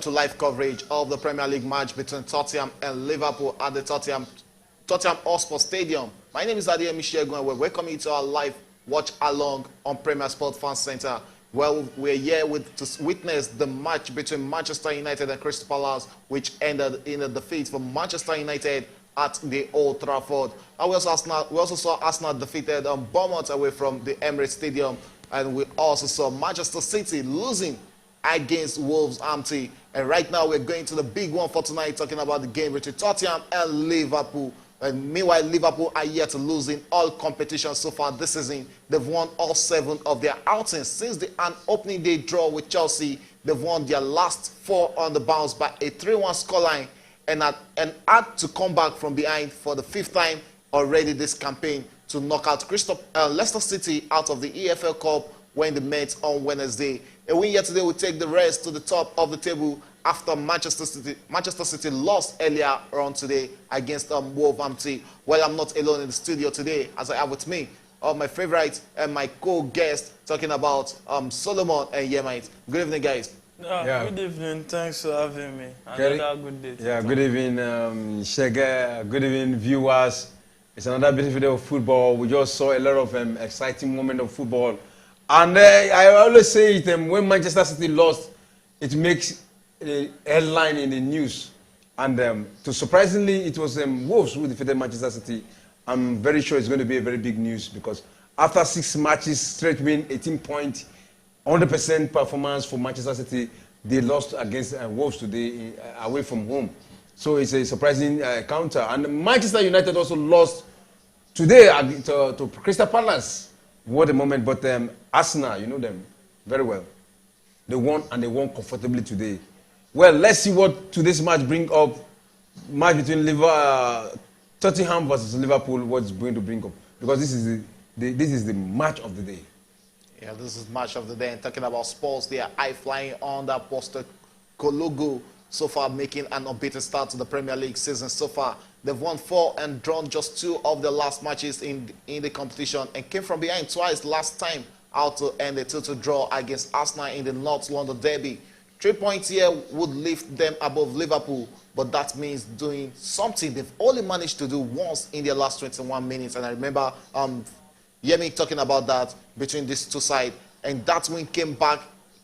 to live coverage of the Premier League match between Tottenham and Liverpool at the Tottenham Hotspur Stadium. My name is Adeyemi Shegun and we're welcoming you to our live watch along on Premier Sport Fan Center. Well, we're here to witness the match between Manchester United and Crystal Palace, which ended in a defeat for Manchester United at the Old Trafford. And we also saw Arsenal defeated Bournemouth away from the Emirates Stadium, and we also saw Manchester City losing against Wolverhampton. And right now we're going to the big one for tonight, talking about the game between Tottenham and Liverpool. And meanwhile, Liverpool are yet to lose in all competitions so far this season. They've won all 7 of their outings. Since an opening day draw with Chelsea, they've won their last 4 on the bounce by a 3-1 scoreline and had to come back from behind for the 5th time already this campaign to knock out Leicester City out of the EFL Cup when they met on Wednesday. A win yesterday will take the rest to the top of the table after Manchester City lost earlier on today against Wolverhampton. Well, I'm not alone in the studio today, as I have with me my favorite and my co-guest talking about Solomon and Yemite. Good evening, guys. Good evening. Thanks for having me. Another good day. Yeah, good evening, Shege. Good evening, viewers. It's another beautiful day of football. We just saw a lot of exciting moment of football. And I always say it, when Manchester City lost, it makes a headline in the news. And surprisingly, it was Wolves who defeated Manchester City. I'm very sure it's going to be a very big news because after 6 matches, straight win, 18 points, 100% performance for Manchester City, they lost against Wolves today away from home. So it's a surprising counter. And Manchester United also lost today to Crystal Palace. What a moment. But Arsenal, you know them very well. They won, and they won comfortably today. Well, let's see what today's match bring up. Match between Tottenham versus Liverpool, what's going to bring up. Because this is the match of the day. Yeah, this is match of the day. And talking about Spurs, they are high-flying under Postecoglou, so far making an unbeaten start to the Premier League season so far. They've won 4 and drawn just 2 of the last matches in the competition and came from behind twice last time out to end a 2-2 draw against Arsenal in the North London derby. 3 points here would lift them above Liverpool, but that means doing something they've only managed to do once in their last 21 minutes. And I remember Yemi talking about that between these two sides, and that win came back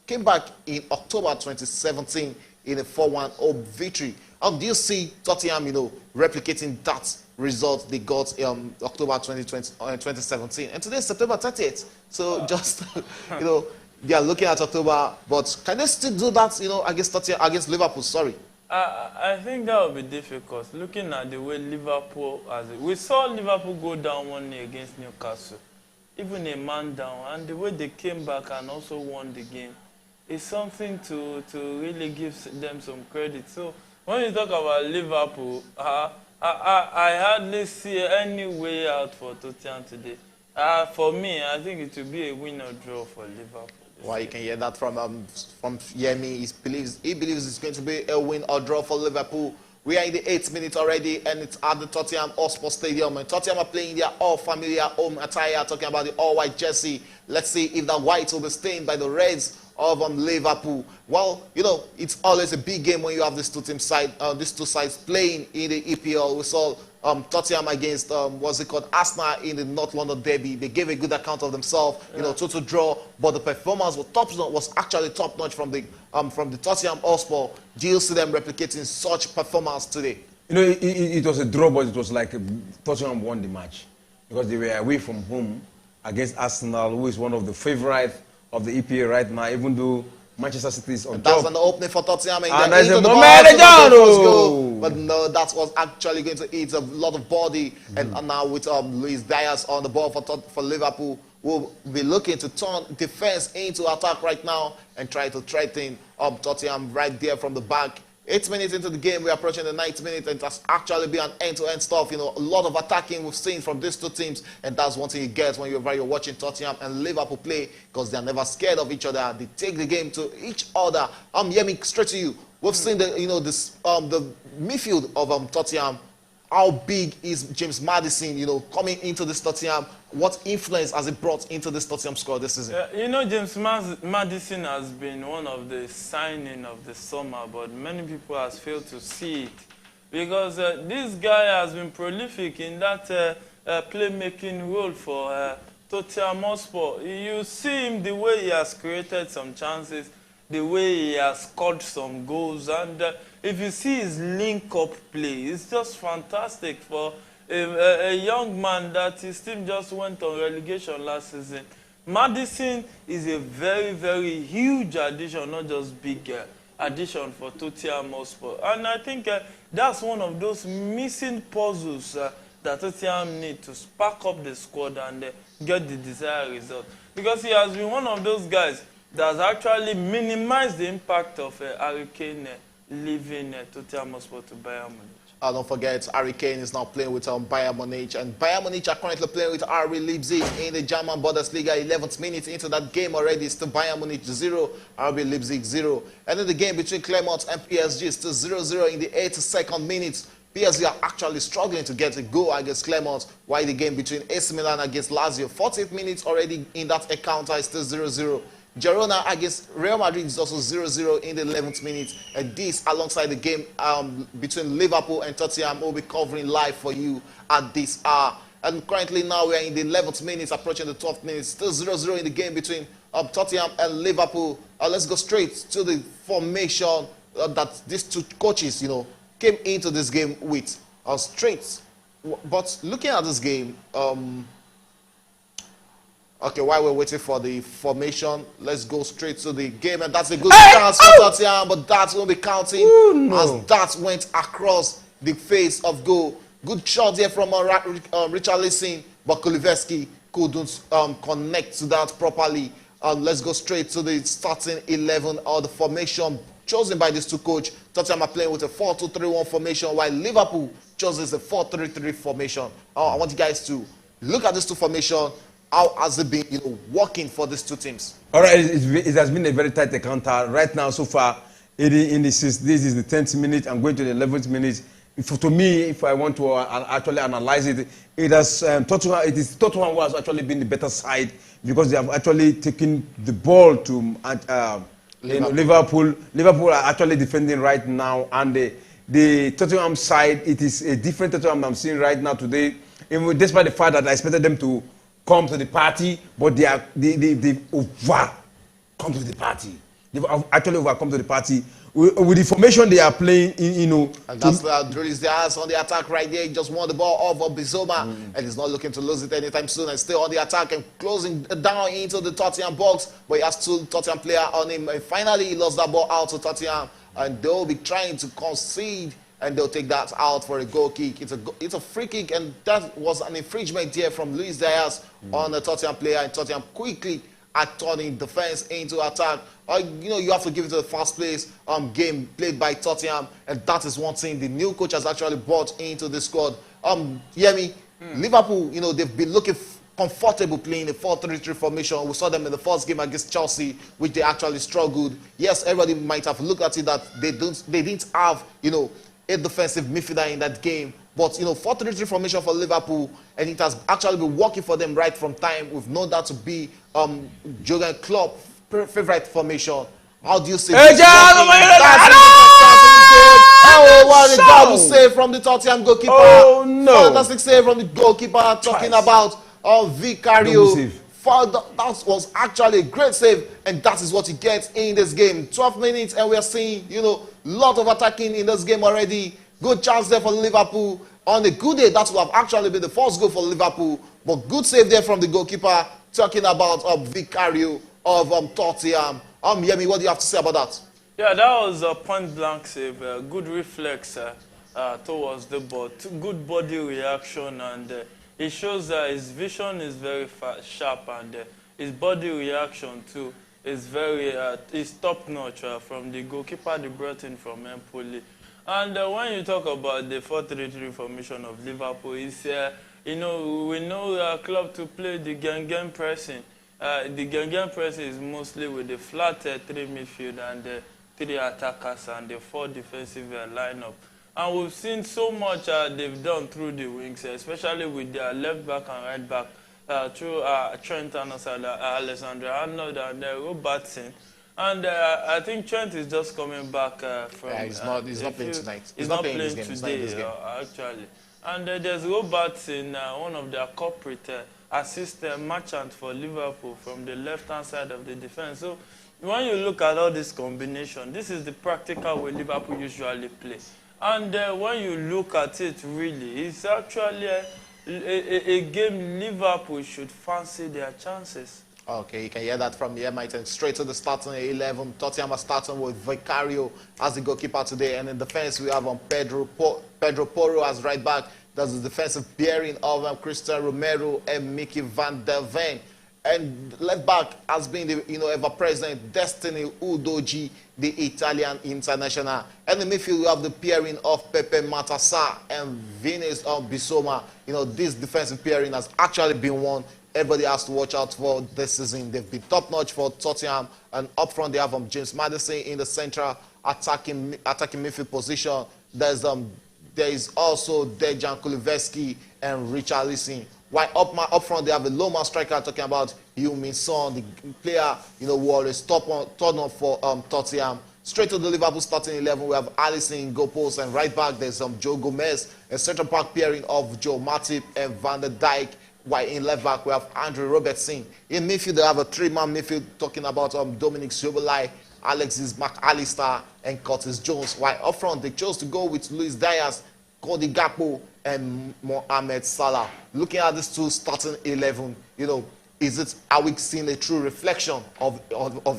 in October 2017 in a 4-1 home victory. How do you see Tottenham, replicating that result they got in October 2017? And today is September 30th. So just, they are looking at October, but can they still do that, against Liverpool? Sorry. I think that will be difficult. Looking at the way Liverpool, we saw Liverpool go down 1-0 against Newcastle, even a man down, and the way they came back and also won the game is something to really give them some credit. So when you talk about Liverpool, I hardly see any way out for Tottenham today. For me, I think it will be a win or draw for Liverpool. Well, you can hear that from Yemi. He believes it's going to be a win or draw for Liverpool. We are in the 8th minute already, and it's at the Tottenham Hotspur Stadium. And Tottenham are playing their all-familiar home attire, talking about the all-white jersey. Let's see if the white will be stained by the reds of Liverpool. Well, it's always a big game when you have these two sides playing in the EPL. We saw Tottenham against Arsenal in the North London derby. They gave a good account of themselves, 2-2 draw, but the performance was actually top notch from the Tottenham Hotspur. Do you see them replicating such performance today? It was a draw, but it was like Tottenham won the match because they were away from home against Arsenal, who is one of the favorites of the EPL right now, even though Manchester City is on top. That's an opening for Tottenham. And there's a but no, that was actually going to eat a lot of body. And now with Luis Diaz on the ball for Liverpool, we'll be looking to turn defense into attack right now and try to threaten Tottenham right there from the back. 8 minutes into the game, we're approaching the 9th minute, and that's actually been an end-to-end stuff. A lot of attacking we've seen from these two teams, and that's one thing you get when you're watching Tottenham and Liverpool play, because they're never scared of each other. They take the game to each other. Yemi, straight to you. We've seen the midfield of Tottenham how big is James Maddison, coming into this Tottenham? What influence has it brought into this Tottenham squad this season? James Maddison has been one of the signing of the summer, but many people has failed to see it. Because this guy has been prolific in that playmaking role for Tottenham Hotspur. You see him, the way he has created some chances, the way he has scored some goals, and if you see his link-up play, it's just fantastic for a young man that his team just went on relegation last season. Maddison is a very, very huge addition, not just big addition for Tottenham Hotspur. And I think that's one of those missing puzzles that Tottenham need to spark up the squad and get the desired result. Because he has been one of those guys that has actually minimized the impact of Harry Kane leaving Tottenham Hotspur to Bayern Munich. Don't forget, Harry Kane is now playing with Bayern Munich, and Bayern Munich are currently playing with RB Leipzig in the German Bundesliga. 11th minute into that game already, still Bayern Munich 0, RB Leipzig 0. And then the game between Clermont and PSG is still 0-0 in the 82nd minute. PSG are actually struggling to get a goal against Clermont, while the game between AC Milan against Lazio, 40th minutes already in that encounter, is still 0-0. Girona against Real Madrid is also 0-0 in the 11th minute. And this, alongside the game between Liverpool and Tottenham, will be covering live for you at this hour. And currently now we are in the 11th minute, approaching the 12th minute. Still 0-0 in the game between Tottenham and Liverpool. Let's go straight to the formation that these two coaches, came into this game with. Straight. But looking at this game, okay, while we're waiting for the formation, let's go straight to the game. And that's a good chance for Tottenham, but that won't be counting as that went across the face of goal. Good shot here from Richarlison, but Kulusevski couldn't connect to that properly. Let's go straight to the starting 11 or the formation chosen by these two coaches. Tottenham are playing with a 4-2-3-1 formation, while Liverpool chooses a 4-3-3 formation. I want you guys to look at this two formation. How has it been, working for these two teams? All right, it has been a very tight encounter. Right now, so far, this is the 10th minute. I'm going to the 11th minute. To me, if I want to actually analyze it, it is Tottenham who has actually been the better side, because they have actually taken the ball to Liverpool. Liverpool are actually defending right now, and the Tottenham side, it is a different Tottenham I'm seeing right now today. Even despite the fact that I expected them to come to the party, but they overcome to the party. They've actually overcome to the party. With the formation they are playing, And that's Luis Diaz on the attack right there. He just won the ball off of Bizoma, and he's not looking to lose it anytime soon. And still on the attack and closing down into the Tottenham box, but he has two Tottenham players on him. And finally, he lost that ball out to Tottenham, and they'll be trying to concede, and they'll take that out for a goal kick. It's a free kick, and that was an infringement here from Luis Diaz on the Tottenham player, and Tottenham quickly are turning defense into attack. You have to give it to the fast place game played by Tottenham, and that is one thing the new coach has actually brought into the squad. Liverpool, they've been looking comfortable playing a 4-3-3 formation. We saw them in the first game against Chelsea, which they actually struggled. Yes, everybody might have looked at it that they didn't have, a defensive midfielder in that game. But, 4-3-3 formation for Liverpool, and it has actually been working for them right from time. We've known that to be Jurgen Klopp's favorite formation. How do you see this? What a double save from the Tottenham goalkeeper. Oh, no. Fantastic save from the goalkeeper. Talking about Vicario. That was actually a great save, and that is what he gets in this game. 12 minutes, and we are seeing, lot of attacking in this game already. Good chance there for Liverpool. On a good day, that would have actually been the first goal for Liverpool. But good save there from the goalkeeper. Talking about Vicario of Tottenham. Yemi, what do you have to say about that? Yeah, that was a point-blank save. Good reflex towards the ball. Good body reaction, and it shows that his vision is very sharp, and his body reaction too is is top-notch from the goalkeeper they brought in from Empoli. And when you talk about the 4-3-3 formation of Liverpool, it's, we know club to play the gang pressing. The gang pressing is mostly with the flat 3 midfield and 3 attackers and the 4 defensive lineup. And we've seen so much they've done through the wings, especially with their left back and right back, through Trent and Alexander Arnold and Robertson. And I think Trent is just coming back from... Yeah, he's not playing tonight. He's not playing today, actually. And there's Robertson, one of their corporate assistant merchant for Liverpool from the left-hand side of the defense. So when you look at all this combination, this is the practical way Liverpool usually play. And when you look at it, really, it's actually a game Liverpool should fancy their chances. Okay, you can hear that from the M19. Straight to the starting 11. Tottenham are starting with Vicario as the goalkeeper today. And in defense, we have Pedro Porro as right back. That's the defensive pairing of Christian Romero and Mickey van der Ven. And left back has been the ever-present Destiny Udogie, the Italian international. And in the midfield, we have the pairing of Pepe Matassa and Vinicius Bissouma. This defensive pairing has actually been one everybody has to watch out for this season. They've been top-notch for Tottenham. And up front, they have James Maddison in the central attacking midfield position. There is also Dejan Kulusevski and Richarlison. While up front, they have a low-man striker talking about Heung-min Son, the player who always turn up for Tottenham. Straight to the Liverpool starting 11, we have Alisson in goal post, and right back there's Joe Gomez, a central back pairing of Joe Matip and Van der Dijk. While in left back we have Andrew Robertson. In midfield they have a three-man midfield talking about Dominic Szoboszlai, Alexis Mac Allister, and Curtis Jones. While up front they chose to go with Luis Diaz, Cody Gakpo, and Mohamed Salah. Looking at this two starting 11, are we seeing a true reflection of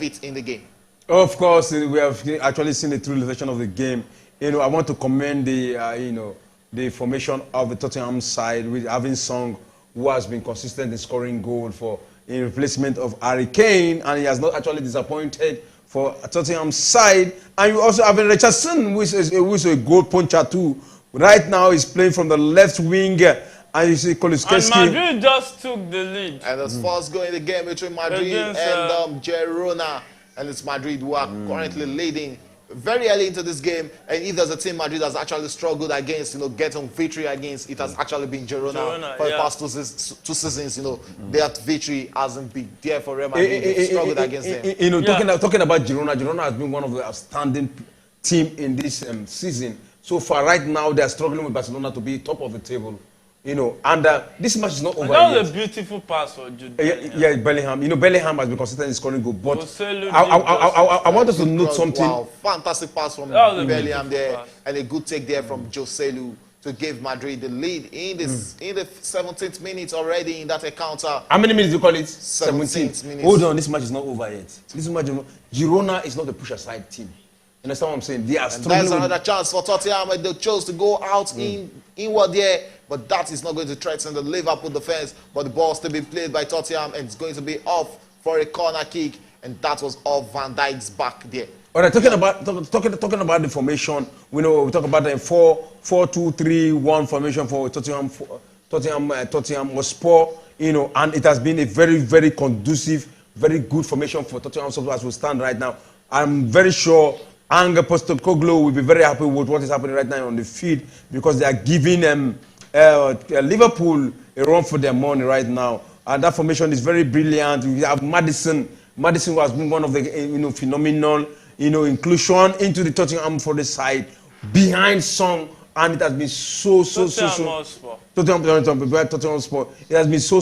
it in the game? Of course, we have actually seen a true reflection of the game. I want to commend the formation of the Tottenham side with having Song, who has been consistent in scoring goals in replacement of Harry Kane, and he has not actually disappointed for Tottenham's side. And you also have Richardson, who is a goal puncher too. Right now, he's playing from the left wing, and you see Kulusevski. And Madrid just took the lead. And the first goal in the game between Madrid and Girona, and it's Madrid who are currently leading very early into this game. And if there's a team Madrid has actually struggled against, getting victory against, it has actually been Girona for the past two seasons. That victory hasn't been there for Real Madrid. They've struggled against them. Talking about Girona, Girona has been one of the outstanding team in this season. So far, right now, they are struggling with Barcelona to be top of the table. And this match is not over yet. That was a beautiful pass for Jude Bellingham. Yeah, Bellingham. Bellingham has been consistent in scoring goal. But I want us to note something. Wow, fantastic pass from Bellingham there. And a good take there from Joselu to give Madrid the lead in the 17th minute already in that encounter. How many minutes do you call it? 17th minutes. Hold on, this match is not over yet. Girona is not a push-aside team. You understand what I'm saying? They are struggling. There's another chance for Tottenham, and they chose to go out inward there, but that is not going to threaten the Liverpool defense. But the ball still being played by Tottenham, and it's going to be off for a corner kick, and that was off Van Dijk's back there. All right, talking about the formation, we talk about the 4-2-3-1 formation for Tottenham Hotspur, and it has been a very, very conducive, very good formation for Tottenham Hotspur as we stand right now. I'm very sure Ange Postecoglou will be very happy with what is happening right now on the field, because they are giving Liverpool a run for their money right now. And that formation is very brilliant. We have Maddison, who has been one of the phenomenal inclusion into the Tottenham for the side behind Song, and it has been so Tottenham Hotspur. It has been so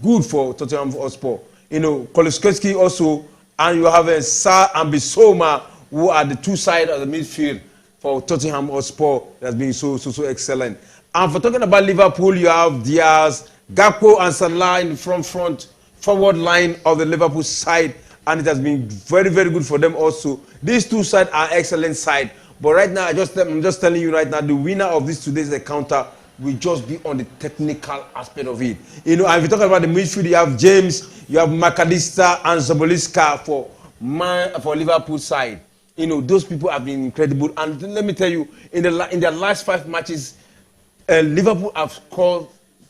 good for Tottenham Hotspur. Kulusevski also. And you have Sarr and Bissouma, who are the two sides of the midfield for Tottenham Hotspur. That has been so excellent. And for talking about Liverpool, you have Diaz, Gakpo, and Salah in the forward line of the Liverpool side. And it has been very, very good for them also. These two sides are excellent side. But right now, I'm just telling you right now, the winner of this today's encounter will just be on the technical aspect of it. And if you talk about the midfield, you have James, you have Mac Allister and Szoboszlai for Liverpool side. Those people have been incredible. And let me tell you, in their last 5 matches, Liverpool have scored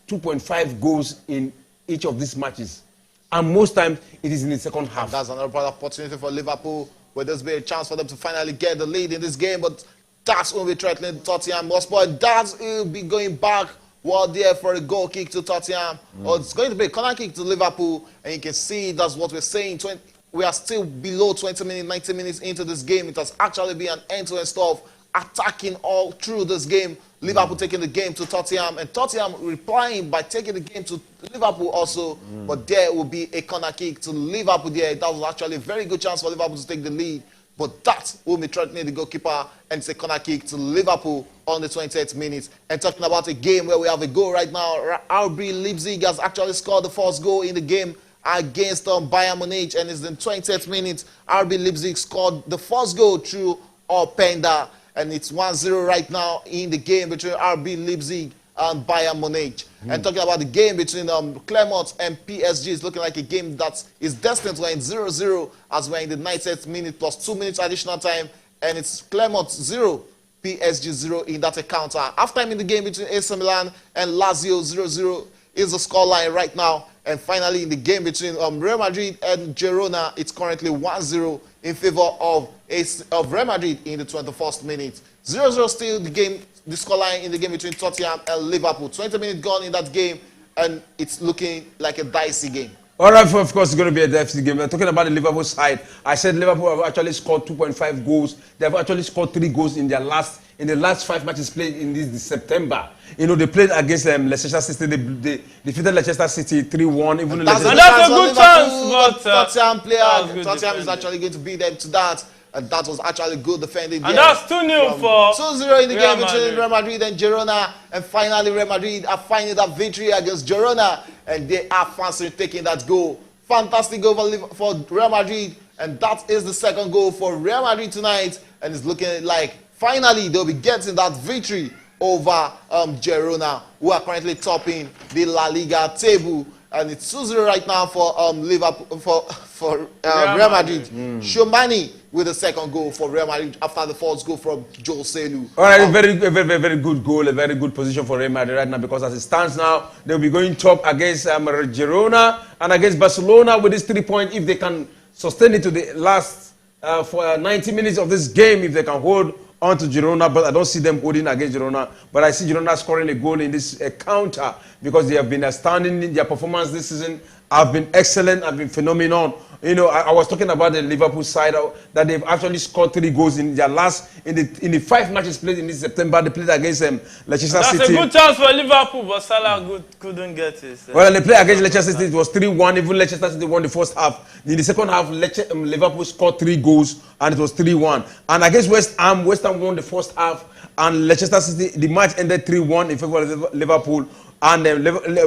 2.5 goals in each of these matches. And most times, it is in the second half. And that's another opportunity for Liverpool Will this be a chance for them to finally get the lead in this game? But that will be threatening Tottenham Hotspur. That will be going back. Well, there for a goal kick to Tottenham. Or it's going to be a corner kick to Liverpool. And you can see that's what we're saying. We are still below 20 minutes, 90 minutes into this game. It has actually been an end-to-end stuff, attacking all through this game. Liverpool taking the game to Tottenham, and Tottenham replying by taking the game to Liverpool also. But there will be a corner kick to Liverpool there. That was actually a very good chance for Liverpool to take the lead. But that will be threatening the goalkeeper, and it's a corner kick to Liverpool on the 28th minute. And talking about a game where we have a goal right now, RB Leipzig has actually scored the first goal in the game against Bayern Munich, and it's the 20th minute. RB Leipzig scored the first goal through Openda, and it's 1-0 right now in the game between RB Leipzig and Bayern Munich. And talking about the game between Clermont and PSG, it's looking like a game that is destined to end 0-0 as we're in the 90th minute plus 2 minutes additional time, and it's Clermont 0, PSG 0 in that encounter. Halftime in the game between AC Milan and Lazio 0-0 is the scoreline right now. And finally, in the game between Real Madrid and Girona, it's currently 1-0 in favor of Real Madrid in the 21st minute. 0-0 still the scoreline in the game between Tottenham and Liverpool. 20 minutes gone in that game, and it's looking like a dicey game. All right, of course, it's going to be a dicey game. We're talking about the Liverpool side. I said Liverpool have actually scored 2.5 goals. They have actually scored 3 goals in the last 5 matches played in this September. You know, they played against Leicester City. They defeated Leicester City 3-1. Even that's a good chance, but Tottenham is actually going to beat them to that. And that was actually good defending. And that's 2-0 for 2-0 in the game between Real Madrid and Girona. And finally, Real Madrid are finding that victory against Girona. And they are fancy taking that goal. Fantastic goal for Real Madrid. And that is the second goal for Real Madrid tonight. And it's looking like finally they'll be getting that victory over Girona, who are currently topping the La Liga table. And it's 2-0 right now for Liverpool for Real Madrid. Shomani with the second goal for Real Madrid after the first goal from Joselu. All right, very good goal, a very good position for Real Madrid right now, because as it stands now, they'll be going top against Girona and against Barcelona with this 3 points. If they can sustain it to the last for 90 minutes of this game, if they can hold on to Girona, but I don't see them holding against Girona. But I see Girona scoring a goal in this counter, because they have been outstanding in their performance this season. Have been excellent, have been phenomenal. You know, I was talking about the Liverpool side that they've actually scored 3 goals in their in the 5 matches played in this September. They played against Leicester City. That's a good chance for Liverpool, but Salah couldn't get it. Well, they played against Leicester City. It was 3-1. Even Leicester City won the first half. In the second half, Liverpool scored 3 goals, and it was 3-1. And against West Ham won the first half, and Leicester City, the match ended 3-1 in favor of Liverpool. And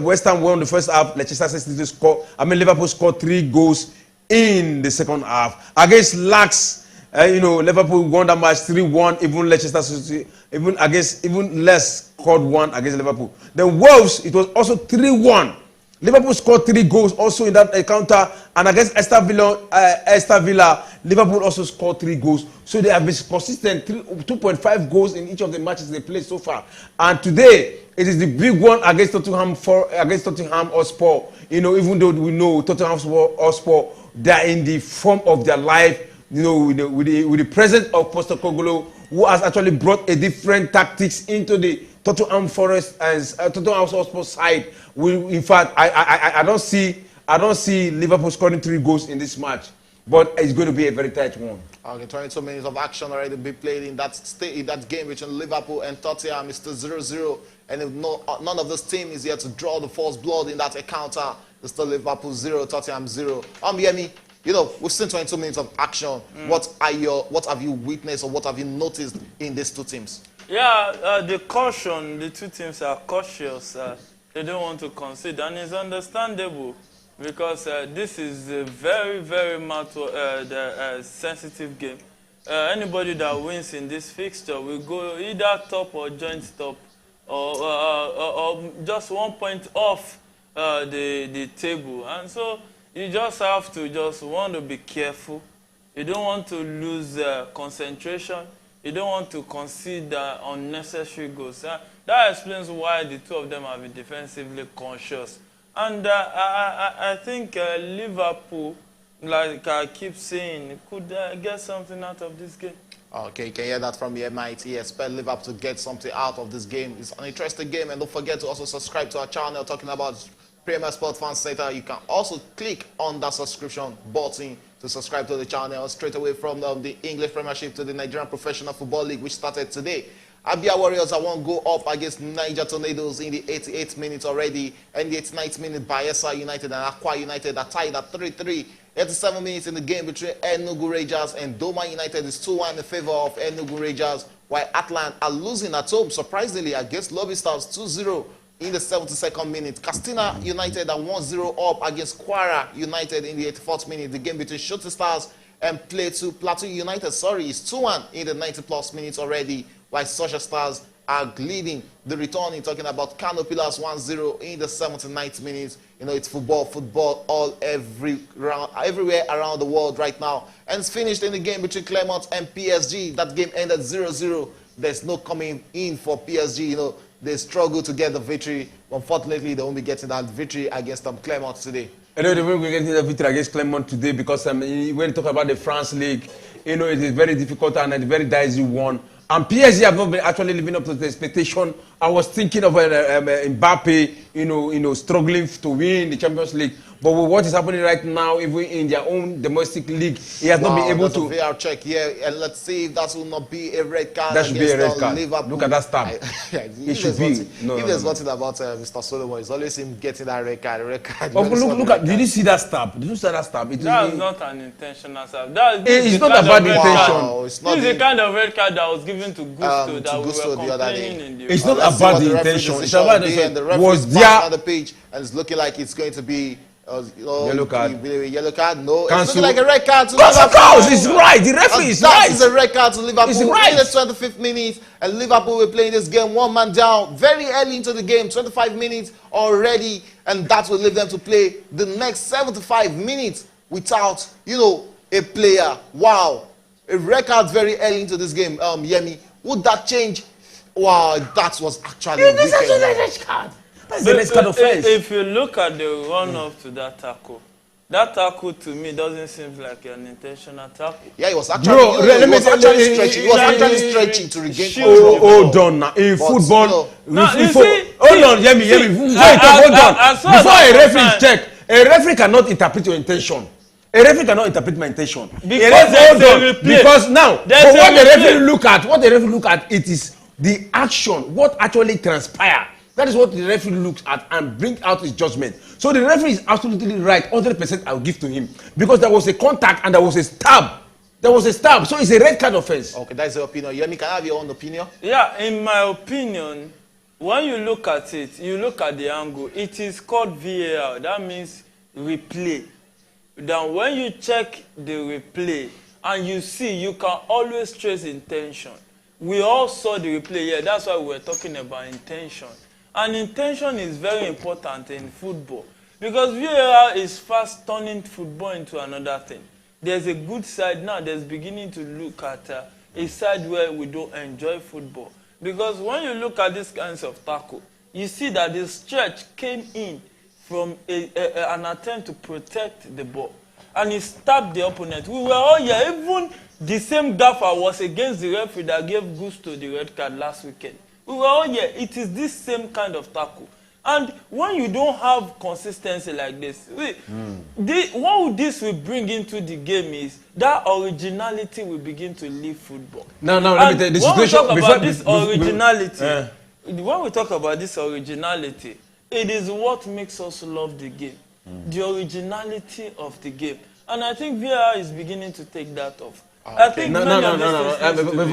West Ham won the first half. Liverpool scored 3 goals in the second half. Against Lax, Liverpool won that match 3-1. Even Leicester City, even less scored 1 against Liverpool. Then Wolves, it was also 3-1. Liverpool scored 3 goals also in that encounter, and against Aston Villa, Liverpool also scored 3 goals. So they have been consistent, 2.5 goals in each of the matches they played so far. And today, it is the big one against Tottenham Hotspur. You know, even though we know Tottenham Hotspur, they are in the form of their life. You know, with the presence of Postecoglou, who has actually brought a different tactics into the Tottenham Forest and Tottenham Hotspur side. In fact, I don't see Liverpool scoring 3 goals in this match, but it's going to be a very tight one. Okay, 22 minutes of action already been played in that game between Liverpool and Tottenham. It's still 0-0, and if none of this team is here to draw the first blood in that encounter. It's still Liverpool 0, Tottenham 0. Yemi, you know, we've seen 22 minutes of action. What have you witnessed, or what have you noticed in these two teams? Yeah, the two teams are cautious. They don't want to concede, and it's understandable, because this is a very, very sensitive game. Anybody that wins in this fixture will go either top or joint top, or just 1 point off the table. And so you just have to want to be careful. You don't want to lose concentration. You don't want to concede unnecessary goals. That explains why the two of them have been defensively conscious. And I think Liverpool Like I keep saying, could get something out of this game. Okay, you can hear that from the MIT. Expect Liverpool to get something out of this game. It's an interesting game, and don't forget to also subscribe to our channel talking about Premier Sport Fan Center. You can also click on that subscription button to subscribe to the channel straight away from the English Premiership to the Nigerian Professional Football League, which started today. Abia Warriors are one goal up against Niger Tornadoes in the 88th minute already, and the 89th minute Bayelsa United and Akwa United are tied at 3-3. 87 minutes in the game between Enugu Rangers and Doma United is 2-1 in favor of Enugu Rangers, while Atlant are losing at home, surprisingly, against Lobby Stars 2-0 in the 72nd minute. Castina United are 1-0 up against Kwara United in the 84th minute. The game between Shooting Stars and Plateau United, is 2-1 in the 90-plus minutes already, while Social Stars are leading the returning, talking about Kano Pillars 1-0 in the 79th minute. You know, it's football everywhere around the world right now. And it's finished in the game between Clermont and PSG. That game ended 0-0. There's no coming in for PSG. You know, they struggle to get the victory. Unfortunately, they won't be getting that victory against Clermont today. Anyway, they won't be getting the victory against Clermont today because when you talk about the France League, you know, it is very difficult and a very dicey one. And PSG have not been actually living up to the expectation. I was thinking of Mbappe, you know, struggling to win the Champions League. But with what is happening right now, even in their own domestic league, he has not been able to. A VR check here, and let's see if that will not be a red card. That should be a red card. Liverpool. Look at that stab. It should be. If there's one thing about Mr. Solomon, it's always him getting that red card. Oh, look at. Did you see that stab? Did you see that stab? That's not an intentional stab. It's not about the intention. Wow, it's the kind of red card that was given to Gusto that we were complaining in the. It's not about the intention. It's about the was there on the page, and it's looking like it's going to be. Yellow card. Yellow card. No, Cancel. it's looking like a red card to Liverpool. Of course, it's No. right. The referee is right. That is a red card to Liverpool. It's right. In the 25th minute, and Liverpool were playing this game one man down very early into the game, 25 minutes already, and that will leave them to play the next 75 minutes without, you know, a player. Wow, a red card very early into this game. Yemi, would that change? Wow, that was actually a red card. That's the next kind of offense. If you look at the run-up to that tackle to me doesn't seem like an intentional tackle. Yeah, it was actually, stretching. He was actually stretching to regain control. Hold on now. In football, hold on, Yemi. Hold on. Before a referee check, a referee cannot interpret your intention. A referee cannot interpret my intention. Because now, what the referee look at, it is the action, what actually transpired. That is what the referee looks at and brings out his judgment. So the referee is absolutely right. 100% I will give to him. Because there was a contact and there was a stab. There was a stab. So it's a red card offense. Okay, that's your opinion. Yemi, can I have your own opinion? Yeah, in my opinion, when you look at it, you look at the angle, it is called VAR. That means replay. Then when you check the replay and you see, you can always trace intention. We all saw the replay. Yeah, that's why we were talking about intention. And intention is very important in football because VAR is fast turning football into another thing. There's a good side now. There's beginning to look at a side where we don't enjoy football. Because when you look at these kinds of tackle, you see that the stretch came in from an attempt to protect the ball. And he stabbed the opponent. We were all here. Even the same gaffer was against the referee that gave Gusto the red card last weekend. We were all here. It is this same kind of tackle. And when you don't have consistency like this, what this will bring into the game is that originality will begin to leave football. Let me tell you the situation. When we talk about this originality, it is what makes us love the game. The originality of the game. And I think VAR is beginning to take that off. I think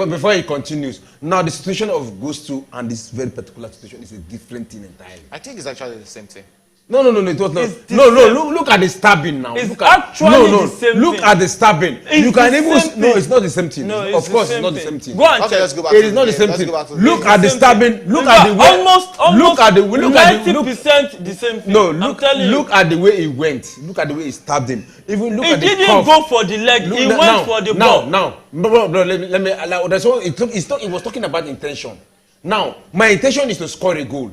before he continues, now the situation of Gusto and this very particular situation is a different thing entirely. I think it's actually the same thing. No, it was not. Look at the stabbing now. It's actually the same thing. Look at the stabbing. You can even it's not the same thing. No, of course, it's not the same thing. Go and check. Let's go back. It is not the same thing. Look at the stabbing. Look at the way. Almost 90% the same thing. No, look at the way he went. Look at the way he stabbed him. Even look at the cuff. He didn't go for the leg. He went for the ball. Now, let me allow. That's what he was talking about intention. Now, my intention is to score a goal.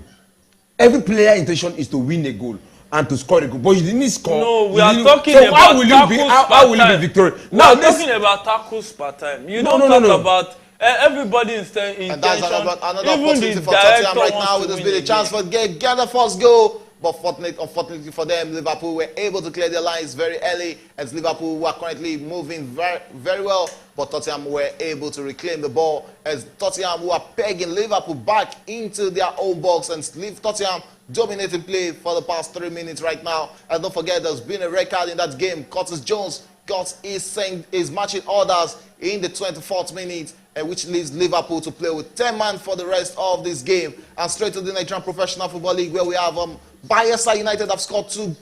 Every player intention is to win a goal. and to score a goal. But you didn't score. No, we are talking about how will you be? How will you be victorious? We are talking about tackles per time. You don't talk about everybody instead. And that's another opportunity for Tottenham right now. It has been a chance for get the first goal. But unfortunately for them, Liverpool were able to clear their lines very early, as Liverpool were currently moving very, very well. But Tottenham were able to reclaim the ball, as Tottenham were pegging Liverpool back into their own box and leave Tottenham dominating play for the past 3 minutes right now. And don't forget, there's been a red card in that game. Curtis Jones got his matching orders in the 24th minute, which leaves Liverpool to play with 10 men for the rest of this game. And straight to the Nigerian Professional Football League, where we have Bayelsa United have scored two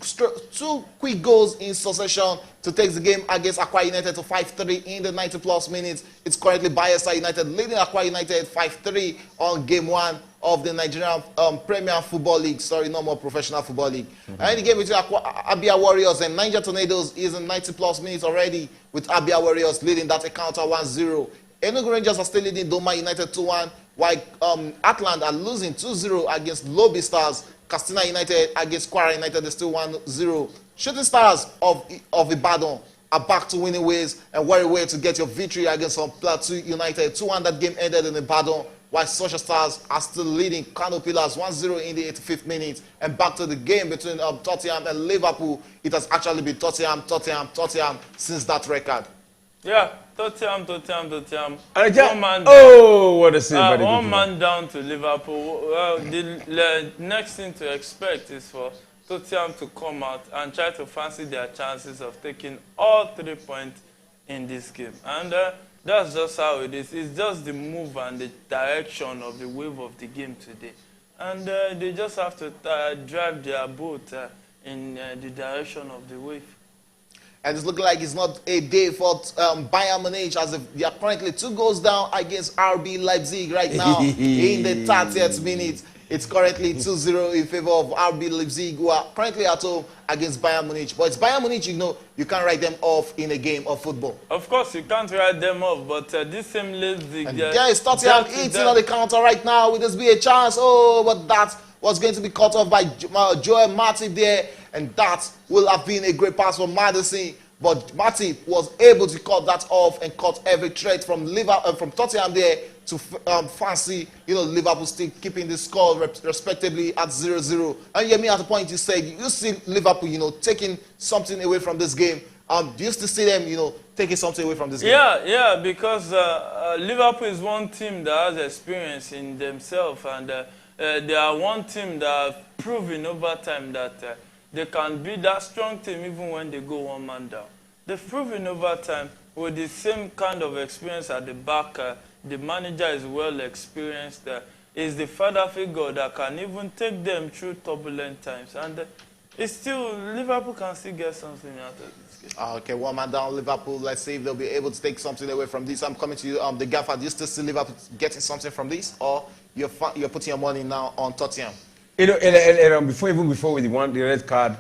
quick goals in succession to take the game against Akwa United to 5-3 in the 90-plus minutes. It's currently Bayelsa United leading Akwa United 5-3 on game 1 of the Nigerian Premier Football League. Sorry, no more Professional Football League. And the game between Abia Warriors and Niger Tornadoes is in 90-plus minutes already, with Abia Warriors leading that encounter 1-0. Enugu Rangers are still leading Doma United 2-1, while Atland are losing 2-0 against Lobby Stars. Castina United against Kwara United is still 1-0. Shooting Stars of Ibadan are back to winning ways and worry way to get your victory against Plateau United. 2-1 that game ended in Ibadan, while Social Stars are still leading Kano Pillars 1-0 in the 85th minute. And back to the game between Tottenham and Liverpool. It has actually been Tottenham since that record. Yeah, Tottenham. One man what a save! One man down to Liverpool. Well, the next thing to expect is for Tottenham to come out and try to fancy their chances of taking all 3 points in this game. And that's just how it is. It's just the move and the direction of the wave of the game today. And they just have to drive their boat in the direction of the wave. And it's looking like it's not a day for Bayern Munich, as if they are currently 2 goals down against RB Leipzig right now in the 30th minute. It's currently 2-0 in favor of RB Leipzig, who are currently at home against Bayern Munich. But it's Bayern Munich, you know, you can't write them off in a game of football. Of course, you can't write them off, but this same Leipzig... And there is Tottenham eating on the counter right now. Will this be a chance? Oh, but that was going to be cut off by Joel Matip there. And that will have been a great pass from Madison. But Matip was able to cut that off and cut every threat from Tottenham there to fancy, you know, Liverpool still keeping the score respectively at 0-0. And Yemi, at the point you said, you see Liverpool, you know, taking something away from this game. Do you still see them, you know, taking something away from this game? Yeah, because Liverpool is one team that has experience in themselves, and they are one team that have proven over time that they can be that strong team even when they go one man down. They've proven over time with the same kind of experience at the back. The manager is well experienced. Is the father figure that can even take them through turbulent times. And it's still, Liverpool can still get something out of this game. Okay, one man down, Liverpool. Let's see if they'll be able to take something away from this. I'm coming to you, the Gaffer. Do you still see Liverpool getting something from this, or you're putting your money now on Tottenham? You know, before with the red card,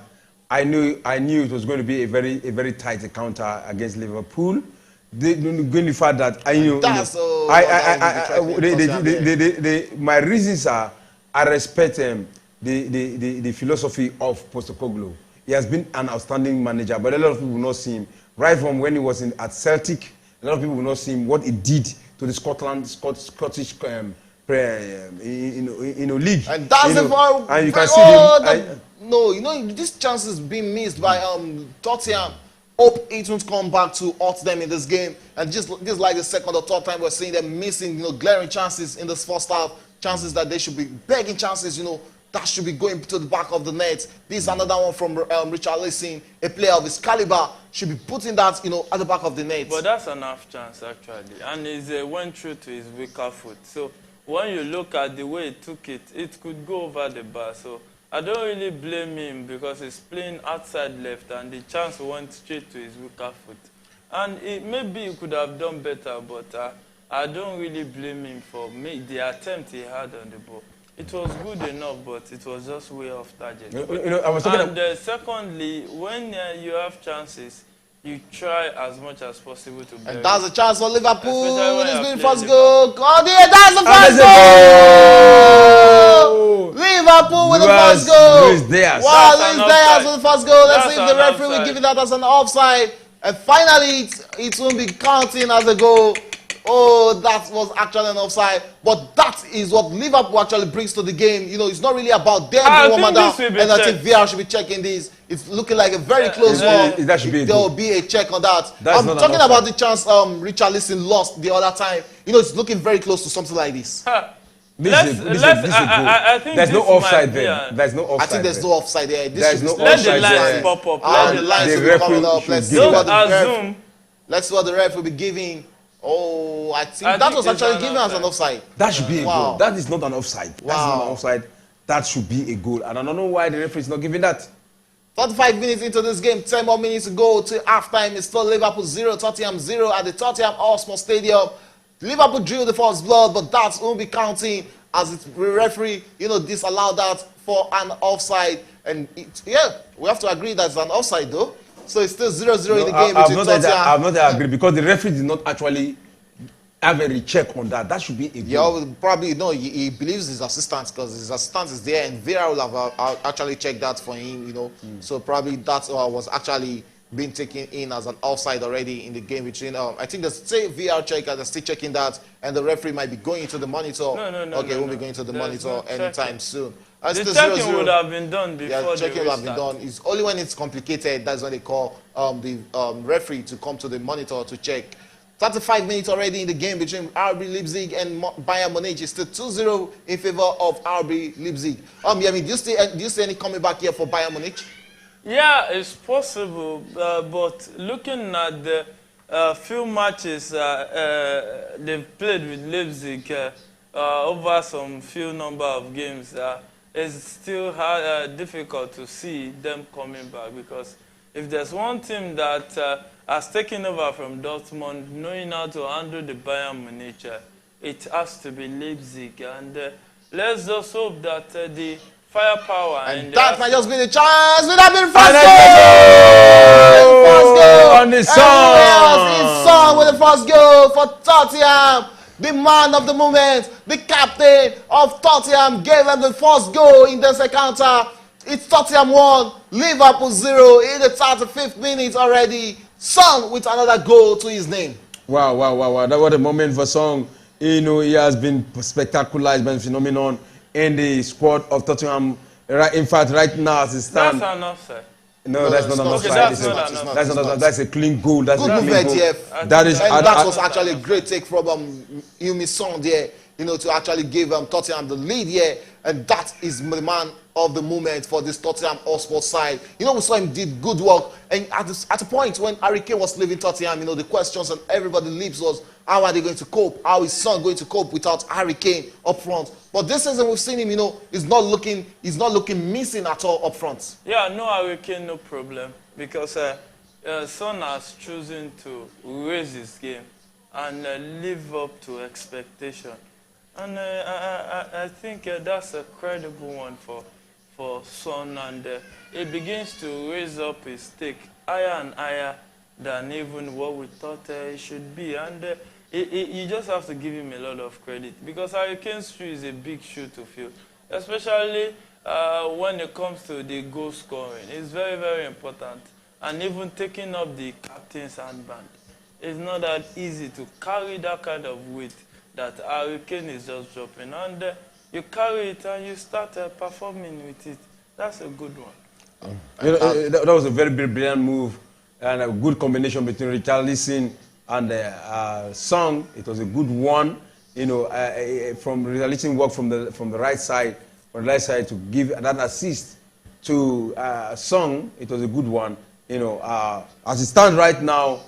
I knew it was going to be a very tight encounter against Liverpool. Going the fact that my reasons are, I respect the philosophy of Postecoglou. He has been an outstanding manager, but a lot of people will not see him. Right from when he was at Celtic, a lot of people will not see him, what he did to the Scottish league. And that's and you can see him. No, you know, this chance is being missed by Tottenham. Hope it won't come back to hurt them in this game. And just like the second or third time we're seeing them missing, you know, glaring chances in this first half, chances that they should be begging chances, you know, that should be going to the back of the net. This is another one from Richarlison, a player of his caliber, should be putting that, you know, at the back of the net. But that's an half chance, actually. And he went through to his weaker foot. So when you look at the way he took it, it could go over the bar. So I don't really blame him because he's playing outside left and the chance went straight to his weaker foot. And maybe he could have done better, but I don't really blame him for the attempt he had on the ball. It was good enough, but it was just way off target. I was talking secondly, when you have chances, you try as much as possible to bury. And that's a chance for Liverpool. It's been first Liverpool. goal. Oh dear, that's the first goal! Liverpool with the first goal. Luis Diaz. Wow, That's Luis an Diaz offside. with the first goal. Let's That's see if the an referee will offside. give it that as an offside. And finally, it won't be counting as a goal. Oh, that was actually an offside. But that is what Liverpool actually brings to the game. You know, it's not really about them I doing one think man down. this will be And I think checked. VR should be checking this. It's looking like a very close one. that should be a There goal. will be a check on that. That's I'm not an talking offside. about the chance Richarlison lost the other time. You know, it's looking very close to something like this. This Let's- is a goal. I think There's no this might offside be there. a- There's no offside I think there's there. no offside there. This There's should no be Let the offside lines there. pop up. Ah, Let the the lines The will be referee coming up. should Let's see give Don't what the ref. assume. Let's see what the ref will be giving. Oh, I think I that think was it's actually an given as an offside. offside. That should be a Wow. goal. That is not an offside. That's not Wow. an offside. That should be a goal. And I don't know why the referee is not giving that. 45 minutes into this game, 10 more minutes to go to halftime. It's still Liverpool 0, Tottenham 0 at the Tottenham Hotspur Stadium. Liverpool drew the first blood, but that won't be counting as the referee, you know, disallowed that for an offside. And yeah, we have to agree that it's an offside though. So it's still 0-0 in the game I've between not Tottenham. agreed because the referee did not actually have a recheck on that. That should be a goal. Yeah, probably no. He believes his assistant because his assistant is there, and Vera will have actually checked that for him. You know, so probably that was actually being taken in as an offside already in the game between. I think the state VR checker they're still checking that, and the referee might be going into the monitor. No, Okay, no, won't be no. going to the There's monitor no anytime checking. soon. The Still checking 0-0. would have been done before Yeah, the checking will have been restart. done. It's only when it's complicated that's when they call the referee to come to the monitor to check. 35 minutes already in the game between RB Leipzig and Bayern Munich. It's still 2-0 in favor of RB Leipzig. Yeah, I mean, do you see any coming back here for Bayern Munich? Yeah, it's possible, but looking at the few matches they've played with Leipzig over some few number of games, it's still difficult to see them coming back because if there's one team that has taken over from Dortmund, knowing how to handle the Bayern Munich, it has to be Leipzig. And let's just hope that the firepower And that might just be the chance. Would have been first goal! On the It's Son with the first goal for Tottenham. The man of the moment, the captain of Tottenham, gave them the first goal in this encounter. It's Tottenham 1, Liverpool 0 in the 35th minute already. Son with another goal to his name. Wow. That was a moment for Song. You know, he has been spectacular. He's been phenomenon in the squad of Tottenham. Right, in fact, right now as it stands. That's an offside. No, that's it's not an not. offside. That's It's not not. an offside. That's It's not. not. That's a clean goal. That's Good a clean movement goal. here. That is. And I- that I- was actually a great take from Yumi Son there, you know, to actually give Tottenham the lead here. And that is the man of the moment for this Tottenham Hotspur side. You know, we saw him did good work. And at a point when Harry Kane was leaving Tottenham, you know, the questions on everybody's lips was, how are they going to cope? How is Son going to cope without Harry Kane up front? But this season we've seen him, you know, he's not looking missing at all up front. Yeah, no hurricane, no problem. Because Son has chosen to raise his game and live up to expectation. And I think that's a credible one for Son. And he begins to raise up his stake higher and higher than even what we thought it should be. And you just have to give him a lot of credit. Because Hurricane's shoe is a big shoe to fill. Especially when it comes to the goal scoring. It's very, very important. And even taking up the captain's handband. It's not that easy to carry that kind of weight that Hurricane is just dropping. And you carry it and you start performing with it. That's a good one. You know, that was a very brilliant move and a good combination between Richarlison and Song. It was a good one. You know, from Richarlison work from the right side, to give that assist to Song. It was a good one. You know, as it stands right now,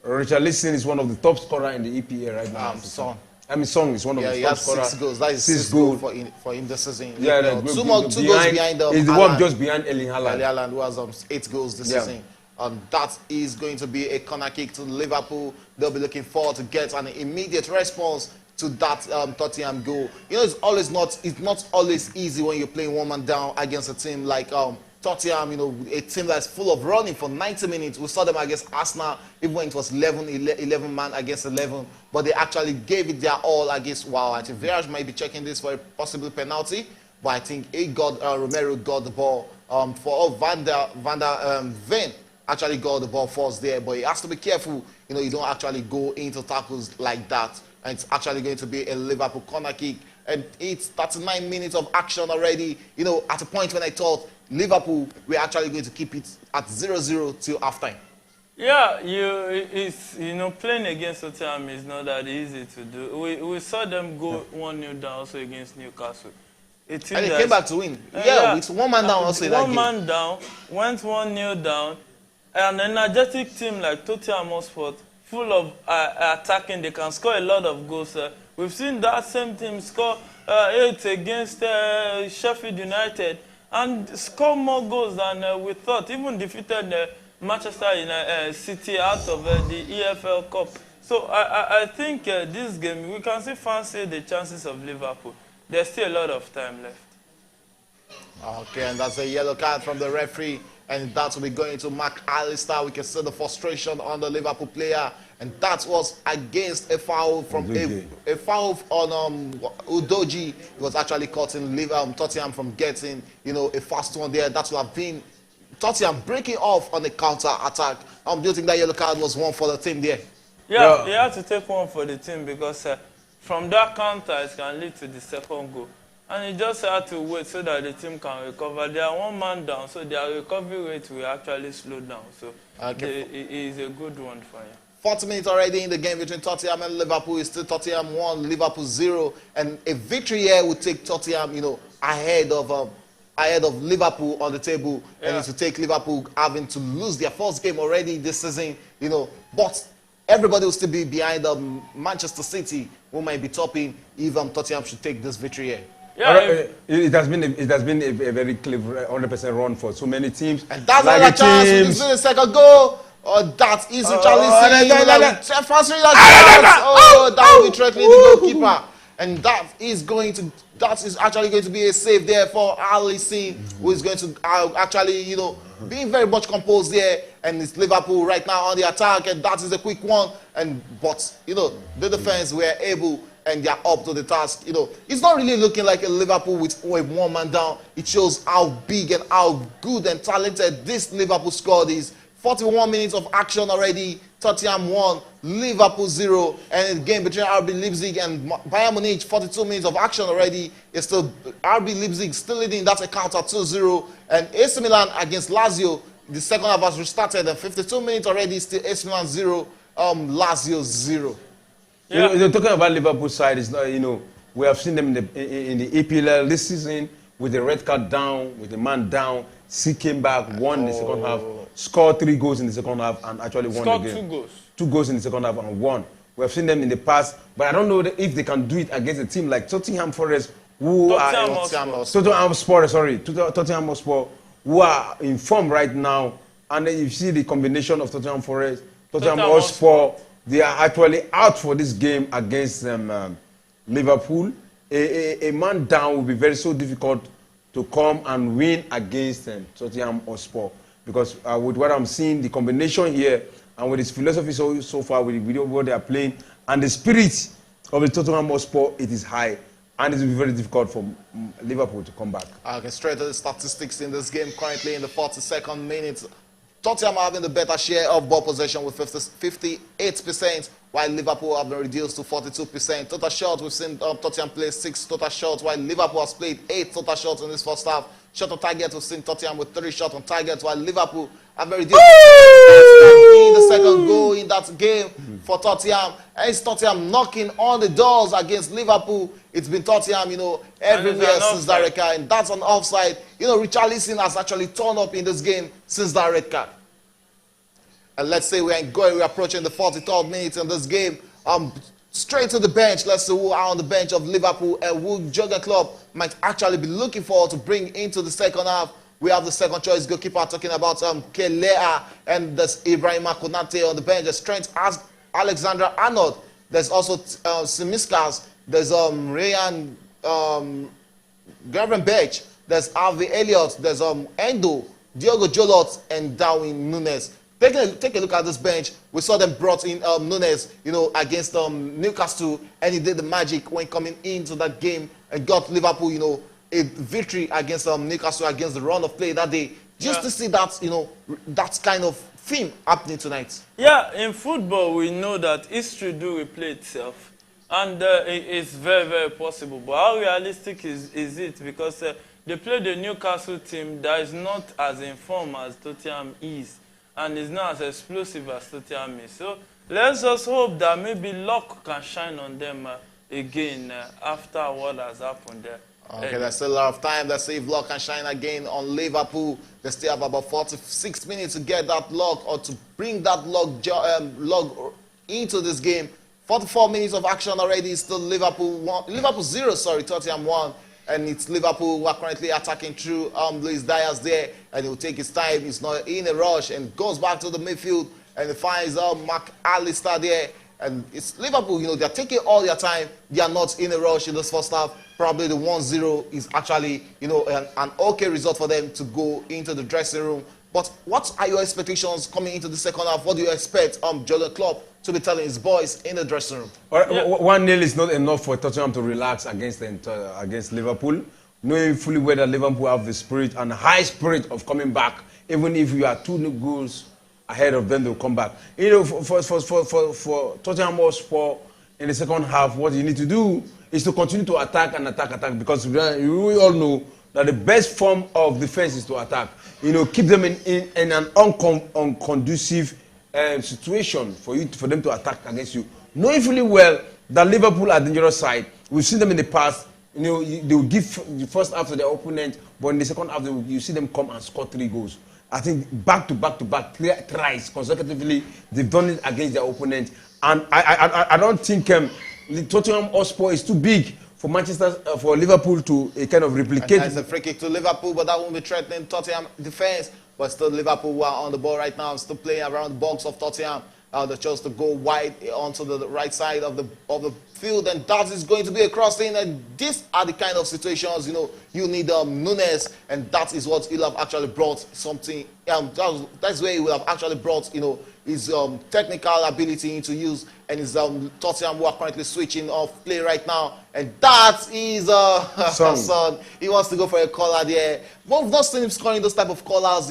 Richarlison is one of the top scorers in the EPA right now. Son. I mean, Song is one of Yeah, the he top has scorers. 6 goals. That is 6 goals. goals for him this season. Yeah, two goals behind He's the one just behind Erling Haaland. Haaland, who has 8 goals this season. That is going to be a corner kick to Liverpool. They'll be looking forward to get an immediate response to that Tottenham goal. You know, it's not always easy when you're playing one man down against a team like Tottenham, you know, a team that's full of running for 90 minutes. We saw them against Arsenal, even when it was 11 man against 11. But they actually gave it their all against, wow, I think Viraj might be checking this for a possible penalty. but I think Romero got the ball for Ven actually got the ball first there, but he has to be careful. You don't actually go into tackles like that, and it's actually going to be a Liverpool corner kick. And it's 39 minutes of action already. At a point when I thought Liverpool were actually going to keep it at 0-0 till halftime. Yeah, playing against Tottenham is not that easy to do. We saw them go 1-0 down also against Newcastle. And they came back to win. With one man down also in that game. One man down, went 1-0 down. An energetic team like Tottenham Hotspur, full of attacking, they can score a lot of goals. We've seen that same team score 8 against Sheffield United and score more goals than we thought. Even defeated Manchester City out of the EFL Cup. So I think this game, we can see fancy the chances of Liverpool. There's still a lot of time left. Okay, and that's a yellow card from the referee. And that will be going to Mark Alistair. We can see the frustration on the Liverpool player. And that was against a foul from a foul on Udoji. It was actually cutting Tottenham from getting, a fast one there. That would have been Tottenham breaking off on the counter attack. Do you think that yellow card was one for the team there? Yeah, he had to take one for the team because from that counter it can lead to the second goal. And he just had to wait so that the team can recover. They are one man down, so their recovery rate will actually slow down. So it is a good one for him. 40 minutes already in the game between Tottenham and Liverpool. It's still Tottenham 1, Liverpool 0. And a victory here would take Tottenham, ahead of Liverpool on the table. Yeah. And it would take Liverpool having to lose their first game already this season, But everybody will still be behind Manchester City, who might be topping if Tottenham should take this victory here. Yeah, it has been a very clever 100% run for so many teams. And that's like another chance. It's been a second goal. That is Richarlison. That will be threatening the goalkeeper. And that is actually going to be a save there for Alisson, who is going to actually, being very much composed there. And it's Liverpool right now on the attack, and that is a quick one. But the defense were able, and they are up to the task. It's not really looking like a Liverpool with one man down. It shows how big and how good and talented this Liverpool squad is. 41 minutes of action already. Tottenham 1, Liverpool 0. And a game between RB Leipzig and Bayern Munich, 42 minutes of action already. It's still RB Leipzig still leading that account at 2-0. And AC Milan against Lazio, the second half has restarted. And 52 minutes already, still AC Milan 0, Lazio 0. Yeah. Talking about Liverpool side, is not, we have seen them in the EPL this season with the red card down, with the man down. C came back, won in the second half, scored 3 goals in the second half, and actually won the game. 2 goals. 2 goals in the second half and won. We have seen them in the past, but I don't know if they can do it against a team like Tottenham Forest, Tottenham Hotspur, who are in form right now. And then you see the combination of Tottenham Forest, Tottenham Hotspur. They are actually out for this game against Liverpool. A man down will be so difficult to come and win against Tottenham Hotspur, because with what I'm seeing, the combination here and with his philosophy so far, with what they are playing and the spirit of the Tottenham Hotspur, it is high, and it will be very difficult for Liverpool to come back. Okay, straight to the statistics in this game. Currently in the 42nd minute, Tottenham having the better share of ball possession with 58%, while Liverpool have been reduced to 42%. Total shots, we've seen Tottenham play 6 total shots, while Liverpool has played 8 total shots in this first half. Shot on target, we've seen Tottenham with 3 shots on target, while Liverpool have been reduced in the second goal in that game for Tottenham. And it's Tottenham knocking on the doors against Liverpool. It's been Tottenham, everywhere since that red card, and that's an offside. Richarlison has actually turned up in this game since that red card. And let's say we're approaching the 43rd minute in this game. Straight to the bench. Let's see who are on the bench of Liverpool and who Jurgen Klopp might actually be looking forward to bring into the second half. We have the second choice goalkeeper talking about Kelea, and there's Ibrahima Konate on the bench. There's Trent Alexander-Arnold. There's also Simiskas. There's Ryan Gravenberch. There's Harvey Elliott. There's Endo, Diogo Jolot, and Darwin Nunes. Take a look at this bench. We saw them brought in Nunes, against Newcastle, and he did the magic when coming into that game and got Liverpool, a victory against Newcastle, against the run of play that day. Just to see that, that kind of theme happening tonight. Yeah, in football, we know that history do replay itself. And it's very, very possible. But how realistic is it? Because they play the Newcastle team that is not as informed as Tottenham is. And is not as explosive as Tottenham is. So let's just hope that maybe luck can shine on them again after what has happened there. Okay, there's still a lot of time. Let's see if luck can shine again on Liverpool. They still have about 46 minutes to get that luck or to bring that luck into this game. 44 minutes of action already. It's still Liverpool 0, Tottenham 1. And it's Liverpool who are currently attacking through Luis Diaz there. And he'll take his time. He's not in a rush and goes back to the midfield. And he finds Mark Alistair there. And it's Liverpool, they're taking all their time. They are not in a rush in this first half. Probably the 1-0 is actually, an okay result for them to go into the dressing room. But what are your expectations coming into the second half? What do you expect Jurgen Klopp to be telling his boys in the dressing room? All right, 1-0 is not enough for Tottenham to relax against Liverpool. Knowing fully well that Liverpool have the spirit and high spirit of coming back. Even if you are 2 goals ahead of them, they'll come back. For Tottenham Hotspur in the second half, what you need to do is to continue to attack and attack, because we all know that the best form of defense is to attack. Keep them in an unconducive situation for them to attack against you. Knowing fully well that Liverpool are dangerous side, we've seen them in the past. They will give the first half to their opponent, but in the second half, you see them come and score 3 goals. I think back to back tries consecutively, they've done it against their opponent. And I don't think the Tottenham Hotspur is too big for for Liverpool to kind of replicate. It's a free kick to Liverpool, but that won't be threatening Tottenham defense. But still, Liverpool who are on the ball right now, still playing around the box of Tottenham. They chose to go wide onto the right side of the field, and that is going to be a crossing. And these are the kind of situations you need Nunes, and that is what he'll have actually brought something. That's where he will have actually brought his technical ability into use, and his Tottenham who are currently switching off play right now, and that is Son. He wants to go for a corner there. Both those teams scoring those type of corners,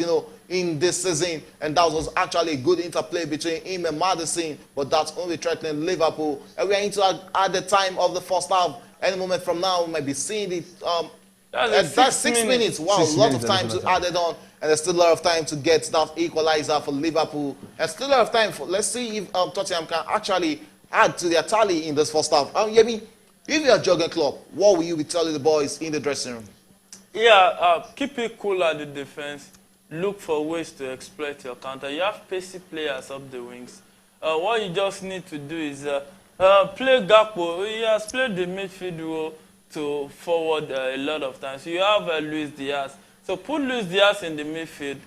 in this season, and that was actually a good interplay between him and Madison, but that's only threatening Liverpool. And we are into at the time of the first half. Any moment from now, we might be seeing it. That's 6 minutes. Wow, a lot of time to add it on, and there's still a lot of time to get that equalizer for Liverpool. And still a lot of time for. Let's see if Tottenham can actually add to their tally in this first half. Yemi, if you are Jurgen Klopp, what will you be telling the boys in the dressing room? Yeah, keep it cool at the defense. Look for ways to exploit your counter. You have pacey players up the wings. What you just need to do is play Gakpo. He has played the midfield role to forward a lot of times. You have Luis Diaz. So put Luis Diaz in the midfield.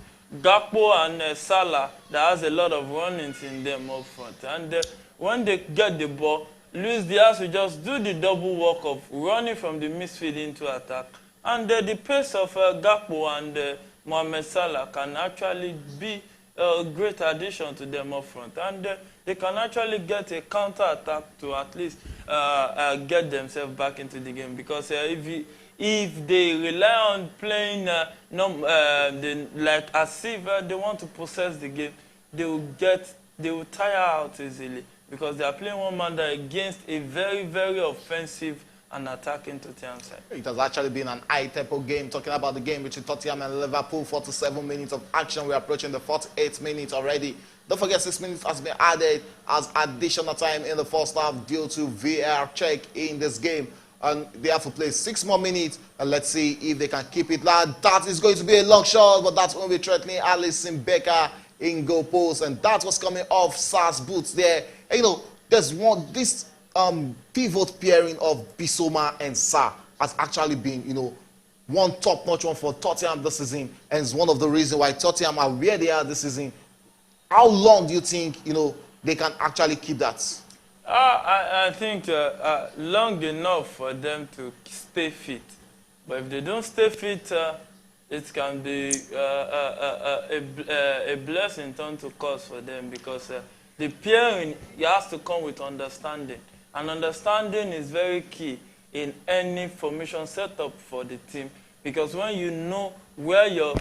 Gakpo and Salah, that has a lot of runnings in them up front. And when they get the ball, Luis Diaz will just do the double work of running from the midfield into attack. And the pace of Gakpo and Mohamed Salah can actually be a great addition to them up front. And they can actually get a counter-attack to at least get themselves back into the game. Because if they rely on playing like as if they want to possess the game, they will tire out easily. Because they are playing one man against a very, very offensive and attacking Tottenham side. It has actually been an high-tempo game. Talking about the game between Tottenham and Liverpool, 47 minutes of action. We're approaching the 48 minutes already. Don't forget 6 minutes has been added as additional time in the first half due to VAR check in this game. And they have to play 6 more minutes, and let's see if they can keep it. That is going to be a long shot, but that's going to be threatening Alisson Becker in goal post, and that was coming off Sar's boots there. And, there's this pivot pairing of Bissouma and Sarr has actually been, one top-notch one for Tottenham this season, and it's one of the reasons why Tottenham are where they are this season. How long do you think, they can actually keep that? I think long enough for them to stay fit. But if they don't stay fit, it can be a blessing turned to curse for them, because the pairing has to come with understanding. And understanding is very key. in any formation setup for the team. Because when you know where your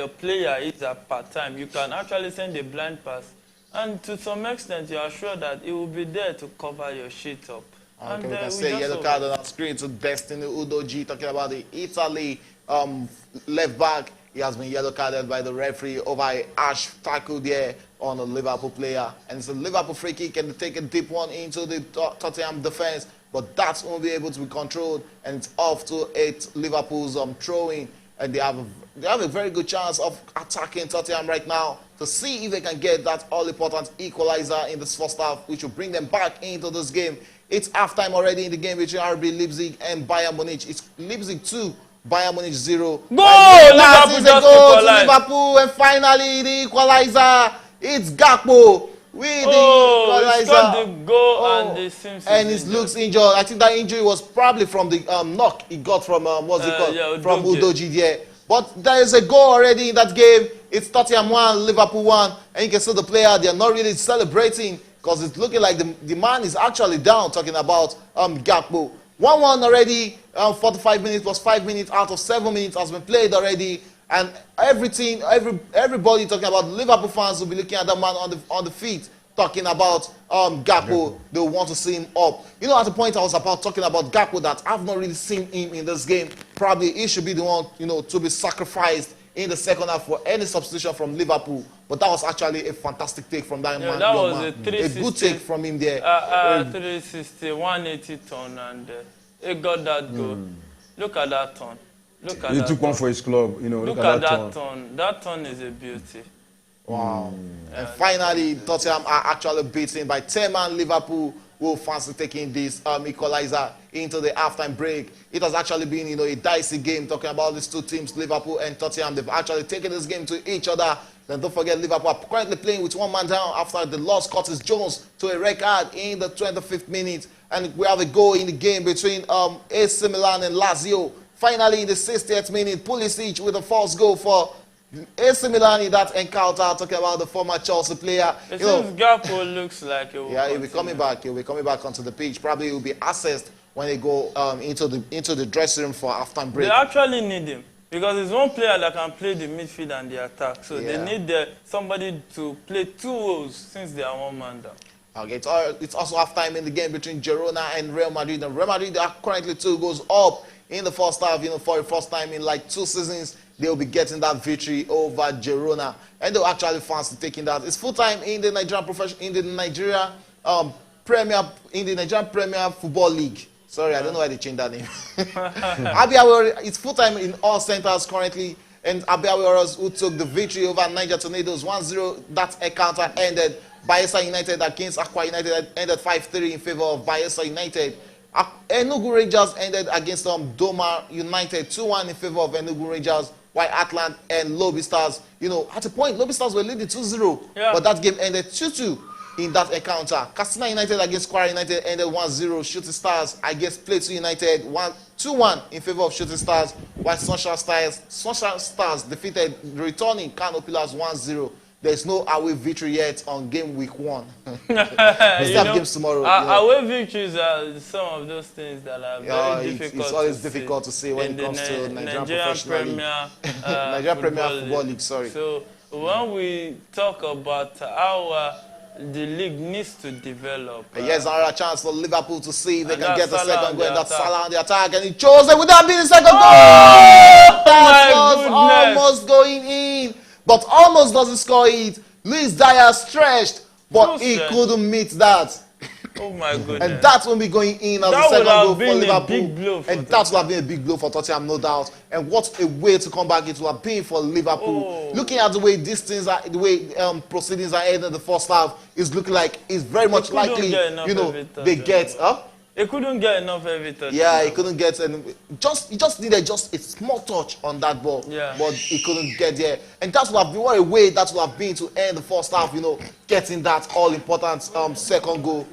player is at part time, you can actually send a blind pass. And to some extent, you are sure that it will be there to cover your shit up. Okay, we can say yellow card on our screen to Destiny Udoji, talking about the Italy left back. He has been yellow carded by the referee over a harsh tackle there on a Liverpool player. And it's a Liverpool free kick and they take a deep one into the Tottenham defense. But that won't be able to be controlled. And it's off to Liverpool's throwing. And they have a very good chance of attacking Tottenham right now to see if they can get that all-important equalizer in this first half, which will bring them back into this game. It's halftime already in the game between RB Leipzig and Bayern Munich. It's Leipzig 2, Bayern Munich 0. Goal! Liverpool just goal to Liverpool, and finally the equalizer. It's Gakpo with the equalizer. He scored the goal and the Simpsons. And he looks injured. I think that injury was probably from the knock he got from what's it called? Yeah, from Udoji there. But there is a goal already in that game. It's Tottenham 1, Liverpool 1, and you can see the player. They are not really celebrating because it's looking like the man is actually down. Talking about Gakpo. 1-1 already. 45 minutes plus 5 minutes out of 7 minutes has been played already. And everybody talking about Liverpool fans will be looking at that man on the feet, talking about Gakpo. They want to see him up. You know, at the point I was about talking about Gakpo, that I've not really seen him in this game. Probably he should be the one, you know, to be sacrificed in the second half for any substitution from Liverpool. But that was actually a fantastic take from that man. That was man. a good take from him there. 360, 180 ton, and he got that goal. Look at that ton. Look at he that took one for his club, you know. Look at that ton. That ton is a beauty. Wow. And finally, Tottenham are actually beaten by 10-man Liverpool, who fancy taking this equalizer into the halftime break. It has actually been, you know, a dicey game, talking about these two teams, Liverpool and Tottenham. They've actually taken this game to each other. Then don't forget, Liverpool are currently playing with one man down after they lost Curtis Jones to a red card in the 25th minute. And we have a goal in the game between AC Milan and Lazio. Finally, in the 60th minute, Pulisic with a false goal for AC Milan in that encounter, talking about the former Chelsea player. It seems Gakpo looks like it will he'll be coming back. He'll be coming back onto the pitch. Probably he'll be assessed when they go into the dressing room for halftime break. They actually need him because he's one player that can play the midfield and the attack. So they need somebody to play two roles since they are one man down. Okay, it's also halftime in the game between Girona and Real Madrid. And Real Madrid are currently 2 goals up in the first half. You know, for the first time in like 2 seasons, they'll be getting that victory over Girona, and they'll actually fancy taking that. It's full time in the Nigerian Premier Football League. Sorry, I don't know why they changed that name. It's full time in all centers currently, and Abia Warriors, who took the victory over Niger Tornadoes 1-0. That encounter ended. Bayelsa United against Akwa United ended 5-3 in favor of Bayelsa United. Enugu Rangers ended against Doma United 2-1 in favor of Enugu Rangers, while Atlant and Lobby Stars, you know, at a point, Lobby Stars were leading 2-0, but that game ended 2-2 in that encounter. Katsina United against Kwara United ended 1-0. Shooting Stars against Plateau United 2-1 in favor of Shooting Stars, while Sunshine Stars defeated returning Kano Pillars 1-0. There's no away victory yet on game week 1. We still have games tomorrow. Away victories are some of those things that are very difficult. It's always difficult to see when it comes to Nigerian Premier Football League. Sorry. So when we talk about how the league needs to develop, yes, another chance for Liverpool to see if they can get the second goal. And that's Salah on the attack, and he chose it without being the second goal. That was almost going in. But almost doesn't score it. Luis Dyer stretched, but he couldn't meet that. Oh my goodness. And that will be going in as the second goal for Liverpool. And that will have been a big blow for Tottenham, no doubt. And what a way to come back it will have been for Liverpool. Looking at the way these things are, the way proceedings are ending in the first half, it's looking like it's very much likely, you know, they get He couldn't get enough Everton. Yeah, he couldn't get any. He just needed just a small touch on that ball. Yeah. But he couldn't get there. And that would have been what a way that would have been to end the first half, you know, getting that all-important second goal.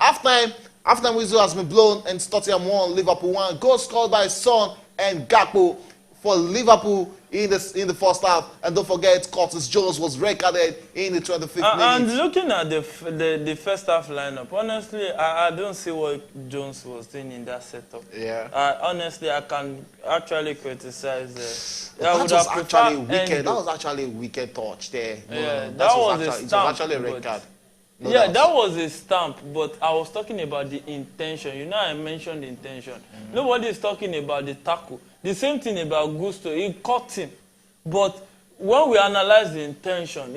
Halftime whistle has been blown and Tottenham 1, Liverpool 1. Goal scored by Son and Gakpo for Liverpool. in the first half. And don't forget, Curtis Jones was red-carded in the 25th minute. And looking at the first half lineup, honestly, I don't see what Jones was doing in that setup. Yeah. Honestly, I can actually criticize. That was actually wicked. That was actually a wicked touch there. Yeah, that was a stamp. It was actually a red card. No yeah, doubt. that was a stamp, but I was talking about the intention. You know, I mentioned the intention. Nobody is talking about the tackle. The same thing about Gusto. He caught him. But when we analyze the intention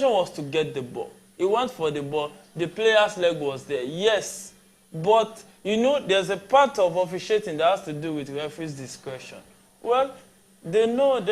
was to get the ball. He went for the ball. The player's leg was there. Yes. But, you know, there's a part of officiating that has to do with referee's discretion. Well, they know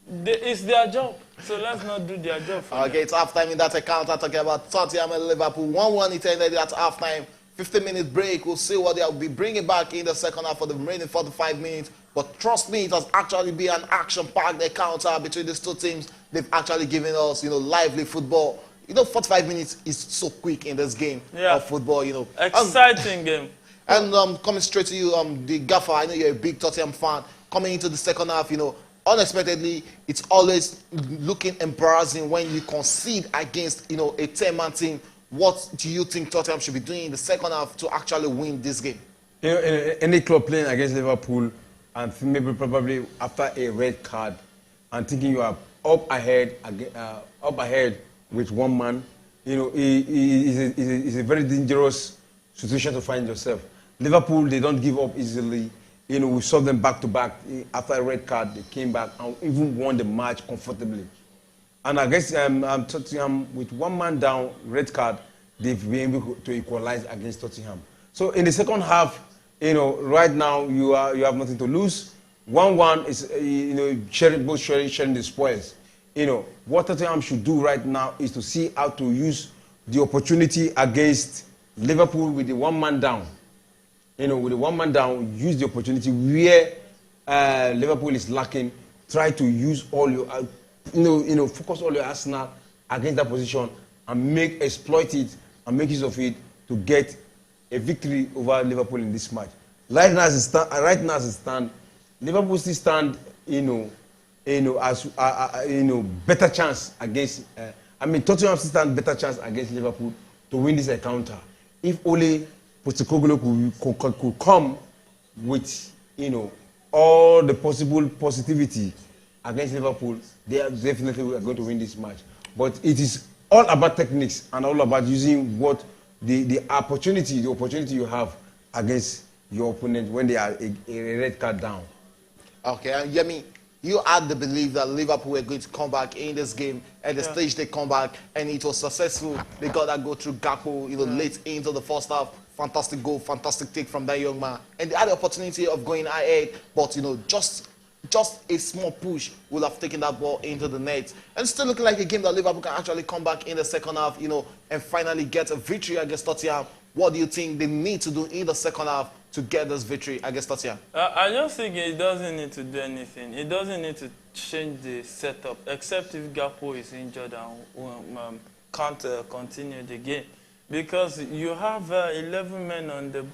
it's their job. So let's not do their job for them. It's halftime in that account. I'm talking about Tottenham and Liverpool. 1-1 it ended at halftime. 15-minute break. We'll see what they'll be bringing back in the second half for the remaining 45 minutes. But trust me, it has actually been an action-packed encounter between these two teams. They've actually given us, you know, lively football. You know, 45 minutes is so quick in this game of football, you know. Exciting game. And coming straight to you, the gaffer, I know you're a big Tottenham fan. Coming into the second half, you know, unexpectedly, it's always looking embarrassing when you concede against, you know, a 10-man team. What do you think Tottenham should be doing in the second half to actually win this game? You know, any club playing against Liverpool, and maybe probably after a red card, and thinking you are up ahead with one man, you know, it's a very dangerous situation to find yourself. Liverpool, they don't give up easily. You know, we saw them back to back. After a red card, they came back and even won the match comfortably. And I guess Tottenham, with one man down, red card, they've been able to equalize against Tottenham. So in the second half, you know, right now you have nothing to lose. 1-1 is, you know, both sharing the spoils. You know, what Tottenham should do right now is to see how to use the opportunity against Liverpool with the one man down. You know, with the one man down, use the opportunity where Liverpool is lacking. Try to use all your, focus all your arsenal against that position and exploit it and make use of it to get a victory over Liverpool in this match. Right now, as it stands, Liverpool still stand, as better chance against. Tottenham still stand better chance against Liverpool to win this encounter. If only Postecoglou could come with, all the possible positivity against Liverpool, they are definitely going to win this match. But it is all about techniques and all about using what the opportunity you have against your opponent when they are a red card down. Okay, and Yemi, you had the belief that Liverpool were going to come back in this game. At the stage they come back, and it was successful. They got that go through Gakpo, late into the first half. Fantastic goal, fantastic take from that young man. And they had the opportunity of going ahead, but, just a small push would have taken that ball into the net. And still looking like a game that Liverpool can actually come back in the second half, and finally get a victory against Tottenham. What do you think they need to do in the second half to get this victory against Tottenham? I just think it doesn't need to do anything. It doesn't need to change the setup, except if Gakpo is injured and can't continue the game. Because you have 11 men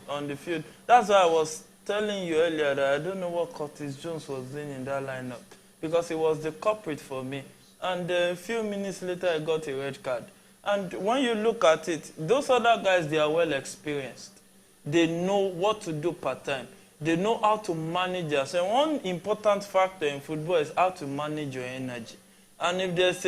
on the field. That's why I was telling you earlier that I don't know what Curtis Jones was doing in that lineup, because he was the culprit for me. And a few minutes later, I got a red card. And when you look at it, those other guys, they are well experienced. They know what to do part time. They know how to manage their. So one important factor in football is how to manage your energy. And if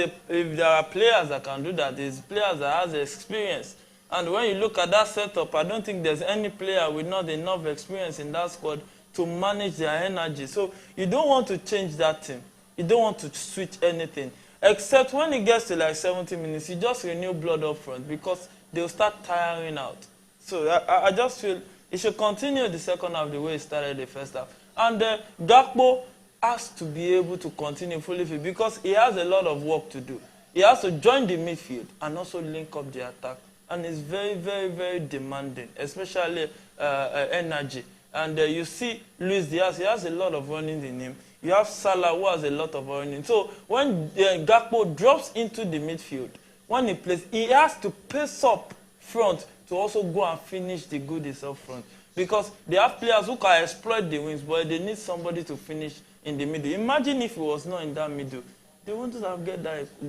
there are players that can do that, there's players that has experience. And when you look at that setup, I don't think there's any player with not enough experience in that squad to manage their energy. So you don't want to change that team. You don't want to switch anything. Except when it gets to like 70 minutes, you just renew blood up front because they'll start tiring out. So I just feel it should continue the second half the way it started the first half. And Gakpo has to be able to continue fully fit because he has a lot of work to do. He has to join the midfield and also link up the attack. And it's very, very, very demanding, especially energy. And you see Luis Diaz, he has a lot of running in him. You have Salah, who has a lot of running. So when Gakpo drops into the midfield, when he plays, he has to pace up front to also go and finish the goodies up front. Because they have players who can exploit the wings, but they need somebody to finish in the middle. Imagine if he was not in that middle. They wouldn't have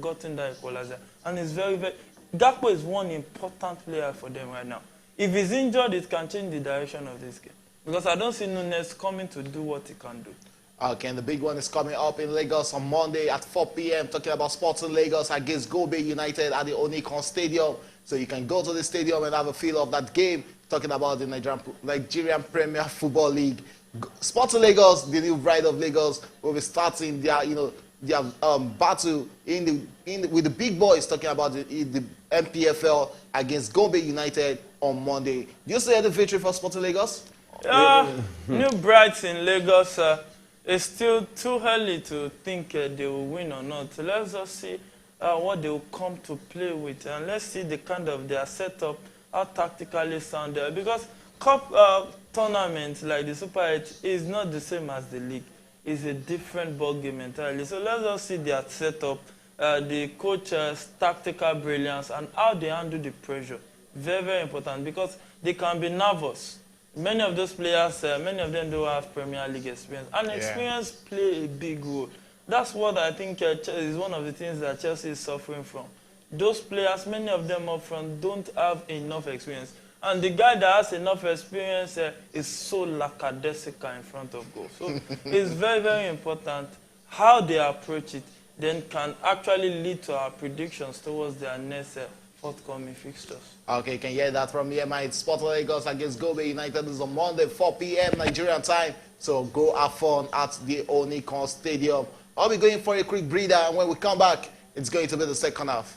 gotten that equalizer. And it's very, very... Gakpo is one important player for them right now. If he's injured, it can change the direction of this game. Because I don't see Nunes coming to do what he can do. Okay, and the big one is coming up in Lagos on Monday at 4 p.m. Talking about Sporting Lagos against Gobe United at the Onikon Stadium. So you can go to the stadium and have a feel of that game. Talking about the Nigerian Premier Football League. Sporting Lagos, the new bride of Lagos, will be starting their, their battle with the big boys. Talking about the MPFL against Gobe United on Monday. Do you see the victory for Sporting Lagos? New brides in Lagos. It's still too early to think they will win or not. So let's just see what they will come to play with. And let's see the kind of their setup, how tactically sound they are. Because cup tournaments like the Super 8 is not the same as the league. It's a different ball game entirely. So let's just see their setup, the coach's tactical brilliance, and how they handle the pressure. Very, very important because they can be nervous. Many of those players, many of them don't have Premier League experience. And experience play a big role. That's what I think is one of the things that Chelsea is suffering from. Those players, many of them up front, don't have enough experience. And the guy that has enough experience is so lackadaisical in front of goal. So it's very, very important how they approach it, then can actually lead to our predictions towards their next forthcoming fixtures. Okay, you can hear that from EMI. It's Sporting Lagos against Gobe United. This is on Monday, 4 p.m. Nigerian time. So go have fun at the Onikon Stadium. I'll be going for a quick breather, and when we come back, it's going to be the second half.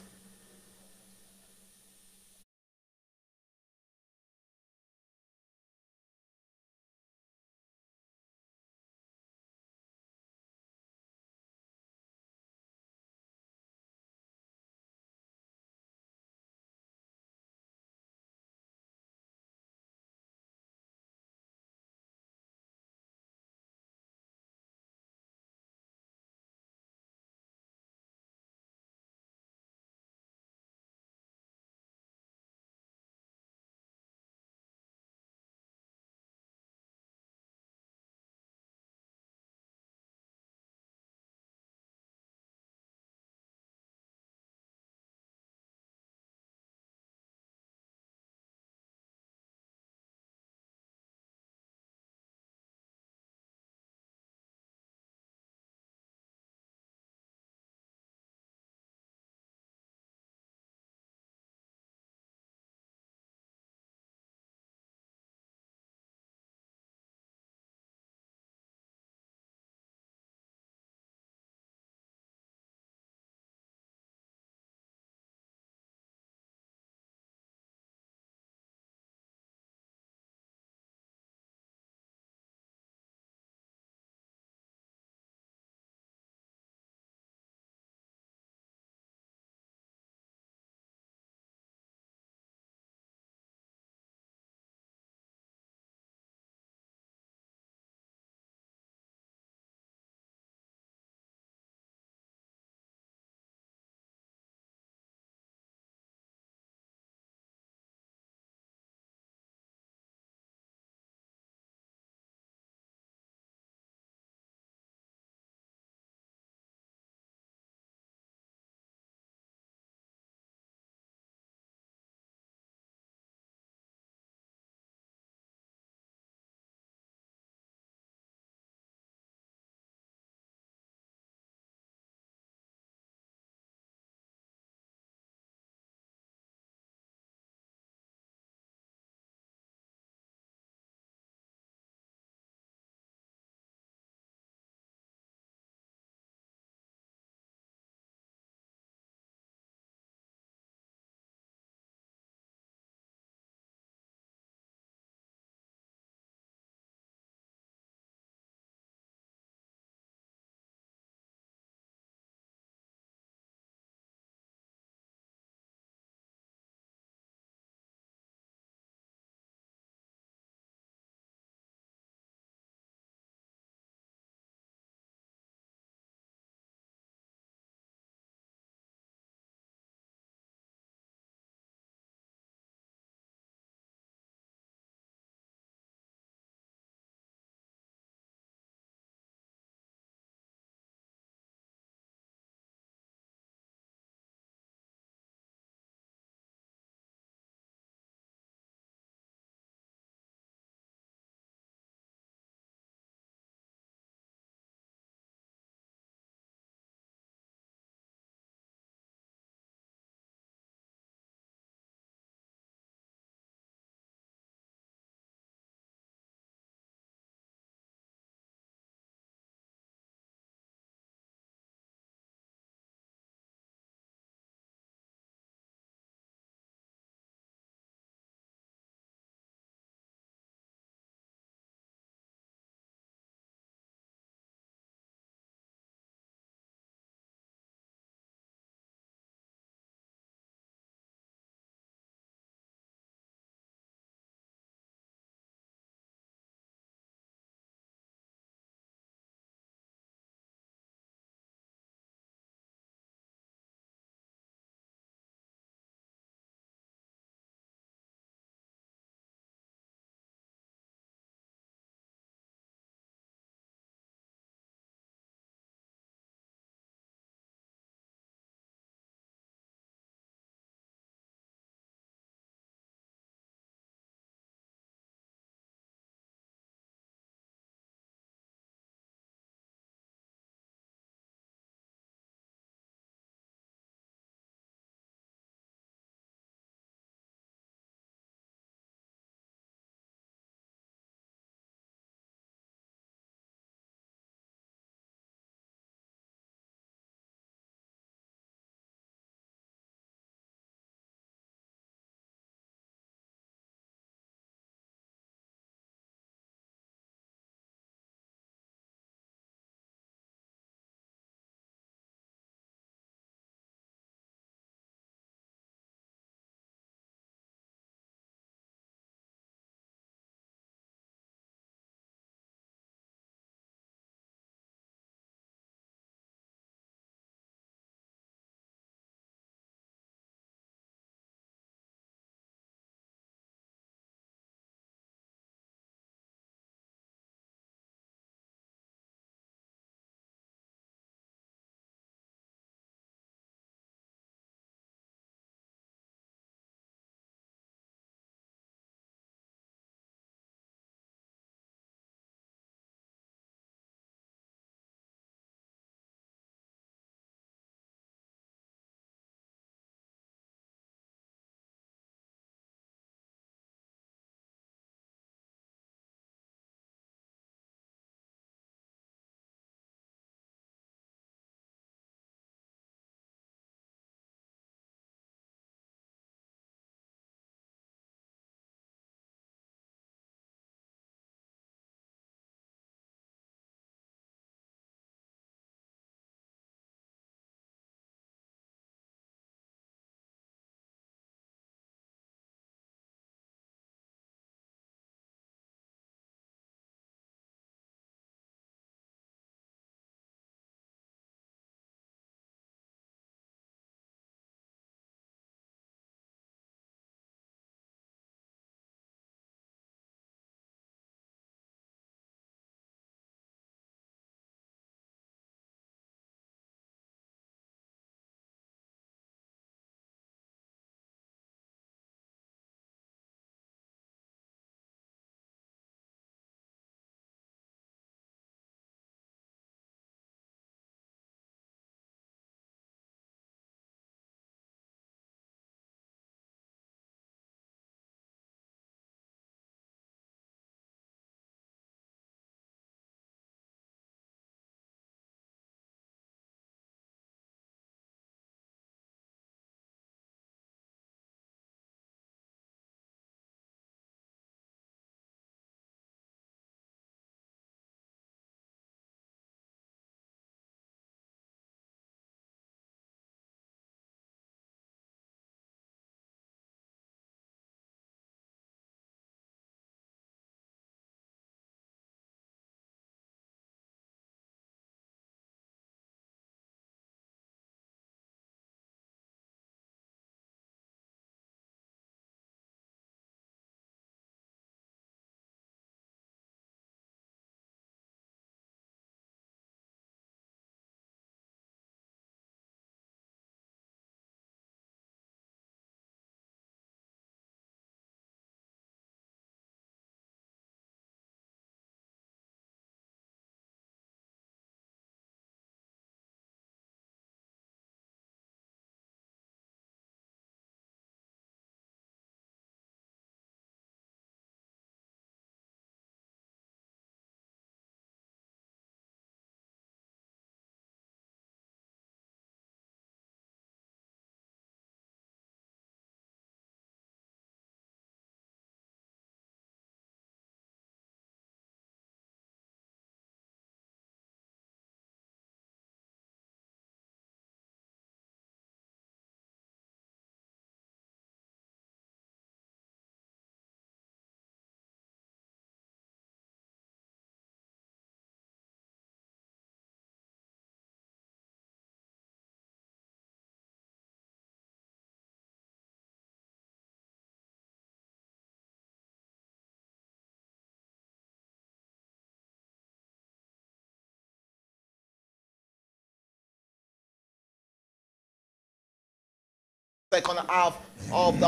second half of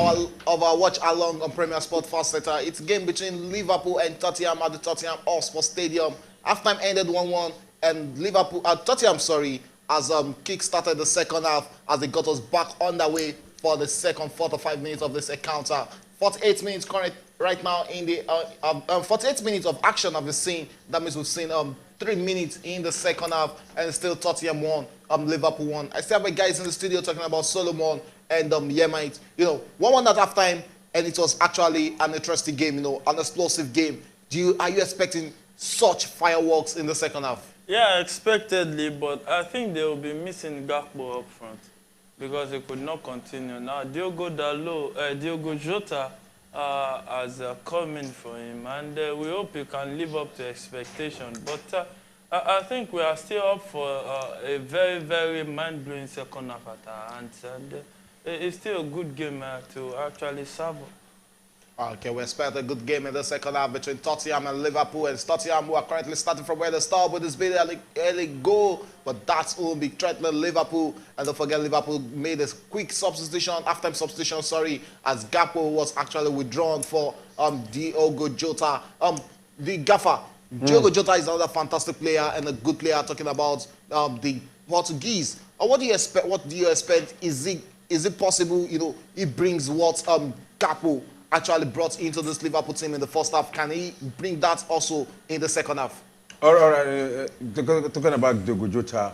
our watch along on Premier Sport Fast Center. It's a game between Liverpool and Tottenham at the Tottenham Hotspur Stadium. Halftime ended 1-1, and Tottenham, has kick-started the second half as they got us back underway for the second 45 minutes of this encounter. 48 minutes current right now in the 48 minutes of action have been seen. That means we've seen 3 minutes in the second half, and still Tottenham won, Liverpool won. I still have my guys in the studio talking about Solomon and Yemite. 1-1 at halftime, and it was actually an interesting game, an explosive game. Are you expecting such fireworks in the second half? Yeah, expectedly, but I think they will be missing Gakpo up front because they could not continue. Now, Diogo Jota has come in for him, and we hope he can live up to expectation. But I think we are still up for a very, very mind-blowing second half at our hands, and it's still a good game to actually savour. Okay, we expect a good game in the second half between Tottenham and Liverpool. And Tottenham, who are currently starting from where they start with this big early goal, but that will be threatening Liverpool. And don't forget, Liverpool made a quick substitution, halftime substitution, as Gakpo was actually withdrawn for Diogo Jota. The gaffer, Diogo Jota is another fantastic player and a good player. Talking about the Portuguese. What do you expect? What do you expect? Is it possible? He brings what Gakpo actually brought into this Liverpool team in the first half. Can he bring that also in the second half? All right. Talking about Diogo Jota,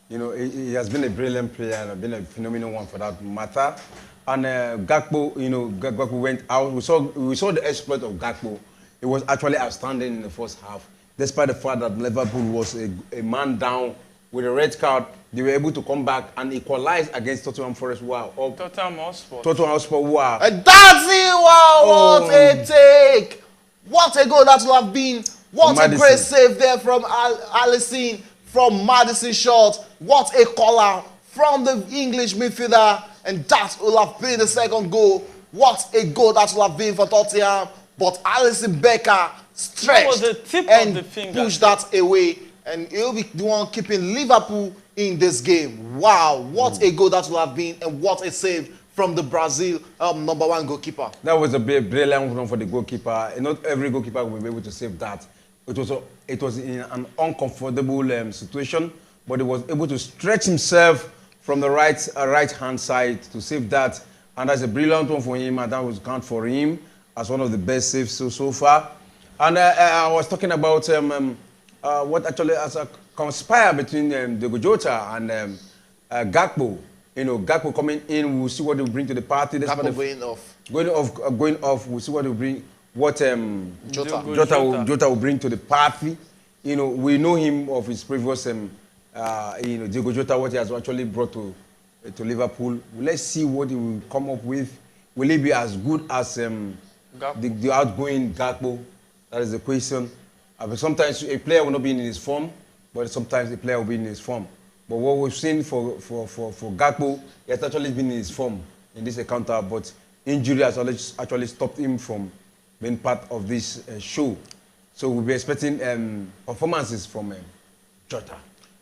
he has been a brilliant player and been a phenomenal one for that matter. And Gakpo, Gakpo went out. We saw the exploit of Gakpo. It was actually outstanding in the first half, despite the fact that Liverpool was a man down with a red card. They were able to come back and equalize against Tottenham Forest. Wow. Tottenham Hotspur. Wow. And that's it. Wow. What a take. What a goal that will have been. What Maddison. A great save there from Alisson, from Maddison shot. What a collar from the English midfielder. And that will have been the second goal. What a goal that will have been for Tottenham. But Alisson Becker stretched and pushed that away. And he'll be the one keeping Liverpool in this game. Wow, what a goal that will have been, and what a save from the Brazil #1 goalkeeper. That was a brilliant one for the goalkeeper. Not every goalkeeper will be able to save that. It was in an uncomfortable situation, but he was able to stretch himself from the right hand side to save that. And that's a brilliant one for him, and that was count for him as one of the best saves so far. And I was talking about what actually has conspired between Diogo Jota and Gakpo. Gakpo coming in, we'll see what they'll bring to the party. Gakpo going off, we'll see what they'll bring, what Jota will bring to the party. We know him of his previous, Diogo Jota, what he has actually brought to Liverpool. Let's see what he will come up with. Will he be as good as the outgoing Gakpo? That is the question. Sometimes a player will not be in his form, but sometimes a player will be in his form. But what we've seen for Gakpo, he has actually been in his form in this encounter, but injury has actually stopped him from being part of this show. So we'll be expecting performances from Jota.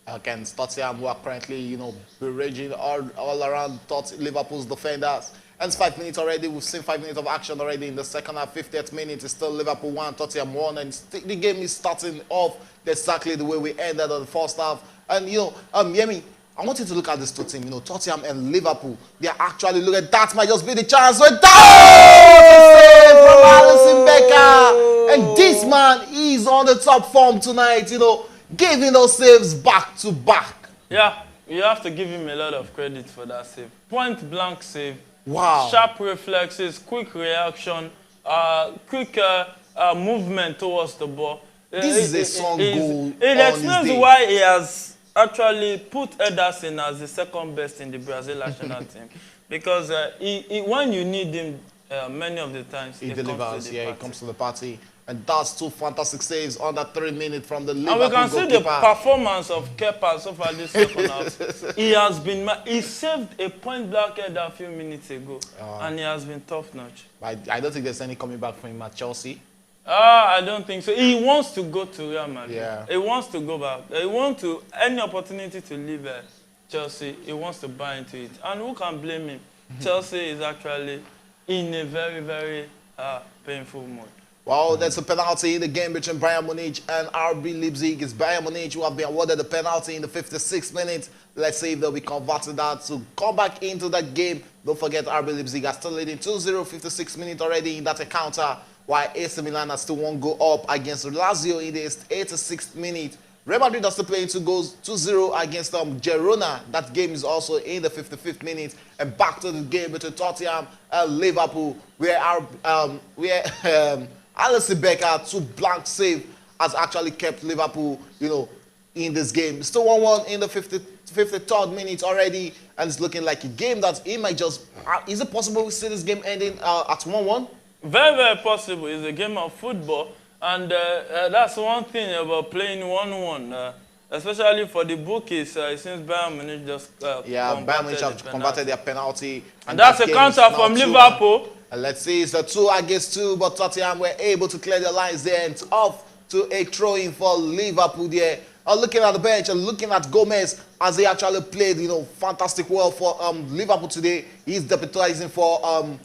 Against Tottenham, who are currently, raging all around Liverpool's defenders. And it's 5 minutes already. We've seen 5 minutes of action already in the second half. 50th minute is still Liverpool 1, Tottenham 1. And the game is starting off exactly the way we ended on the first half. And, Yemi, I want you to look at this two teams, Tottenham and Liverpool. They are actually, look at that, might just be the chance. From Alisson Becker. And this man is on the top form tonight, giving those saves back to back. Yeah, you have to give him a lot of credit for that save. Point blank save. Wow. Sharp reflexes, quick reaction, quick movement towards the ball. This is a song goal. It explains why he has actually put Ederson as the second best in the Brazil national team. Because when you need him, many of the times he delivers. He comes to the party. And that's two fantastic saves under 3 minutes from the Liverpool goalkeeper. And we can see the performance of Kepa so far this second half. He saved a point blank header a few minutes ago, and he has been top notch. I don't think there's any coming back from him at Chelsea. I don't think so. He wants to go to Real Madrid. Yeah. He wants to go back. He wants any opportunity to leave Chelsea. He wants to buy into it. And who can blame him? Chelsea is actually in a very, very painful mood. Well, there's a penalty in the game between Bayern Munich and RB Leipzig. It's Bayern Munich who have been awarded the penalty in the 56th minute. Let's see if they'll be converting that to come back into that game. Don't forget, RB Leipzig are still leading 2-0, 56 minutes already in that encounter, while AC Milan has still one goal up against Lazio in the 86th minute. Real Madrid are still playing 2-0 against Girona. That game is also in the 55th minute. And back to the game between Tottenham and Liverpool, where Alisson Becker, 2 blank save, has actually kept Liverpool, in this game. Still 1-1 in the 53rd minute already, and it's looking like a game that it might just... is it possible we see this game ending at 1-1? Very, very possible. It's a game of football. And that's one thing about playing 1-1, especially for the bookies, since Bayern Munich just Bayern Munich have converted their penalty. And that's a counter from Liverpool. And let's see, it's a 2-2, but Tottenham were able to clear the lines there, and off to a throw-in for Liverpool there. Looking at the bench and looking at Gomez as he actually played, fantastic well for Liverpool today. He's deputizing for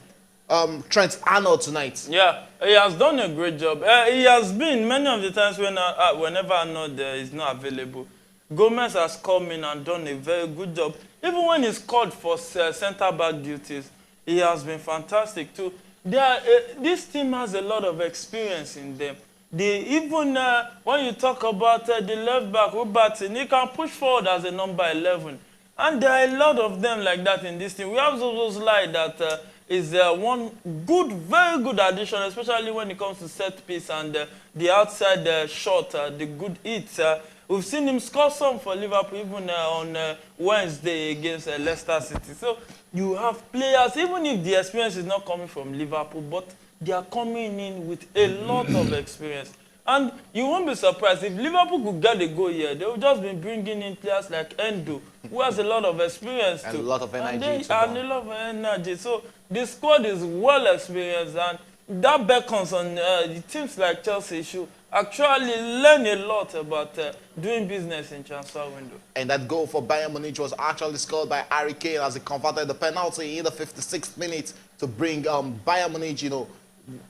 Trent Arnold tonight. Yeah, he has done a great job. He has been many of the times whenever Arnold is not available. Gomez has come in and done a very good job. Even when he's called for centre-back duties, he has been fantastic too. This team has a lot of experience in them. Even when you talk about the left-back, Robertson, he can push forward as a number 11. And there are a lot of them like that in this team. We have Zoboszlai that is one good, very good addition, especially when it comes to set piece and the outside shot, the good hits. We've seen him score some for Liverpool even on Wednesday against Leicester City. So you have players, even if the experience is not coming from Liverpool, but they are coming in with a lot of experience. And you won't be surprised if Liverpool could get a goal here. They will just be bringing in players like Endo, who has a lot of experience and too. a lot of energy. And a lot of energy. So the squad is well experienced, and that beckons on the teams like Chelsea should actually learn a lot about doing business in transfer window. And that goal for Bayern Munich was actually scored by Harry Kane as he converted the penalty in the 56th minute to bring Bayern Munich,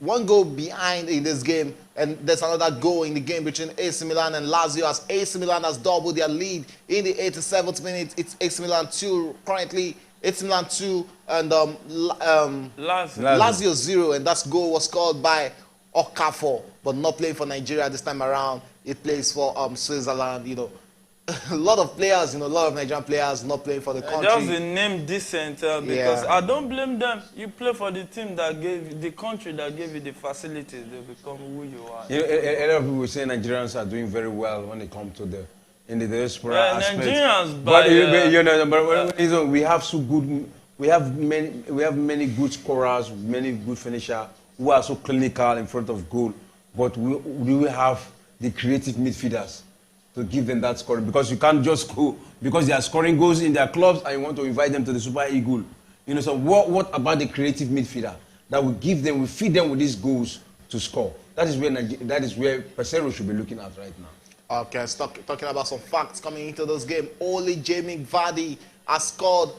one goal behind in this game. And there's another goal in the game between AC Milan and Lazio, as AC Milan has doubled their lead in the 87th minute. It's AC Milan 2 currently, AC Milan 2 and Lazio 0. And that goal was scored by Okafor, but not playing for Nigeria this time around. He plays for Switzerland, a lot of players, a lot of Nigerian players not playing for the country. Just the name decent, because I don't blame them. You play for the team that gave the country that gave you the facilities to become who you are. A lot of people say Nigerians are doing very well when it comes to the diaspora aspect. Nigerians, but we have so good. We have many good scorers, many good finishers who are so clinical in front of goal. But we have the creative midfielders to give them that scoring, because you can't just go because they are scoring goals in their clubs and you want to invite them to the Super Eagle. So what about the creative midfielder that will feed them with these goals to score? That is where Pesero should be looking at right now. Okay, talking about some facts coming into this game. Only Jamie Vardy has scored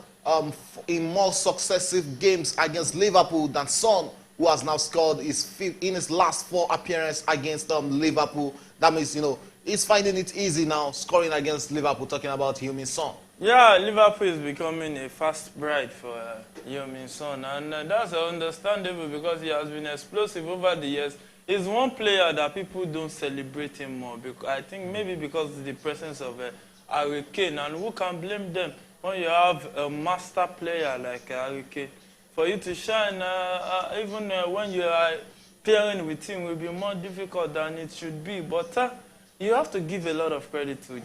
in more successive games against Liverpool than Son, who has now scored in his last 4 appearances against Liverpool. That means, he's finding it easy now, scoring against Liverpool, talking about Heung-min Son. Yeah, Liverpool is becoming a fast bride for Heung-min Son, and that's understandable because he has been explosive over the years. He's one player that people don't celebrate him more, because I think maybe because of the presence of Harry Kane, and who can blame them when you have a master player like Harry Kane? For you to shine, even when you are pairing with him, will be more difficult than it should be. But you have to give a lot of credit to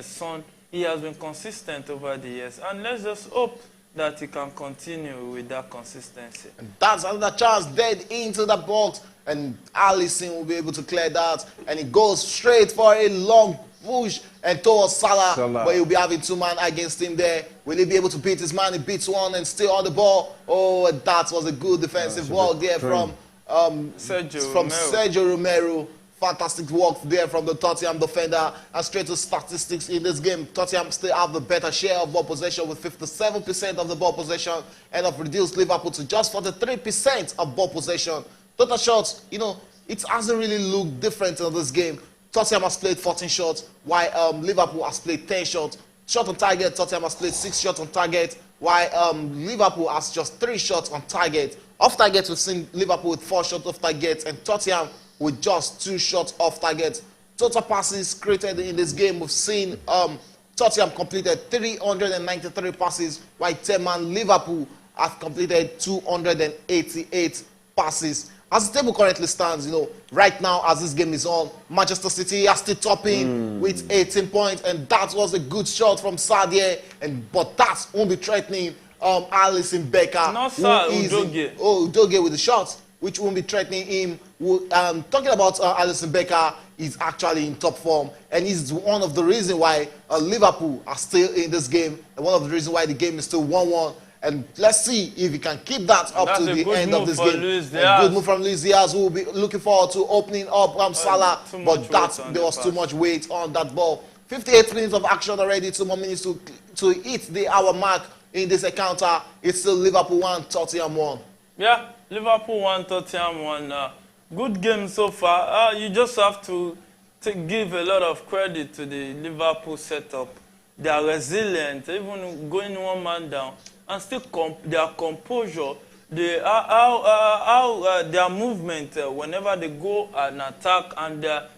Son. He has been consistent over the years. And let's just hope that he can continue with that consistency. And that's another chance dead into the box. And Alisson will be able to clear that. And he goes straight for a long push and towards Salah. But he'll be having 2 men against him there. Will he be able to beat his man? He beats one and still on the ball. Oh, that was a good defensive work there from Sergio Romero. Fantastic work there from the Tottenham defender. And straight to statistics in this game. Tottenham still have the better share of ball possession with 57% of the ball possession, and have reduced Liverpool to just 43% of ball possession. Total shots, it hasn't really looked different in this game. Tottenham has played 14 shots, while Liverpool has played 10 shots. Shot on target, Tottenham has played 6 shots on target, while Liverpool has just 3 shots on target. Off target, we've seen Liverpool with 4 shots off target, and Tottenham with just 2 shots off target. Total passes created in this game, we've seen Tottenham completed 393 passes, while Liverpool have completed 288 passes. As the table currently stands, right now as this game is on, Manchester City are still topping with 18 points, and that was a good shot from Sadio, but that won't be threatening Alisson Becker. Not Udogie. Udogie with the shots, which won't be threatening him. Talking about Alisson Becker, is actually in top form, and he's one of the reasons why Liverpool are still in this game, and one of the reasons why the game is still 1-1. And let's see if he can keep that up to the end of this game. A good move from Luis Diaz, who will be looking forward to opening up Salah, but there was too much weight on that ball. 58 minutes of action already, 2 more minutes to hit the hour mark in this encounter. It's still Liverpool 1, Tottenham 1. Yeah, Liverpool 1, Tottenham 1. Good game so far. You just have to give a lot of credit to the Liverpool setup. They are resilient, even going one man down, and still their composure, their movement whenever they go and attack, and their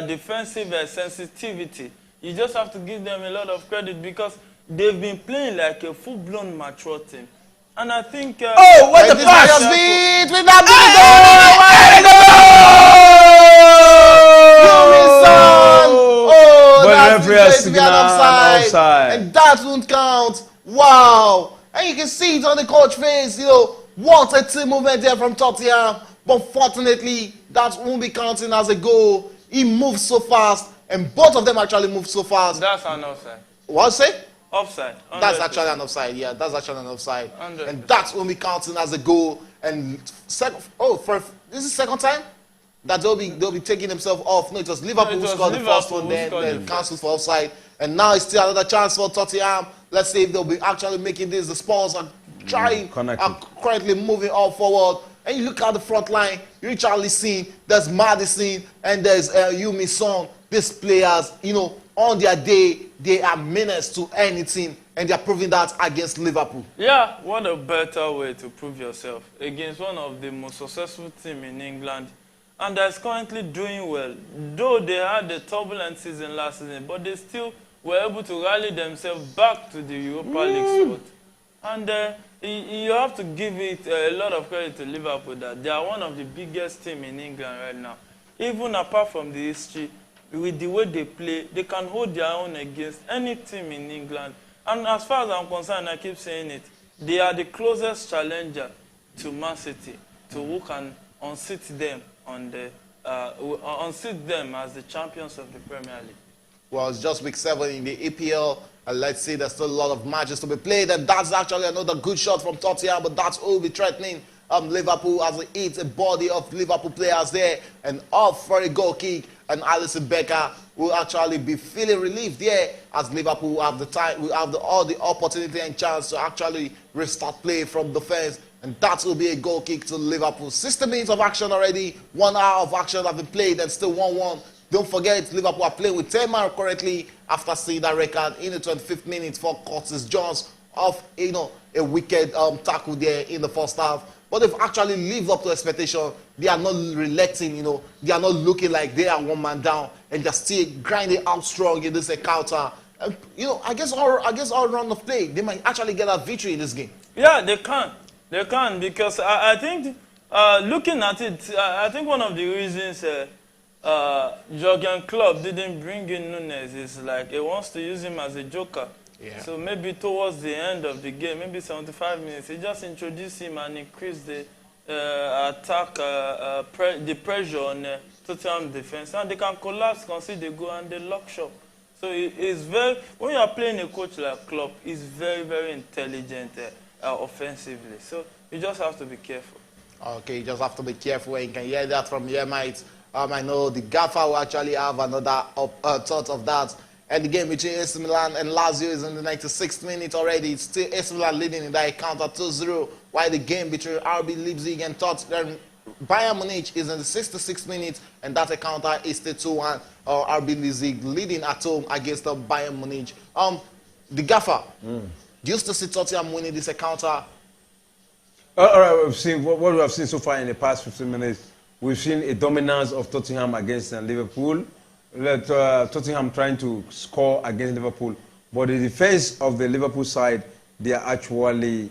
defensive sensitivity. You just have to give them a lot of credit because they've been playing like a full-blown mature team. And I think... what the pass! With that offside. And that won't count. Wow. And you can see it on the coach face, what a team movement there from Tottenham. But fortunately, that won't be counting as a goal. He moved so fast, and both of them actually moved so fast. This an offside. What say? Offside. 100%. That's actually an offside. Yeah, that's actually an offside. 100%. And that's only counting as a goal. And this is second time that they'll be taking themselves off. No, it was Liverpool who scored the first one, then cancelled for offside. And now it's still another chance for Tottenham. Let's see if they'll be actually making this. The Spurs are currently moving all forward. And you look at the front line, Richarlison, there's Maddison, and there's Yumi Son. These players, on their day, they are menace to anything, and they are proving that against Liverpool. Yeah, what a better way to prove yourself against one of the most successful teams in England, and that's currently doing well. Though they had a turbulent season last season, but they still were able to rally themselves back to the Europa League spot. And you have to give it a lot of credit to Liverpool that they are one of the biggest teams in England right now. Even apart from the history, with the way they play, they can hold their own against any team in England. And as far as I'm concerned, I keep saying it, they are the closest challenger to Man City, to who can unseat them unseat them as the champions of the Premier League. Well, it's just week 7 in the EPL. And let's see, there's still a lot of matches to be played. And that's actually another good shot from Tottenham, but that's all be threatening Liverpool as it hits a body of Liverpool players there. And off for a goal kick. And Alisson Becker will actually be feeling relieved there as Liverpool have the time, will have all the opportunity and chance to actually restart play from defense. And that will be a goal kick to Liverpool. 60 minutes of action already. 1 hour of action have been played and still 1-1. Don't forget, Liverpool are playing with 10 men currently after seeing that record in the 25th minute for Curtis Jones off, a wicked tackle there in the first half. But they've actually lived up to expectation. They are not relenting, They are not looking like they are 1 man down, and they're still grinding out strong in this encounter. And, I guess all round of play, they might actually get a victory in this game. Yeah, they can. They can, because I think, looking at it, I think one of the reasons Jurgen Klopp didn't bring in Nunes is like he wants to use him as a joker. Yeah. So maybe towards the end of the game, maybe 75 minutes, he just introduced him and increased the attack, the pressure on Tottenham defense, and they can collapse, concede the goal, and they lock shop. So it's very, when you are playing a coach like Klopp, he's very, very intelligent offensively. So you just have to be careful. Okay, you just have to be careful, and you can hear that from here, mate. I know the Gaffer will actually have another thought of that. And the game between AC Milan and Lazio is in the 96th minute already. It's still AC Milan leading in that encounter 2-0, while the game between RB Leipzig and Tottenham, Bayern Munich is in the 66th minute, and that encounter is still 2-1. RB Leipzig leading at home against the Bayern Munich. The Gaffer, do you still see Tottenham winning this encounter? All right, we've seen what we have seen so far in the past 15 minutes. We've seen a dominance of Tottenham against Liverpool. Tottenham trying to score against Liverpool, but the defense of the Liverpool side, they are actually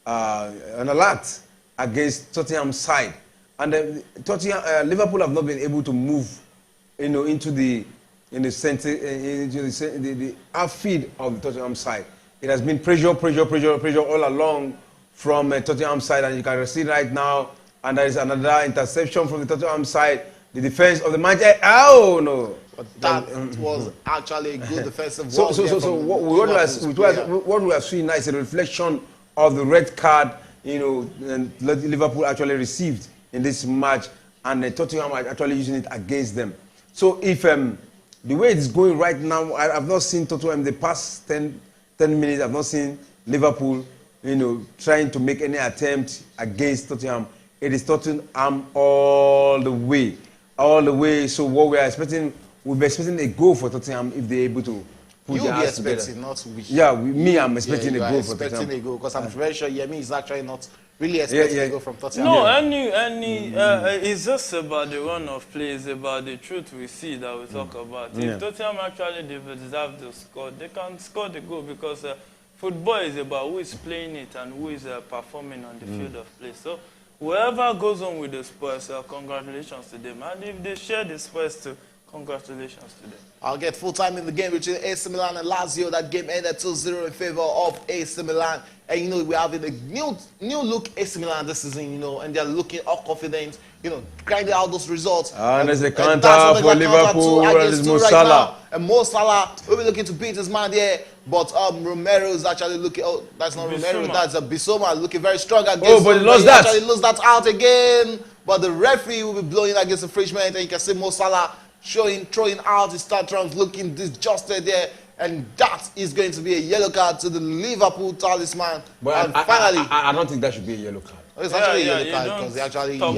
on alert against Tottenham's side, and Liverpool have not been able to move, into the center, into the outfield of the Tottenham side. It has been pressure all along from Tottenham side, and you can see right now. And there is another interception from the Tottenham side. The defense of the Manchester. Oh no! But that was actually a good defensive So what we have seen now is a reflection of the red card, and Liverpool actually received in this match, and Tottenham are actually using it against them. So if the way it's going right now, I've not seen Tottenham in the past 10 minutes. I've not seen Liverpool, trying to make any attempt against Tottenham. It is Tottenham all the way. So what we are expecting, we'll be expecting a goal for Tottenham if they're able to put their hands together. Expecting, not we. Yeah, I'm expecting a goal for Tottenham. Expecting a goal because I'm very sure Yemi is actually not really expecting a goal from Tottenham. No, it's just about the run of play. It's about the truth we see that we talk about. If Tottenham actually deserve to score, they can score the goal because football is about who is playing it and who is performing on the field of play. So whoever goes on with the Spurs, congratulations to them. And if they share the Spurs too, congratulations to them. I'll get full time in the game between AC Milan and Lazio. That game ended 2-0 in favor of AC Milan. And, we're having a new look AC Milan this season, and they're looking all confident, grinding out those results. And there's a counter for Liverpool against Mo Salah. And Mo Salah will be looking to beat his man there. But Romero is actually looking, that's not Romero, that's Bissouma looking very strong against him. But he lost that. Actually lose that out again. But the referee will be blowing against the Frenchman. And you can see Mo Salah throwing out his tantrums, looking disgusted there. And that is going to be a yellow card to the Liverpool talisman. But finally, I don't think that should be a yellow card. It's actually a yellow card because he actually gave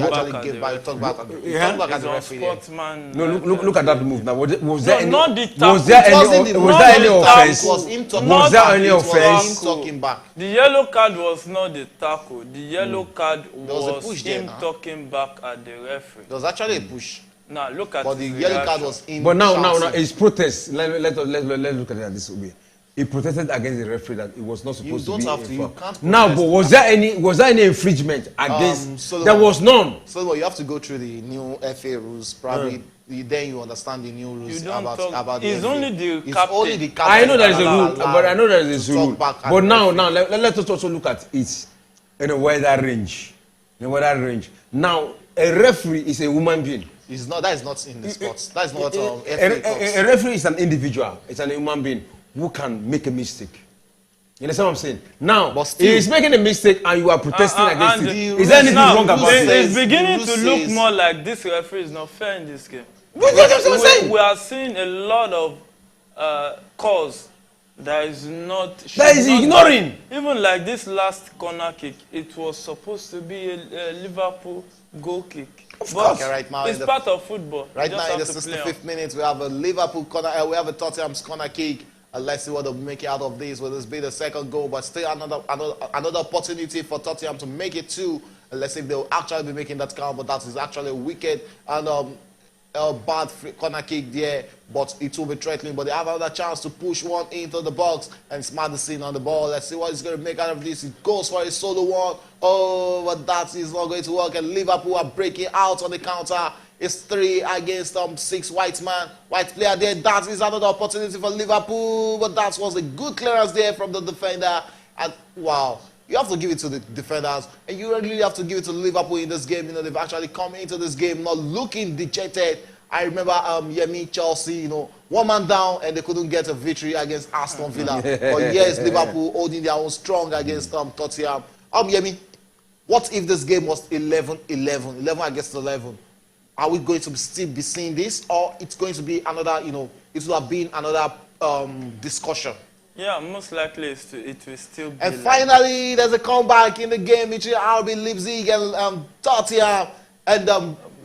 back at the referee. No, look at that move now. Was there any offense? Was there any offense? Talking back. The yellow card was not the tackle. The yellow card was him talking back at the referee. There was actually a push. Now look at. But the yellow card was in. But now it's protest. Let's look at it this way. He protested against the referee that it was not supposed to be. You can't. Now, but was there any infringement against? There was none. So you have to go through the new FA rules. Probably then you understand the new rules about. It's only the captain. Only the captain. I know there is a rule, but I know there is a rule. But now let us also look at it in a wider range. Now, a referee is a human being. That is not in the sports. That is not a referee is an individual. It's an human being who can make a mistake. You understand what I'm saying? Now, he is making a mistake and you are protesting against it. Is there anything wrong about it? It's beginning to look more like this referee is not fair in this game. What I'm saying? We are seeing a lot of calls that is not. That is ignoring. Even like this last corner kick, it was supposed to be a Liverpool goal kick. But right now it's part of football. Right now in the 65th minute, we have a Liverpool corner. We have a Tottenham's corner kick. Let's see what they'll make out of this. Will this be the second goal? But still another opportunity for Tottenham to make it two. Let's see if they'll actually be making that count. But that is actually wicked and bad corner kick there. But it will be threatening. But they have another chance to push one into the box. And it's Madison on the ball. Let's see what he's going to make out of this. It goes for a solo one. Oh, but that is not going to work. And Liverpool are breaking out on the counter. It's 3 against 6 white player there. That is another opportunity for Liverpool. But that was a good clearance there from the defender. And wow, you have to give it to the defenders. And you really have to give it to Liverpool in this game. They've actually come into this game not looking dejected. I remember Yemi, Chelsea, one man down and they couldn't get a victory against Aston Villa. But yes, Liverpool holding their own strong against Tottenham. Yemi, what if this game was 11 against 11? are we going to still be seeing this, or it's going to be another, it will have been another discussion? Yeah, most likely it will still be. And finally, there's a comeback in the game between RB Leipzig and Tottenham and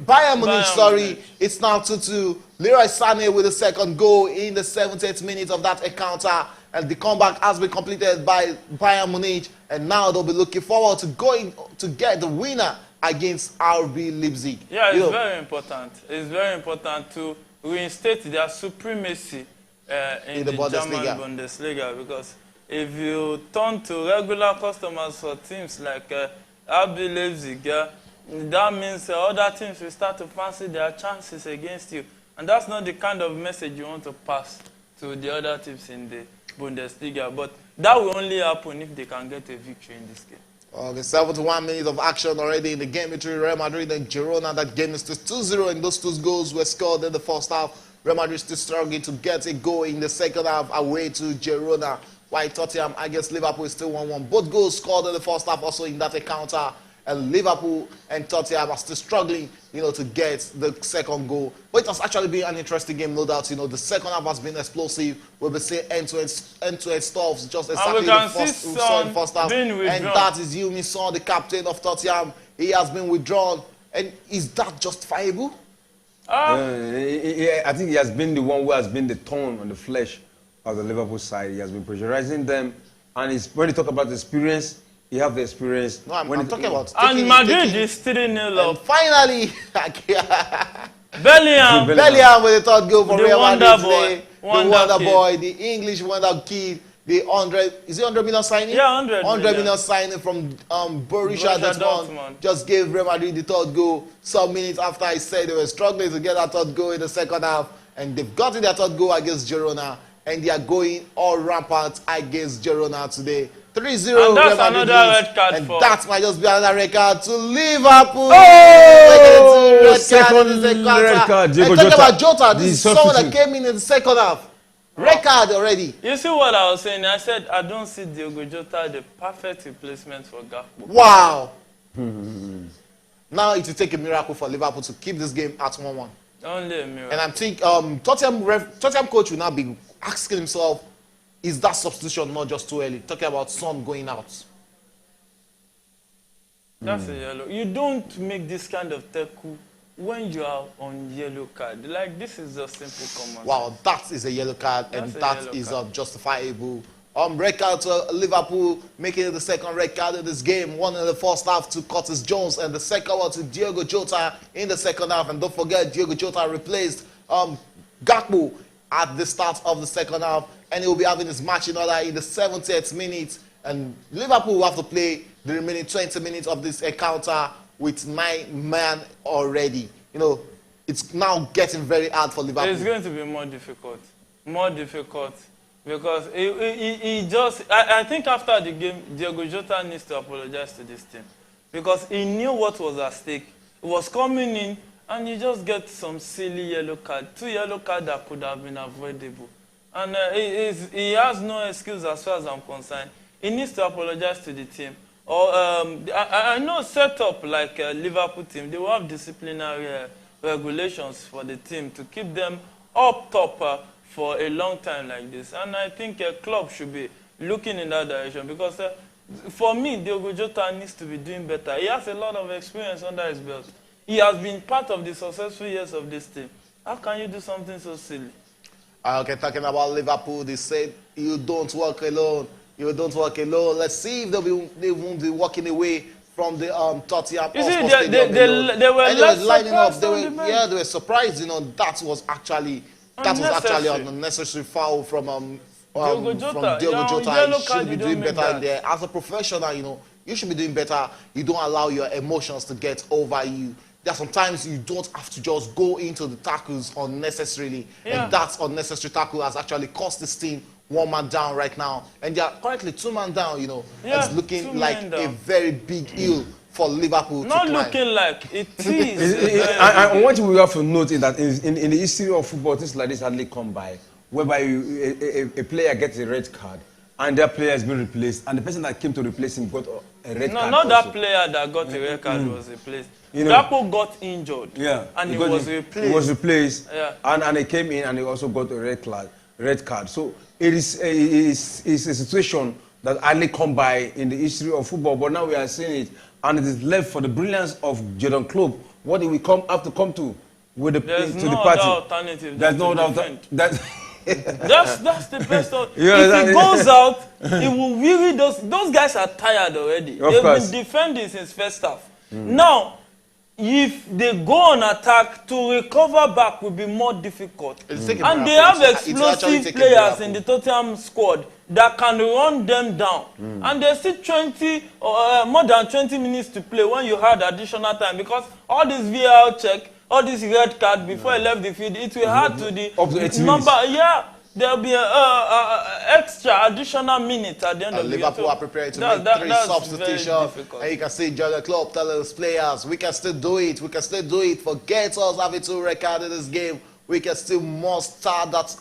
Bayern Munich. Sorry, it's now 2-2. Leroy Sané with the second goal in the 78th minute of that encounter, and the comeback has been completed by Bayern Munich, and now they'll be looking forward to going to get the winner against RB Leipzig. Yeah, it's very important. It's very important to reinstate their supremacy in the German Bundesliga, because if you turn to regular customers for teams like RB Leipzig, that means other teams will start to fancy their chances against you. And that's not the kind of message you want to pass to the other teams in the Bundesliga. But that will only happen if they can get a victory in this game. Okay, 71 minutes of action already in the game between Real Madrid and Girona. That game is still 2-0, and those 2 goals were scored in the first half. Real Madrid still struggling to get a goal in the second half away to Girona, while Tottenham against Liverpool is still 1-1. Both goals scored in the first half also in that encounter, and Liverpool and Tottenham are still struggling, to get the second goal. But it has actually been an interesting game, no doubt. The second half has been explosive. We'll be seeing end-to-end stuff, just exactly we saw in the first half. And that is Heung-min Son, the captain of Tottenham. He has been withdrawn. And is that justifiable? I think he has been the one who has been the thorn on the flesh of the Liverpool side. He has been pressurizing them. And when you talk about the experience, he have the experience. No, I'm talking about... And Madrid is 3-0 up. And finally, Bellingham with the third goal for Real Madrid today. The wonder kid. boy, the English wonder kid, the 100 million signing? Yeah, 100 million signing from Borussia Dortmund. Just gave Real Madrid the third goal some minutes after I said they were struggling to get that third goal in the second half. And they've gotten their third goal against Girona, and they are going all rampant against Girona today. 3-0. And that's another red card and for... that might just be another red card to Liverpool. Oh! Second red card. And talk about Jota. This is someone that came in the second half. Red card already. You see what I was saying? I said I don't see Diogo Jota the perfect replacement for Gakpo. Wow. Now it will take a miracle for Liverpool to keep this game at 1-1. Only a miracle. And I think Tottenham coach will now be asking himself, is that substitution not just too early? Talking about Son going out. That's a yellow. You don't make this kind of tackle when you are on yellow card. Like, this is a simple command. Wow, that is a yellow card, and that is justifiable. Red card to Liverpool, making it the second red card in this game. One in the first half to Curtis Jones, and the second one to Diogo Jota in the second half. And don't forget, Diogo Jota replaced Gakpo at the start of the second half, and he will be having his match in order in the 70th minute. And Liverpool will have to play the remaining 20 minutes of this encounter with 9 men already. It's now getting very hard for Liverpool. It's going to be more difficult. More difficult. Because I think after the game, Diogo Jota needs to apologize to this team. Because he knew what was at stake. He was coming in, and he just get some silly yellow card. 2 yellow cards that could have been avoidable. And he has no excuse as far as I'm concerned. He needs to apologize to the team. Or I know set up like a Liverpool team, they will have disciplinary regulations for the team to keep them up top for a long time like this. And I think a club should be looking in that direction, because for me, Diogo Jota needs to be doing better. He has a lot of experience under his belt. He has been part of the successful years of this team. How can you do something so silly? Okay, talking about Liverpool, they said, you don't walk alone. You don't walk alone. Let's see if they won't be walking away from the Tottenham. You see, they were lining up. They were surprised. That was actually an unnecessary foul from Diogo Jota. You should be doing better there. As a professional, you should be doing better. You don't allow your emotions to get over you. There are sometimes you don't have to just go into the tackles unnecessarily. Yeah. And that unnecessary tackle has actually cost this team 1 man down right now. And they are currently 2 man down, It's looking like a very big deal for Liverpool. Not looking like, it is. And what we have to note is that in the history of football, things like this hardly come by, whereby a player gets a red card and their player has been replaced, and the person that came to replace him got a red card. No, not also. that player that got a red card was replaced. You know, Gakpo got injured. Yeah, and he was replaced. He was replaced. Yeah. And he came in and he also got a red card. So it is a situation that hardly come by in the history of football. But now we are seeing it, and it is left for the brilliance of Jordan Klopp. What do we have to come to with the There's to no the party? other alternative. There's no other that. That's the best. Yeah, if he goes out, it will really those guys are tired already. They've course. been defending since first half. Now, if they go on attack, to recover back will be more difficult. And they have explosive players in the Tottenham squad that can run them down. And there's still more than 20 minutes to play when you had additional time, because all this VAR check, all this red card before he left the field, it will add to the up to 80 number. minutes. Yeah, there'll be extra additional minutes at the end of the Liverpool game. are preparing to make 3 substitutions. And you can see Jordan Klopp telling his players, we can still do it. We can still do it. Forget us having 2 red cards in this game. We can still muster that.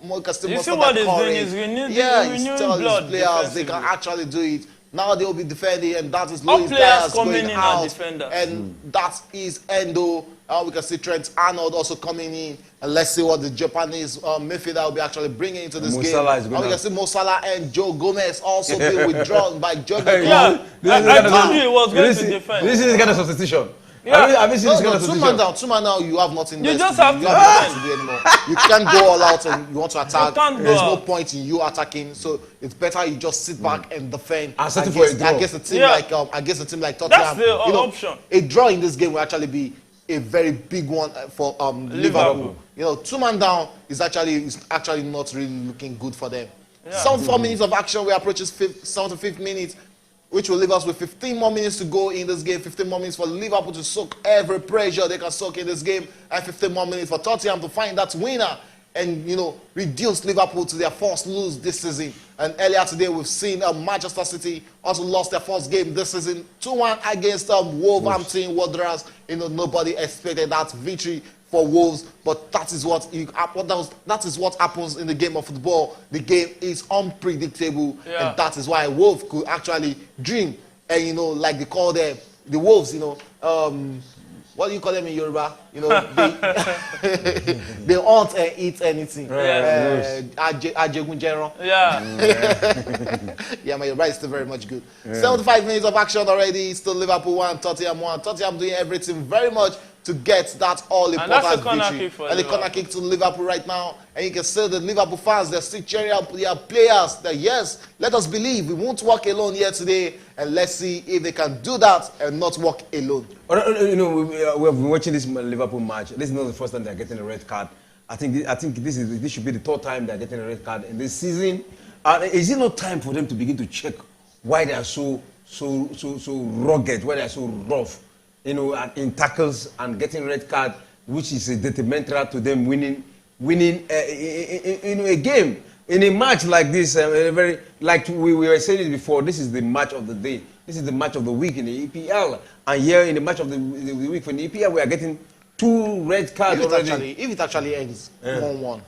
We can still You muster see what that he's courage. doing? He's renewing he's telling blood his players they can defensively. actually do it. Now they will be defending, and that is All Luis players Diaz coming going in are out, defenders. and that is Endo. We can see Trent Arnold also coming in, and let's see what the Japanese midfielder will be actually bringing into this Mo game. Salah is And going we can out. see Mo Salah and Joe Gomez also being withdrawn by Jurgen Yeah, Klopp. I told you he was going to defend. This is kind of substitution. Yeah. Have you seen this kind of 2 substitution? man down, 2 man down. You have nothing. You left just to have do. to You have nothing to do anymore. You can't go all out and you want to attack. You can't go There's no out. point in you attacking. So it's better you just sit back and defend. And settle for a draw. Against a team Yeah. like Tottenham. That's the option. A draw in this game will actually be a very big one for Liverpool. You know, 2 man down is actually not really looking good for them. Yeah. 74 minutes of action. We approach 75th minute, which will leave us with 15 more minutes to go in this game. 15 more minutes for Liverpool to soak every pressure they can soak in this game, and 15 more minutes for Tottenham to find that winner and, you know, reduce Liverpool to their first lose this season. And earlier today, we've seen Manchester City also lost their first game this season, 2-1 against Wolverhampton Wanderers. You know, nobody expected that victory for Wolves, but that is what happens in the game of football. The game is unpredictable, and that is why Wolves could actually dream. And, you know, like they call them the Wolves, you know, what do you call them in Yoruba? You know, they hunt and eat anything. Ajegunjeran. Yeah, my Yoruba is still very much good. 75 minutes of action already. Still Liverpool 1, Tottenham 1. Tottenham doing everything very much to get that all-important victory. And the corner kick to Liverpool right now. And you can see the Liverpool fans, they're still cheering up their players. That yes, let us believe we won't walk alone here today. And let's see if they can do that and not walk alone. You know, we have been watching this Liverpool match. This is not the first time they're getting a red card. I think this should be the 3rd time they're getting a red card in this season. Is it not time for them to begin to check why they are so rugged, why they are so rough? You know, in tackles and getting red card, which is detrimental to them winning a game. In a match like this, like we were saying it before, this is the match of the day. This is the match of the week in the EPL. And here in the match of the week for the EPL, we are getting 2 red cards already. If it actually ends 1-1,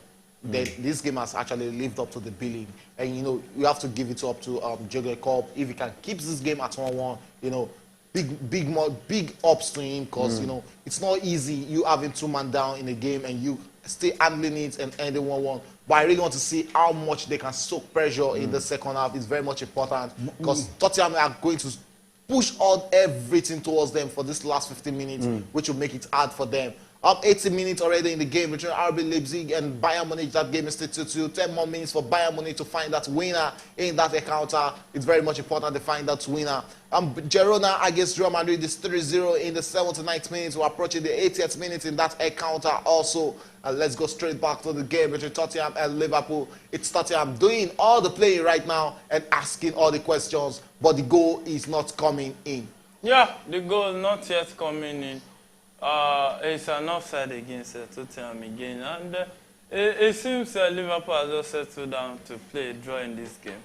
then this game has actually lived up to the billing. And, you know, we have to give it up to Jurgen Klopp. If he can keep this game at 1-1, you know, big ups to him, because you know it's not easy you having 2 man down in a game and you still handling it and ending 1-1. But I really want to see how much they can soak pressure in the second half. It's very much important, because Tottenham are going to push everything towards them for this last 15 minutes, which will make it hard for them. 80 minutes already in the game between RB Leipzig and Bayern Munich. That game is still 2-2. 10 more minutes for Bayern Munich to find that winner in that encounter. It's very much important to find that winner. Girona against Real Madrid is 3-0 in the 79th minute. We're approaching the 80th minute in that encounter also. And let's go straight back to the game between Tottenham and Liverpool. It's Tottenham doing all the playing right now and asking all the questions, but the goal is not coming in. Yeah, the goal is not yet coming in. It's an offside against Tottenham again, and it seems Liverpool has just settled down to play a draw in this game.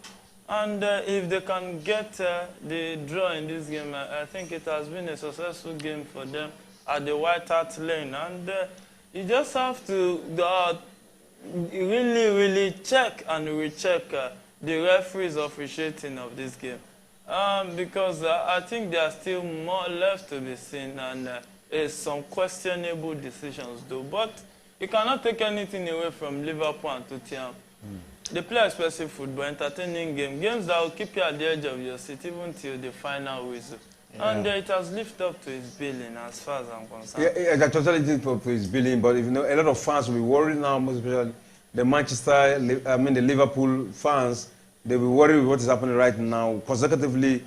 And if they can get the draw in this game, I think it has been a successful game for them at the White Hart Lane. And you just have to really check and recheck the referees officiating of this game? Because I think there are still more left to be seen, and some questionable decisions though. But you cannot take anything away from Liverpool and Tottenham. They play expressive football, entertaining games that will keep you at the edge of your seat even till the final whistle. Yeah. And it has lived up to its billing as far as I'm concerned. Yeah, I totally did for his billing, but if you know, a lot of fans will be worried now, most especially the Liverpool fans. They'll be worried with what is happening right now. Consecutively,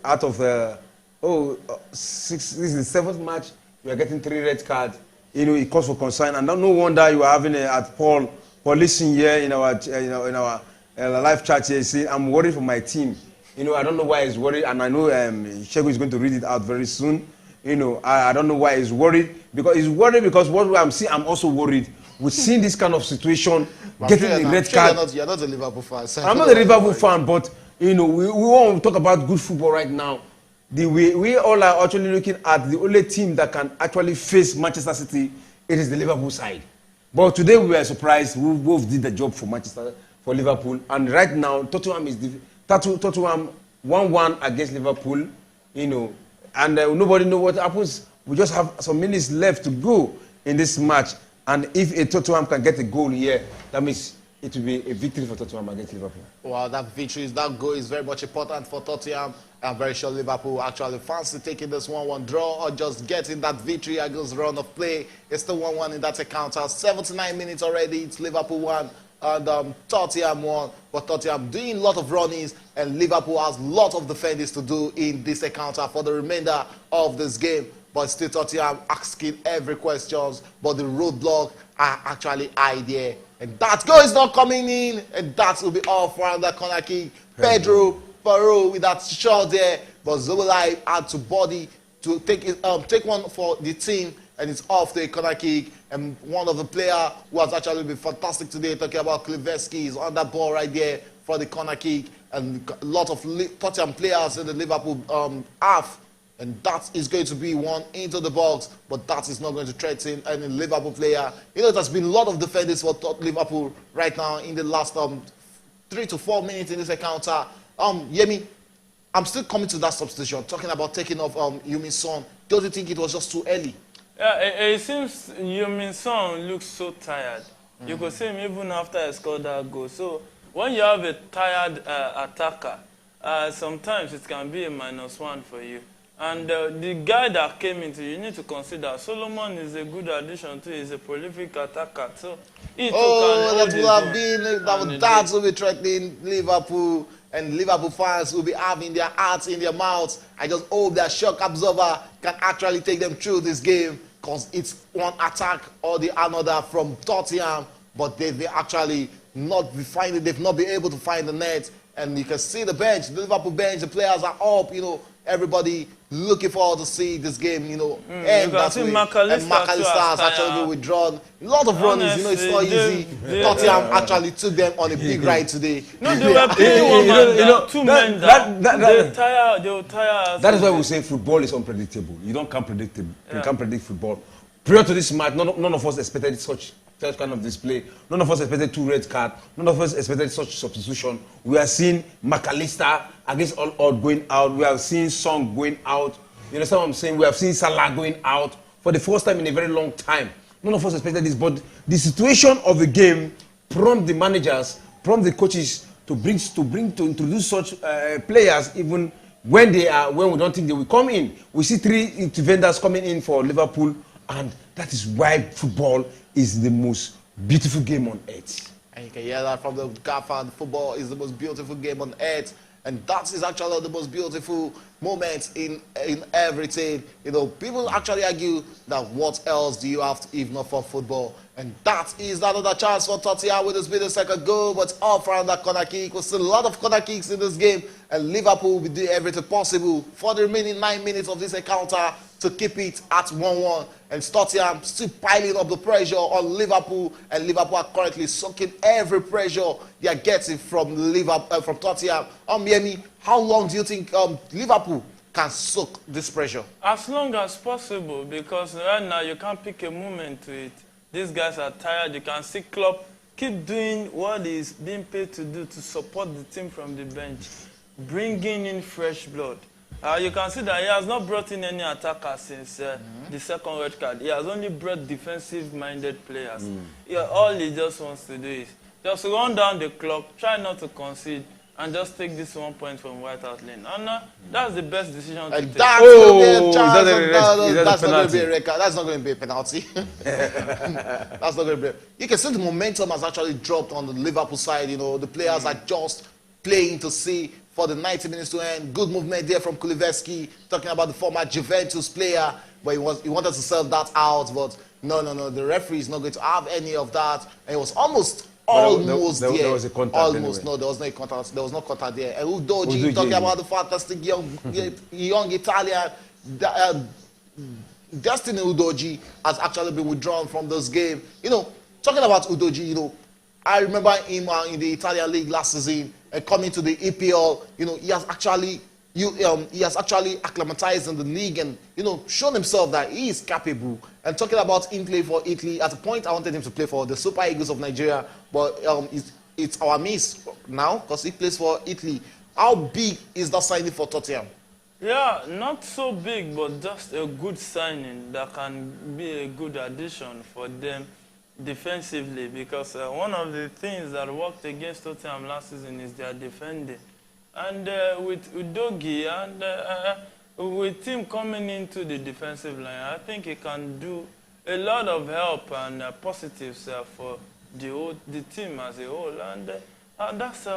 out of this is the 7th match, we are getting 3 red cards. You know, it calls for concern, and no wonder you are having at Paul listen here in our live chat here. See, I'm worried for my team. You know, I don't know why he's worried, and I know Shego is going to read it out very soon. You know, I don't know why he's worried. Because he's worried because what I'm seeing, I'm also worried. We've seen this kind of situation, getting the red card. You're not a Liverpool fan. So I'm not a Liverpool fan, but, you know, we want to talk about good football right now. We all are actually looking at the only team that can actually face Manchester City. It is the Liverpool side. But today we were surprised. We both did the job for Liverpool. And right now, Tottenham is 1-1 against Liverpool, you know, and nobody knows what happens. We just have some minutes left to go in this match, and if a Tottenham can get a goal here, that means it will be a victory for Tottenham against Liverpool. Well, that goal is very much important for Tottenham. I'm very sure Liverpool actually fancy taking this 1-1 draw or just getting that victory against run of play. It's still 1-1 in that account. 79 minutes already. It's Liverpool 1. And Tottenham won, but Tottenham doing a lot of runnings, and Liverpool has a lot of defenders to do in this encounter for the remainder of this game. But still Tottenham asking every questions, but the roadblock are actually idea. And that goal is not coming in, and that will be off around the corner kick. Pedro Porro with that shot there, but Zobolai had to body to take one for the team, and it's off the corner kick. And one of the players who has actually been fantastic today, talking about Kliveski, is on that ball right there for the corner kick. And a lot of Tottenham players in the Liverpool half. And that is going to be one into the box, but that is not going to threaten any Liverpool player. You know, there's been a lot of defenders for Liverpool right now in the last 3 to 4 minutes in this encounter. Yemi, I'm still coming to that substitution, talking about taking off Heung-min Son. Don't you think it was just too early? Yeah, it seems Heung-min Son looks so tired. You could see him even after he scored that goal. So when you have a tired attacker, sometimes it can be a -1 for you. And the guy that came into, you need to consider Solomon is a good addition too. He's a prolific attacker. So he that will have been that will be threatening Liverpool, and Liverpool fans will be having their hearts in their mouths. I just hope their shock absorber can actually take them through this game, because it's one attack or the another from Tottenham, but they've actually not they've not been able to find the net. And you can see the bench, the Liverpool bench, the players are up, you know, everybody looking forward to see this game, you know. And that's McAllister has actually been withdrawn. A lot of runnings, you know, it's not easy. Tottenham actually took them on a big ride today. No, they were playing two men down. They will tire. That is why we say football is unpredictable. You can't predict football. Prior to this match, none of us expected such kind of display. None of us expected 2 red cards. None of us expected such substitution. We are seeing McAllister against all odds going out. We have seen Song going out. You understand what I'm saying? We have seen Salah going out for the first time in a very long time. None of us expected this, but the situation of the game prompted the managers, prompted the coaches to introduce such players even when we don't think they will come in. We see 3 defenders coming in for Liverpool, and that is why football is the most beautiful game on earth. And you can hear that from the gaffer. Football is the most beautiful game on earth. And that is actually the most beautiful moment in everything. You know, people actually argue that what else do you have to, if not for football? And that is another chance for Tottenham with this be the second goal, but off around that corner kick. We'll see a lot of corner kicks in this game, and Liverpool will be doing everything possible for the remaining 9 minutes of this encounter to keep it at 1-1. And Tottenham still piling up the pressure on Liverpool, and Liverpool are currently sucking every pressure they are getting from Tottenham. Yemi, how long do you think Liverpool can soak this pressure? As long as possible, because right now you can't pick a moment to it. These guys are tired. You can see Klopp keep doing what he's being paid to do to support the team from the bench, bringing in fresh blood. You can see that he has not brought in any attackers since the second red card. He has only brought defensive-minded players. All he just wants to do is just run down the clock, try not to concede, and just take this 1 point from White House Lane. And that's the best decision to take. That's not going to be a record. That's not going to be a penalty. That's not going to be. You can see the momentum has actually dropped on the Liverpool side. You know, the players are just playing to see for the 90 minutes to end. Good movement there from Kuliveski, talking about the former Juventus player, but he wanted to sell that out, but no, the referee is not going to have any of that. And it was almost there. There was a contact. Almost, anyway. no, there was no contact. There was no contact there. And Udoji talking about the fantastic young Italian. Destiny Udoji has actually been withdrawn from this game. You know, talking about Udoji, you know, I remember him in the Italian league last season and coming to the EPL. You know, he has actually acclimatized in the league and, you know, shown himself that he is capable. And talking about him playing for Italy, at a point I wanted him to play for the Super Eagles of Nigeria, but it's our miss now because he plays for Italy. How big is that signing for Tottenham? Yeah, not so big, but just a good signing that can be a good addition for them defensively, because one of the things that worked against Tottenham last season is their defending. And with Udogie and with him coming into the defensive line, I think he can do a lot of help and positives for the team as a whole. And that's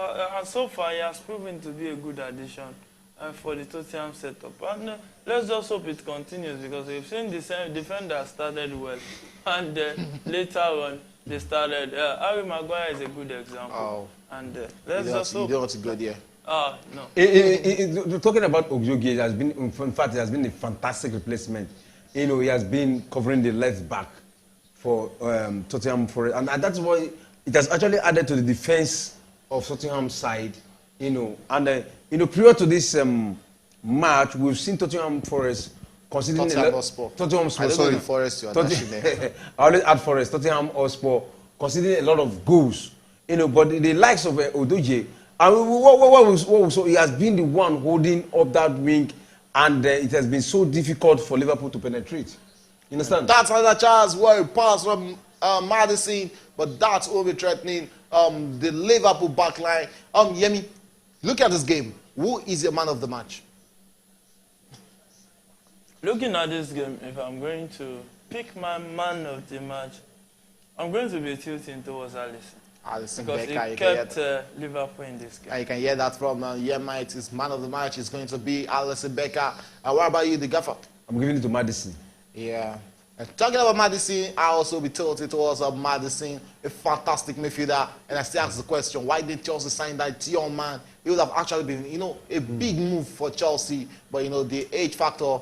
so far he has proven to be a good addition for the Tottenham setup. And let's just hope it continues, because we've seen the same defenders started well, and later on they started. Harry Maguire is a good example. Oh. And let's just hope. You don't want to go there. No. Talking about Ogyogi, it has been, in fact, it has been a fantastic replacement. You know, he has been covering the left back for Tottenham Forest, and that's why it has actually added to the defense of Tottenham's side. You know, and you know, prior to this match, we've seen Tottenham Forest considering Tottenham Hotspur. Tottenham Hotspur. I don't Sorry, know the Forest you are I always add Forest. Tottenham Hotspur considering a lot of goals. You know, but the likes of Udogie. And so he has been the one holding up that wing, and it has been so difficult for Liverpool to penetrate. You understand? That's another chance where it passed from Madison, but that's only threatening the Liverpool backline. Yemi, look at this game. Who is your man of the match? Looking at this game, if I'm going to pick my man of the match, I'm going to be tilting towards Alisson. Alisson because Becker, he kept Liverpool in this game. You can hear that from Yemite. His man of the match is going to be Alisson Becker. And what about you, the gaffer? I'm giving it to Madison. Yeah. And talking about Madison, I also be tilted towards Madison, a fantastic midfielder. And I still ask the question, why did Chelsea sign that young man? It would have actually been, you know, a big move for Chelsea. But, you know, the age factor,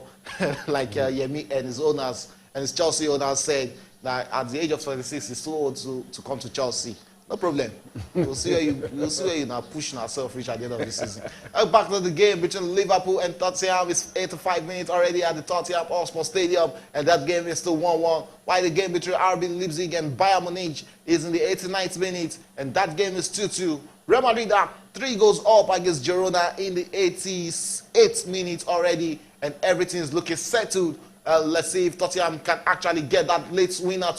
like Yemi and his owners, and his Chelsea owners said that at the age of 26, he's too old to come to Chelsea. No problem. We'll see where you now pushing ourselves reach at the end of the season. Back to the game between Liverpool and Tottenham. It's 85 minutes already at the Tottenham Hotspur Stadium, and that game is still 1-1. While the game between RB Leipzig and Bayern Munich is in the 89th minute, and that game is 2-2. Real Madrid are 3 goals up against Girona in the 88th minute already, and everything is looking settled. Let's see if Tottenham can actually get that late winner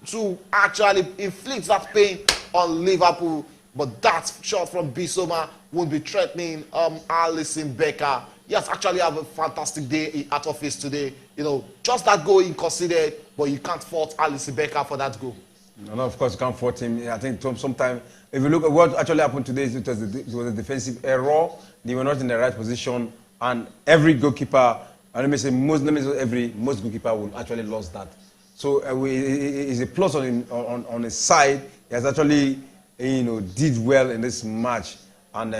to actually inflict that pain on Liverpool, but that shot from Bissouma would be threatening Alisson Becker. He has actually have a fantastic day at office today. You know, just that goal he conceded, but you can't fault Alisson Becker for that goal. No, of course you can't fault him. I think sometimes, if you look at what actually happened today, it was a defensive error. They were not in the right position, and every goalkeeper, and most goalkeeper will actually lost that. So it's a plus on his side. He has actually, you know, did well in this match, and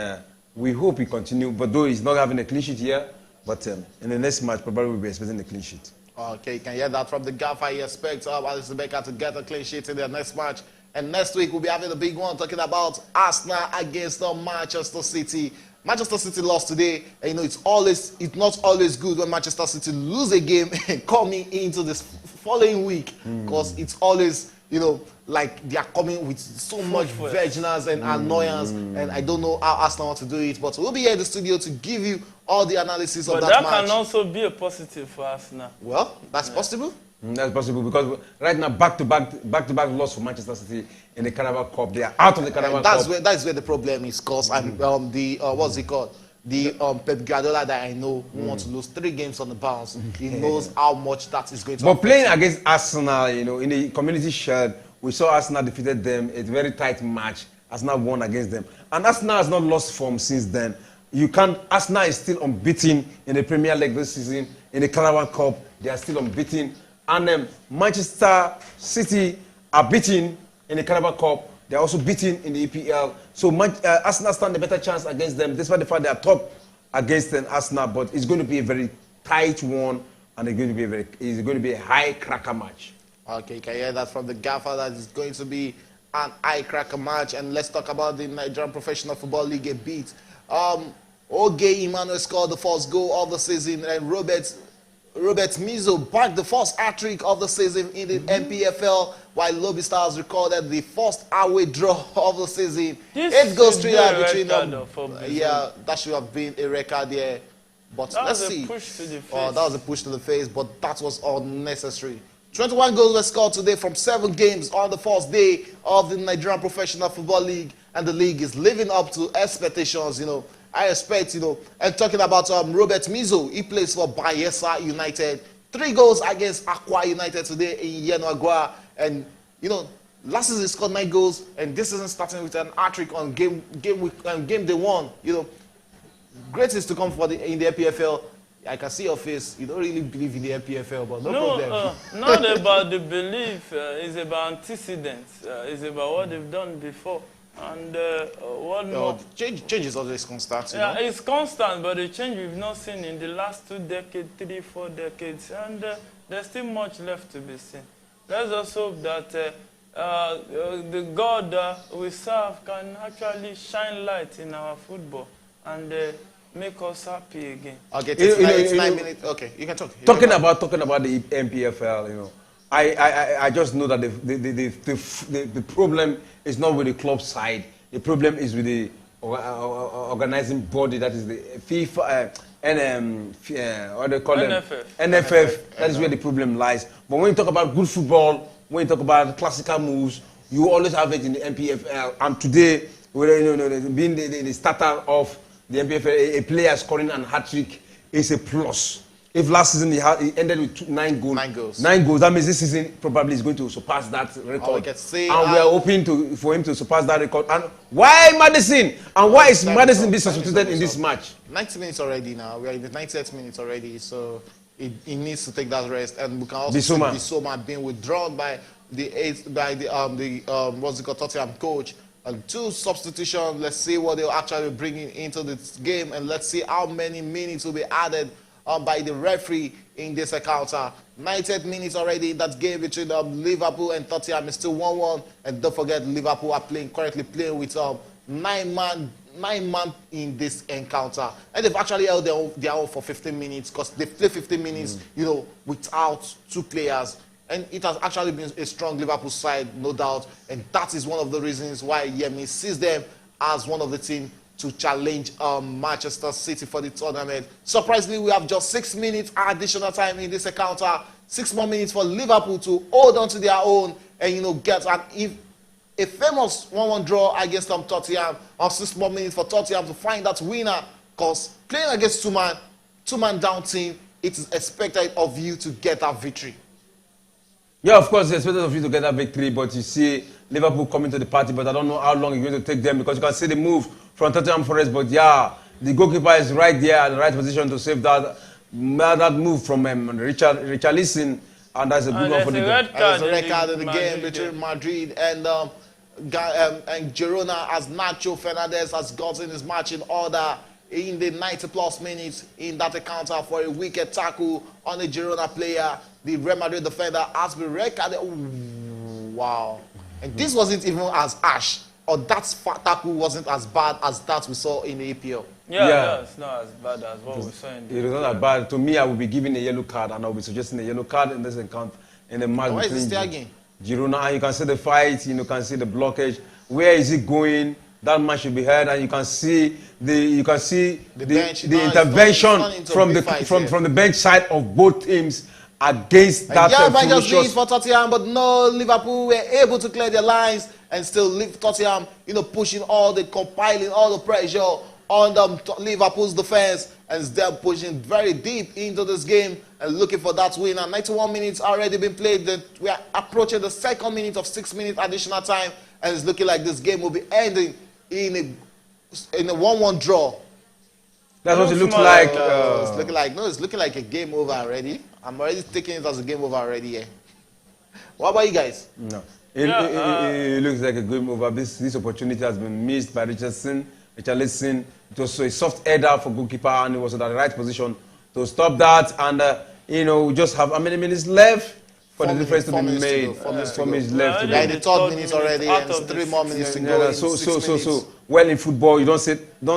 we hope he continue. But though he's not having a clean sheet here, but in the next match probably we'll be expecting a clean sheet. Okay, you can hear that from the gaffer. He expects Alisson Becker to get a clean sheet in their next match. And next week we'll be having a big one talking about Arsenal against Manchester City. Manchester City lost today, and you know it's not always good when Manchester City lose a game coming into this following week, because it's always you know, like they are coming with so much virginals and annoyance, and I don't know how Arsenal want to do it, but we'll be here in the studio to give you all the analysis of that match. But that can also be a positive for Arsenal. Well, that's possible. That's possible because right now back-to-back loss for Manchester City in the Carabao Cup. They are out of the Carabao Cup. That's where the problem is, cause the what's it called? The Pep Guardiola that I know who wants to lose 3 games on the bounce. He knows how much that is going to. But playing against Arsenal, you know, in the Community Shield, we saw Arsenal defeated them. It's a very tight match. Arsenal won against them, and Arsenal has not lost form since then. Arsenal is still unbeaten in the Premier League this season. In the Carabao Cup, they are still unbeaten. And Manchester City are beaten in the Carabao Cup. They're also beaten in the EPL. So Arsenal stand a better chance against them, despite the fact they are top against Arsenal. But it's going to be a very tight one, and it's going to be a high cracker match. Okay, you can hear that from the gaffer that it's going to be an high cracker match. And let's talk about the Nigerian Professional Football League a bit. Oge Emmanuel scored the first goal of the season, and Robert Mizo bagged the first hat-trick of the season in the NPFL, while Lobby Stars recorded the first away draw of the season. 8 goals straight out between them. Yeah, that should have been a record there. But let's see. That was a push to the face, but that was unnecessary. 21 goals were scored today from 7 games on the first day of the Nigerian Professional Football League, and the league is living up to expectations, you know. I expect, you know, and talking about Robert Mizo, he plays for Bayelsa United. 3 goals against Aqua United today in Yenagoa. And, you know, last season he scored 9 goals, and this season starting with an hat-trick on game day 1. You know, great things to come in the NPFL. I can see your face. You don't really believe in the NPFL, but no problem. Not about the belief. It's about antecedents. It's about what they've done before. And what more? Change is always constant. Yeah, it's constant, but the change we've not seen in the last 2 decades, 3, 4 decades, and there's still much left to be seen. Let's also hope that the God we serve can actually shine light in our football and make us happy again. Okay, it's 9 minutes. Okay, you can talk. Talking about the MPFL, you know, I just know that the problem is not with the club side. The problem is with the organizing body, that is the FIFA what they call NFF. NFF. That is where the problem lies. But when you talk about good football, when you talk about classical moves, you always have it in the MPFL. And today, being the starter of the MPFL, a player scoring an hat-trick is a plus. If last season he ended with 9 goals. 9 goals. That means this season probably is going to surpass that record. We are hoping for him to surpass that record. And why Madison? And why is Madison being substituted in this match? 90 minutes already now. We are in the 90th minute already, so he needs to take that rest. And we can also see Bissouma being withdrawn by the Tottenham coach. And 2 substitutions. Let's see what they'll actually bring into this game, and let's see how many minutes will be added by the referee in this encounter. 90th minutes already. That game between Liverpool and Tottenham is still 1-1. And don't forget, Liverpool are currently playing with 9 man in this encounter. And they've actually held their own for 15 minutes, because they play 15 minutes, you know, without 2 players. And it has actually been a strong Liverpool side, no doubt. And that is one of the reasons why Yemi sees them as one of the teams to challenge Manchester City for the tournament. Surprisingly, we have just 6 minutes additional time in this encounter. 6 more minutes for Liverpool to hold on to their own and, you know, get a famous 1-1 draw against Tottenham, or 6 more minutes for Tottenham to find that winner. Because playing against two-man down team, it is expected of you to get that victory. Yeah, of course, it's expected of you to get that victory, but you see Liverpool coming to the party, but I don't know how long it's going to take them, because you can see the move from Tottenham Forest, but yeah, the goalkeeper is right there at the right position to save that move from Richarlison, and that's a good one for the game. There's a red card in the game between Madrid and Girona, as Nacho Fernandez has gotten his match in order in the 90+ minutes in that encounter for a wicked tackle on a Girona player. The Real Madrid defender has been red carded. Wow. And this wasn't even as harsh, or that tackle wasn't as bad as that we saw in the APL. Yeah, it's not as bad as what we saw in the APL. It was not as bad. To me, I would be giving a yellow card, and I would be suggesting a yellow card in this encounter, in the match. Why is it still again? Girona, and you can see the fight, you can see the blockage. Where is it going? That match should be heard, and you can see the intervention from the bench side of both teams against that. Yeah, might just be for Tottenham, but no, Liverpool were able to clear their lines and still leave Tottenham, pushing compiling all the pressure on Liverpool's defense, and them pushing very deep into this game and looking for that win. And 91 minutes already been played. We are approaching the second minute of 6-minute additional time, and it's looking like this game will be ending in a 1-1 draw. That's what it looks like. It's looking like a game over already. I'm already taking it as a game over already. Yeah. What about you guys? No, it looks like a game over. This opportunity has been missed by Richarlison. It was a soft header for goalkeeper, and it was in the right position to stop that. And we just have how many minutes left for the difference to be made? 4 minutes left. Yeah, in the third minute already, and 3 more minutes to go. So well in football, you don't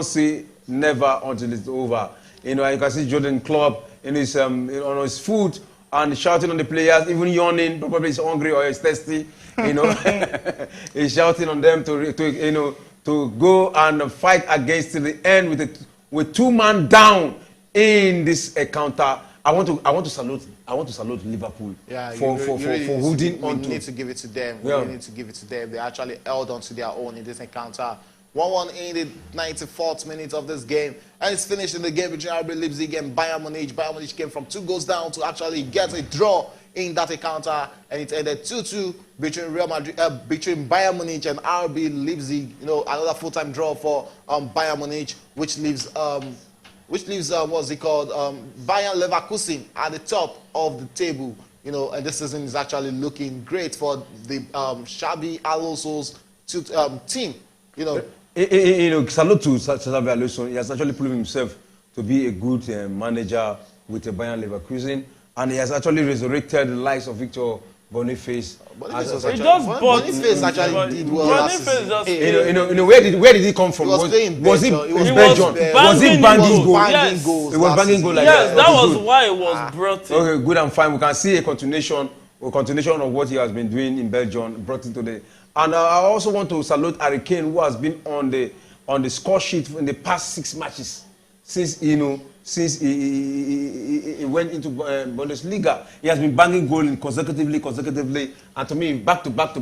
say never until it's over. You can see Jordan Klopp in his on his foot and shouting on the players, even yawning. Probably he's hungry or he's thirsty. He's shouting on them to go and fight against till the end with 2 men down in this encounter. I want to salute Liverpool for holding on to. We need to give it to them. Yeah. We need to give it to them. They actually held on to their own in this encounter. 1-1 in the 94th minute of this game, and it's finished in the game between RB Leipzig and Bayern Munich. Bayern Munich came from 2 goals down to actually get a draw in that encounter, and it ended 2-2 between between Bayern Munich and RB Leipzig. Another full-time draw for Bayern Munich, which leaves what's it called, Bayern Leverkusen at the top of the table. And this season is actually looking great for the Xabi Alonso's team. Salute to Xabi Alonso. He has actually proven himself to be a good manager with the Bayern Leverkusen, and he has actually resurrected the likes of Victor Boniface. Boniface actually did well last season. Where did he come from? Was he Belgium? Was he banging goals? He was banging goals. Yes, that was why it was brought in. Okay, good and fine. We can see a continuation of what he has been doing in Belgium, brought into the. And I also want to salute Harry Kane, who has been on the score sheet in the past 6 matches since he went into Bundesliga. He has been banging goals consecutively, and to me, back to back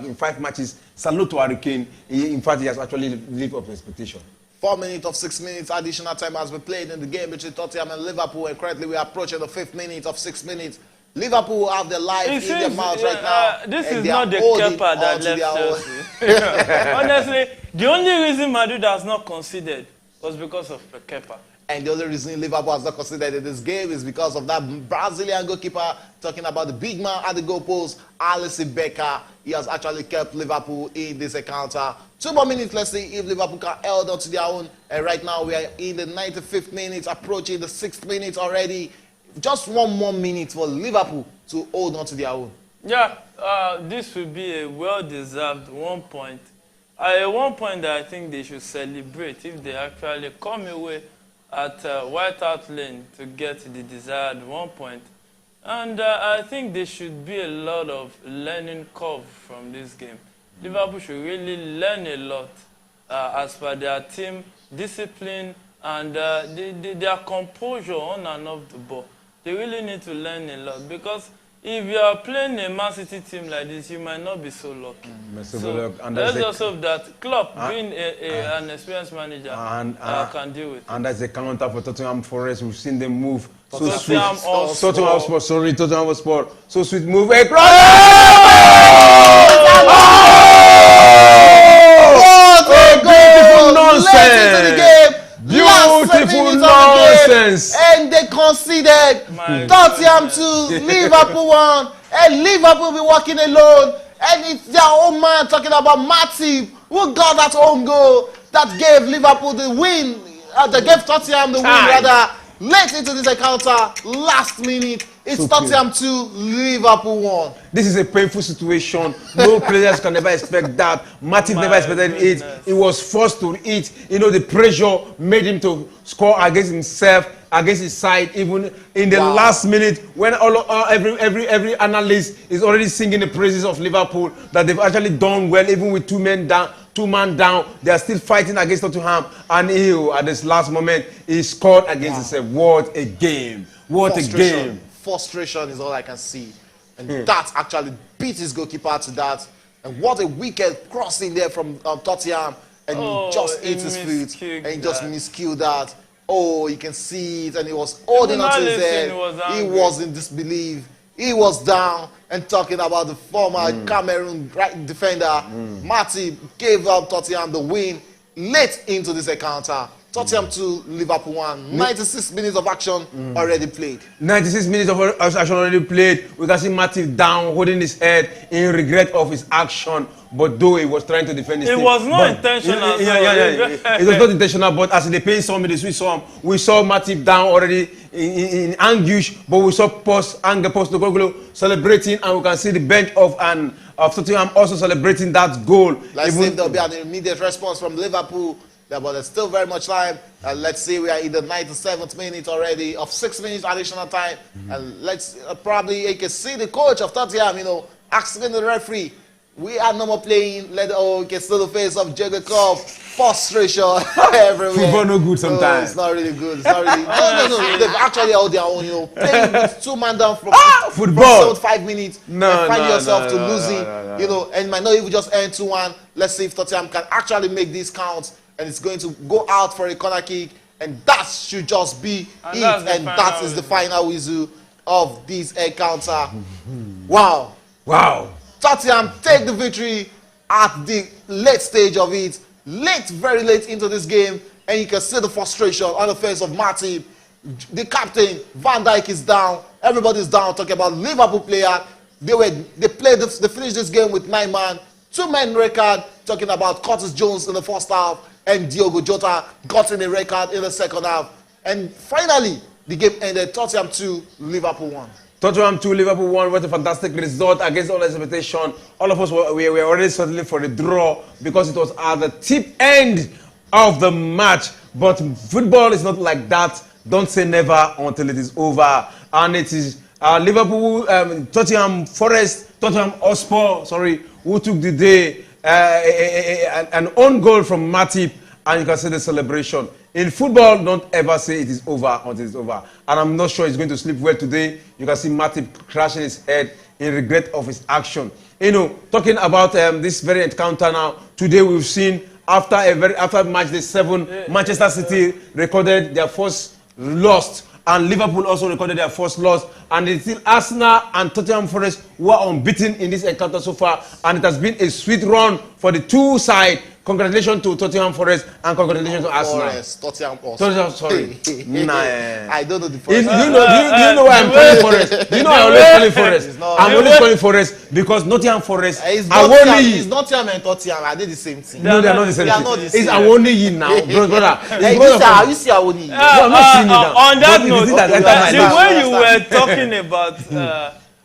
in 5 matches. Salute to Harry Kane. In fact, he has actually lived up to expectation. 4 minutes of 6 minutes additional time has been played in the game between Tottenham and Liverpool, and currently we are approaching the 5th minute of 6 minutes. Liverpool have their life in their mouth right now. This is not the Kepa that left Chelsea. Honestly, the only reason Madrid has not conceded was because of Kepa. And the only reason Liverpool has not conceded in this game is because of that Brazilian goalkeeper, talking about the big man at the goalpost, Alisson Becker. He has actually kept Liverpool in this encounter. 2 more minutes, let's see if Liverpool can hold on to their own. And right now we are in the 95th minute, approaching the 6th minute already. Just 1 more minute for Liverpool to hold on to their own. Yeah, this will be a well-deserved 1 point. At 1 point that I think they should celebrate if they actually come away at White Hart Lane to get the desired 1 point. And I think there should be a lot of learning curve from this game. Liverpool should really learn a lot as per their team discipline and their composure on and off the ball. They really need to learn a lot, because if you are playing a Man City team like this, you might not be so lucky. Let's just hope that Klopp, being an experienced manager, can deal with it. And that's a counter for Tottenham Forest. We've seen them move so sweet. Tottenham Hotspur. So sweet move. What a beautiful nonsense! Beautiful nonsense! And they conceded. Tottenham 2, Liverpool 1, and Liverpool be walking alone. And it's their own man talking about Matip, who got that own goal that gave Liverpool the win. They gave Tottenham the win rather late into this encounter, last minute. It's So Tottenham 2, Liverpool 1. This is a painful situation. No players can never expect that. Matip never expected it. He was forced to it. You know, the pressure made him to score against himself, against his side, even in the last minute when every analyst is already singing the praises of Liverpool, that they've actually done well, even with two man down. They are still fighting against Tottenham, and at this last moment, he scored against himself. What a game! What a game! Frustration is all I can see. And that actually beat his goalkeeper to that. And what a wicked crossing there from Tottenham. And he just ate his feet. And he just miskilled that. Oh, you can see it. And he was holding onto his head. He was in disbelief. He was down and talking about the former Cameroon right defender. Matip gave up Tottenham the win late into this encounter. Tottenham 2, Liverpool 1. 96 minutes of action already played. 96 minutes of action already played. We can see Matip down, holding his head in regret of his action. But though he was trying to defend his team. It was not intentional. It was not intentional, but as the pain saw me, we saw Matip down already in anguish, but we saw Postecoglou celebrating, and we can see the bench of Tottenham also celebrating that goal. Let's see if there'll be an immediate response from Liverpool. But there's still very much time. Let's see, we are in the 97th minute already of 6 minutes additional time. And let's probably, you can see the coach of Tottenham, you know, asking the referee, we are no more playing. You can see the face of Jürgen Klopp. Frustration everywhere. Football no good sometimes. It's not really good. It's not really. No. They've actually held their own, you know, playing with two man down from football. 5 minutes. And find yourself to losing, you know, and it might not even just end 2-1. Let's see if Tottenham can actually make this count. And it's going to go out for a corner kick, and that should just be it. And that is the final whistle of this encounter. Wow. Tottenham take the victory at the late stage of it. Very late into this game, and you can see the frustration on the face of Matip. The captain, Van Dijk, is down. Everybody's down. Talking about Liverpool player. They finished this game with 9 man, 2 men record. Talking about Curtis Jones in the first half. And Diogo Jota got in a record in the second half. And finally, the game ended Tottenham 2, Liverpool 1. Tottenham 2, Liverpool 1. What a fantastic result against all expectation. All of us we were already settling for the draw because it was at the tip end of the match. But football is not like that. Don't say never until it is over. And it is Liverpool, Tottenham Hotspur, who took the day. An own goal from Matip, and you can see the celebration. In football, don't ever say it is over until it's over. And I'm not sure he's going to sleep well today. You can see Matip crashing his head in regret of his action. You know, talking about this very encounter now, today we've seen after match day 7, Manchester City recorded their first loss. And Liverpool also recorded their first loss. And it's still Arsenal and Tottenham Forest who are unbeaten in this encounter so far. And it has been a sweet run for the two sides. Congratulations to Tottenham Forest and congratulations to Arsenal. Tottenham, sorry. I don't know the Forest. Do you know why I'm calling Forest? Do you know I always calling Forest? I'm always calling Forest because Nottingham Forest. It's Nottingham and Tottenham. I did the same thing. No, they are not the same thing. It's Awoniyi now, brother. You see Awoniyi. No, I'm not seeing it now. On that note, the way you were talking about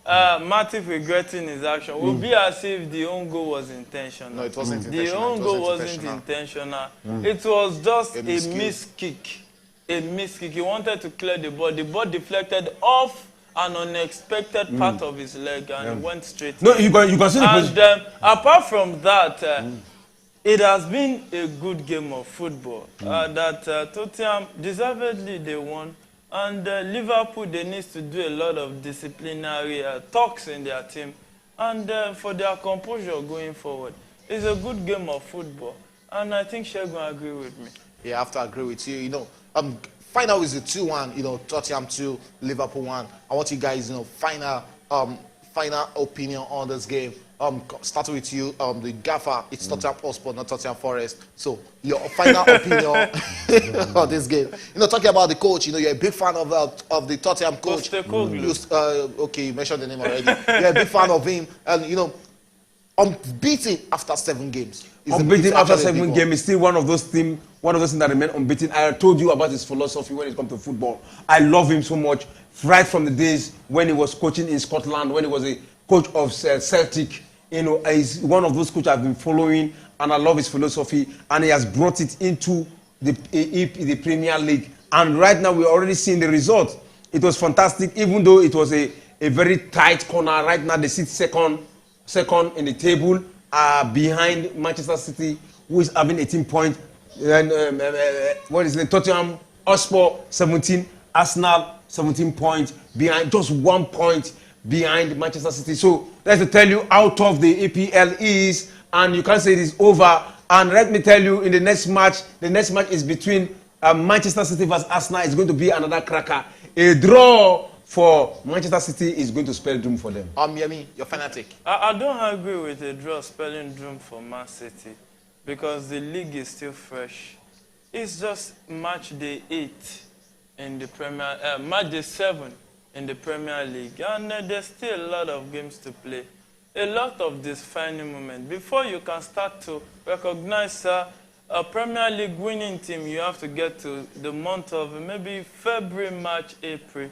Matip regretting his action would be as if the own goal was intentional. No, it wasn't intentional. The own goal wasn't intentional. It was just a missed kick. A missed kick. He wanted to clear the ball. The ball deflected off an unexpected part of his leg and it went straight. No, you can see the and apart from that, it has been a good game of football. That Tottenham, deservedly, they won. And Liverpool, they need to do a lot of disciplinary talks in their team and for their composure going forward. It's a good game of football. And I think Shegun agree with me. Yeah, I have to agree with you. You know, final is a 2-1, you know, Tottenham 2, Liverpool 1. I want you guys, you know, final opinion on this game. Starting with you, the gaffer, it's Tottenham Hotspur, not Tottenham Forest. So, your final opinion on this game. You know, talking about the coach, you know, you're a big fan of the Tottenham coach. Okay, you mentioned the name already. You're a big fan of him. And, you know, unbeaten after 7 games. Unbeaten after 7 games is still one of those teams one of those things that remain unbeaten. I told you about his philosophy when it comes to football. I love him so much, right from the days when he was coaching in Scotland, when he was a coach of Celtic. You know, he's one of those coaches I've been following, and I love his philosophy, and he has brought it into the Premier League. And right now, we're already seeing the result. It was fantastic, even though it was a very tight corner. Right now, they sit second in the table, behind Manchester City, who is having 18 points. And what is it? Tottenham Hotspur 17, Arsenal 17 points behind, just 1 point behind Manchester City. So that's to tell you how tough the EPL is, and you can't say it is over. And let me tell you, in the next match is between Manchester City versus Arsenal. It's going to be another cracker. A draw for Manchester City is going to spell doom for them. Yemi, you're fanatic. I don't agree with a draw spelling doom for Man City because the league is still fresh. It's just match day 8 in the match day 7 in the Premier League, and there's still a lot of games to play, a lot of defining moments before you can start to recognize a Premier League winning team. You have to get to the month of maybe February, March, April.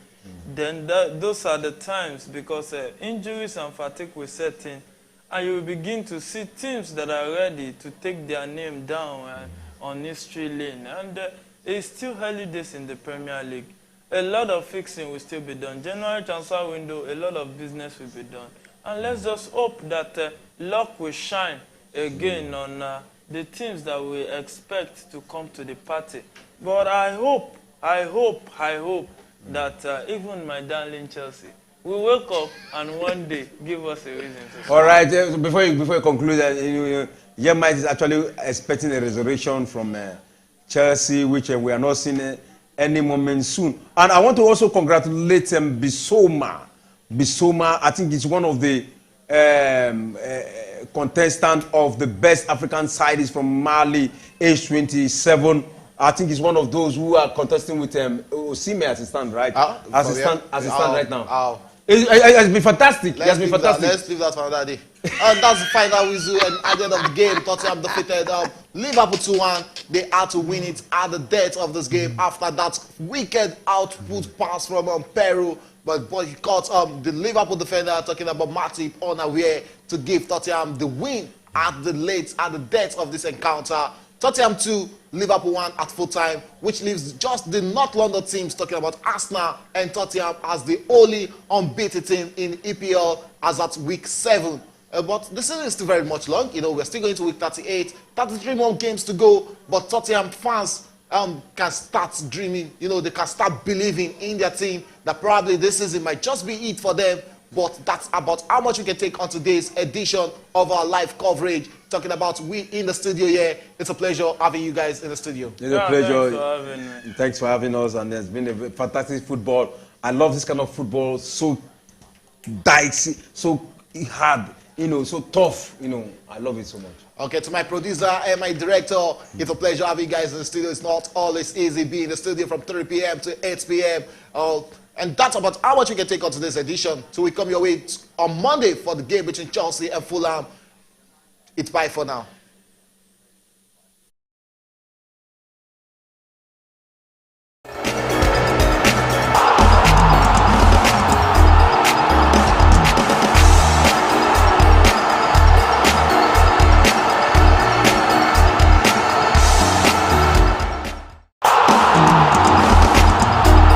Then those are the times, because injuries and fatigue will set in, and you will begin to see teams that are ready to take their name down on history lane. And it's still early days in the Premier League. A lot of fixing will still be done. January transfer window, a lot of business will be done. And let's just hope that luck will shine again on the teams that we expect to come to the party. But I hope that even my darling Chelsea will wake up and one day give us a reason to. All right, before you conclude, Yemite is actually expecting a resurrection from Chelsea, which we are not seeing any moment soon. And I want to also congratulate Bissouma. Bissouma, I think he's one of the contestants of the best African side. Is from Mali, age 27. I think he's one of those who are contesting with Osimhen as it stands right. As it stands right now. It has been fantastic. Let's leave that for another day. That's the final whistle, and at the end of the game, Tottenham defeated Liverpool 2-1. They had to win it at the death of this game after that wicked output pass from Peru. But he caught the Liverpool defender, talking about Matip, unaware to give Tottenham the win at the death of this encounter. Tottenham 2, Liverpool 1 at full time, which leaves just the North London teams, talking about Arsenal and Tottenham, as the only unbeaten team in EPL as at week 7. But the season is still very much long. You know, we're still going to week 38, 33 more games to go. But Tottenham fans can start dreaming. You know, they can start believing in their team that probably this season might just be it for them. But that's about how much we can take on today's edition of our live coverage. Talking about we in the studio here. It's a pleasure having you guys in the studio. It's a pleasure. Thanks for having us. And there's been a fantastic football. I love this kind of football. So dicey, so hard, you know, so tough. You know, I love it so much. Okay, to my producer and my director, it's a pleasure having you guys in the studio. It's not always easy being in the studio from 3 p.m. to 8 p.m. And that's about how much we can take on today's edition. So we come your way on Monday for the game between Chelsea and Fulham. It's bye for now.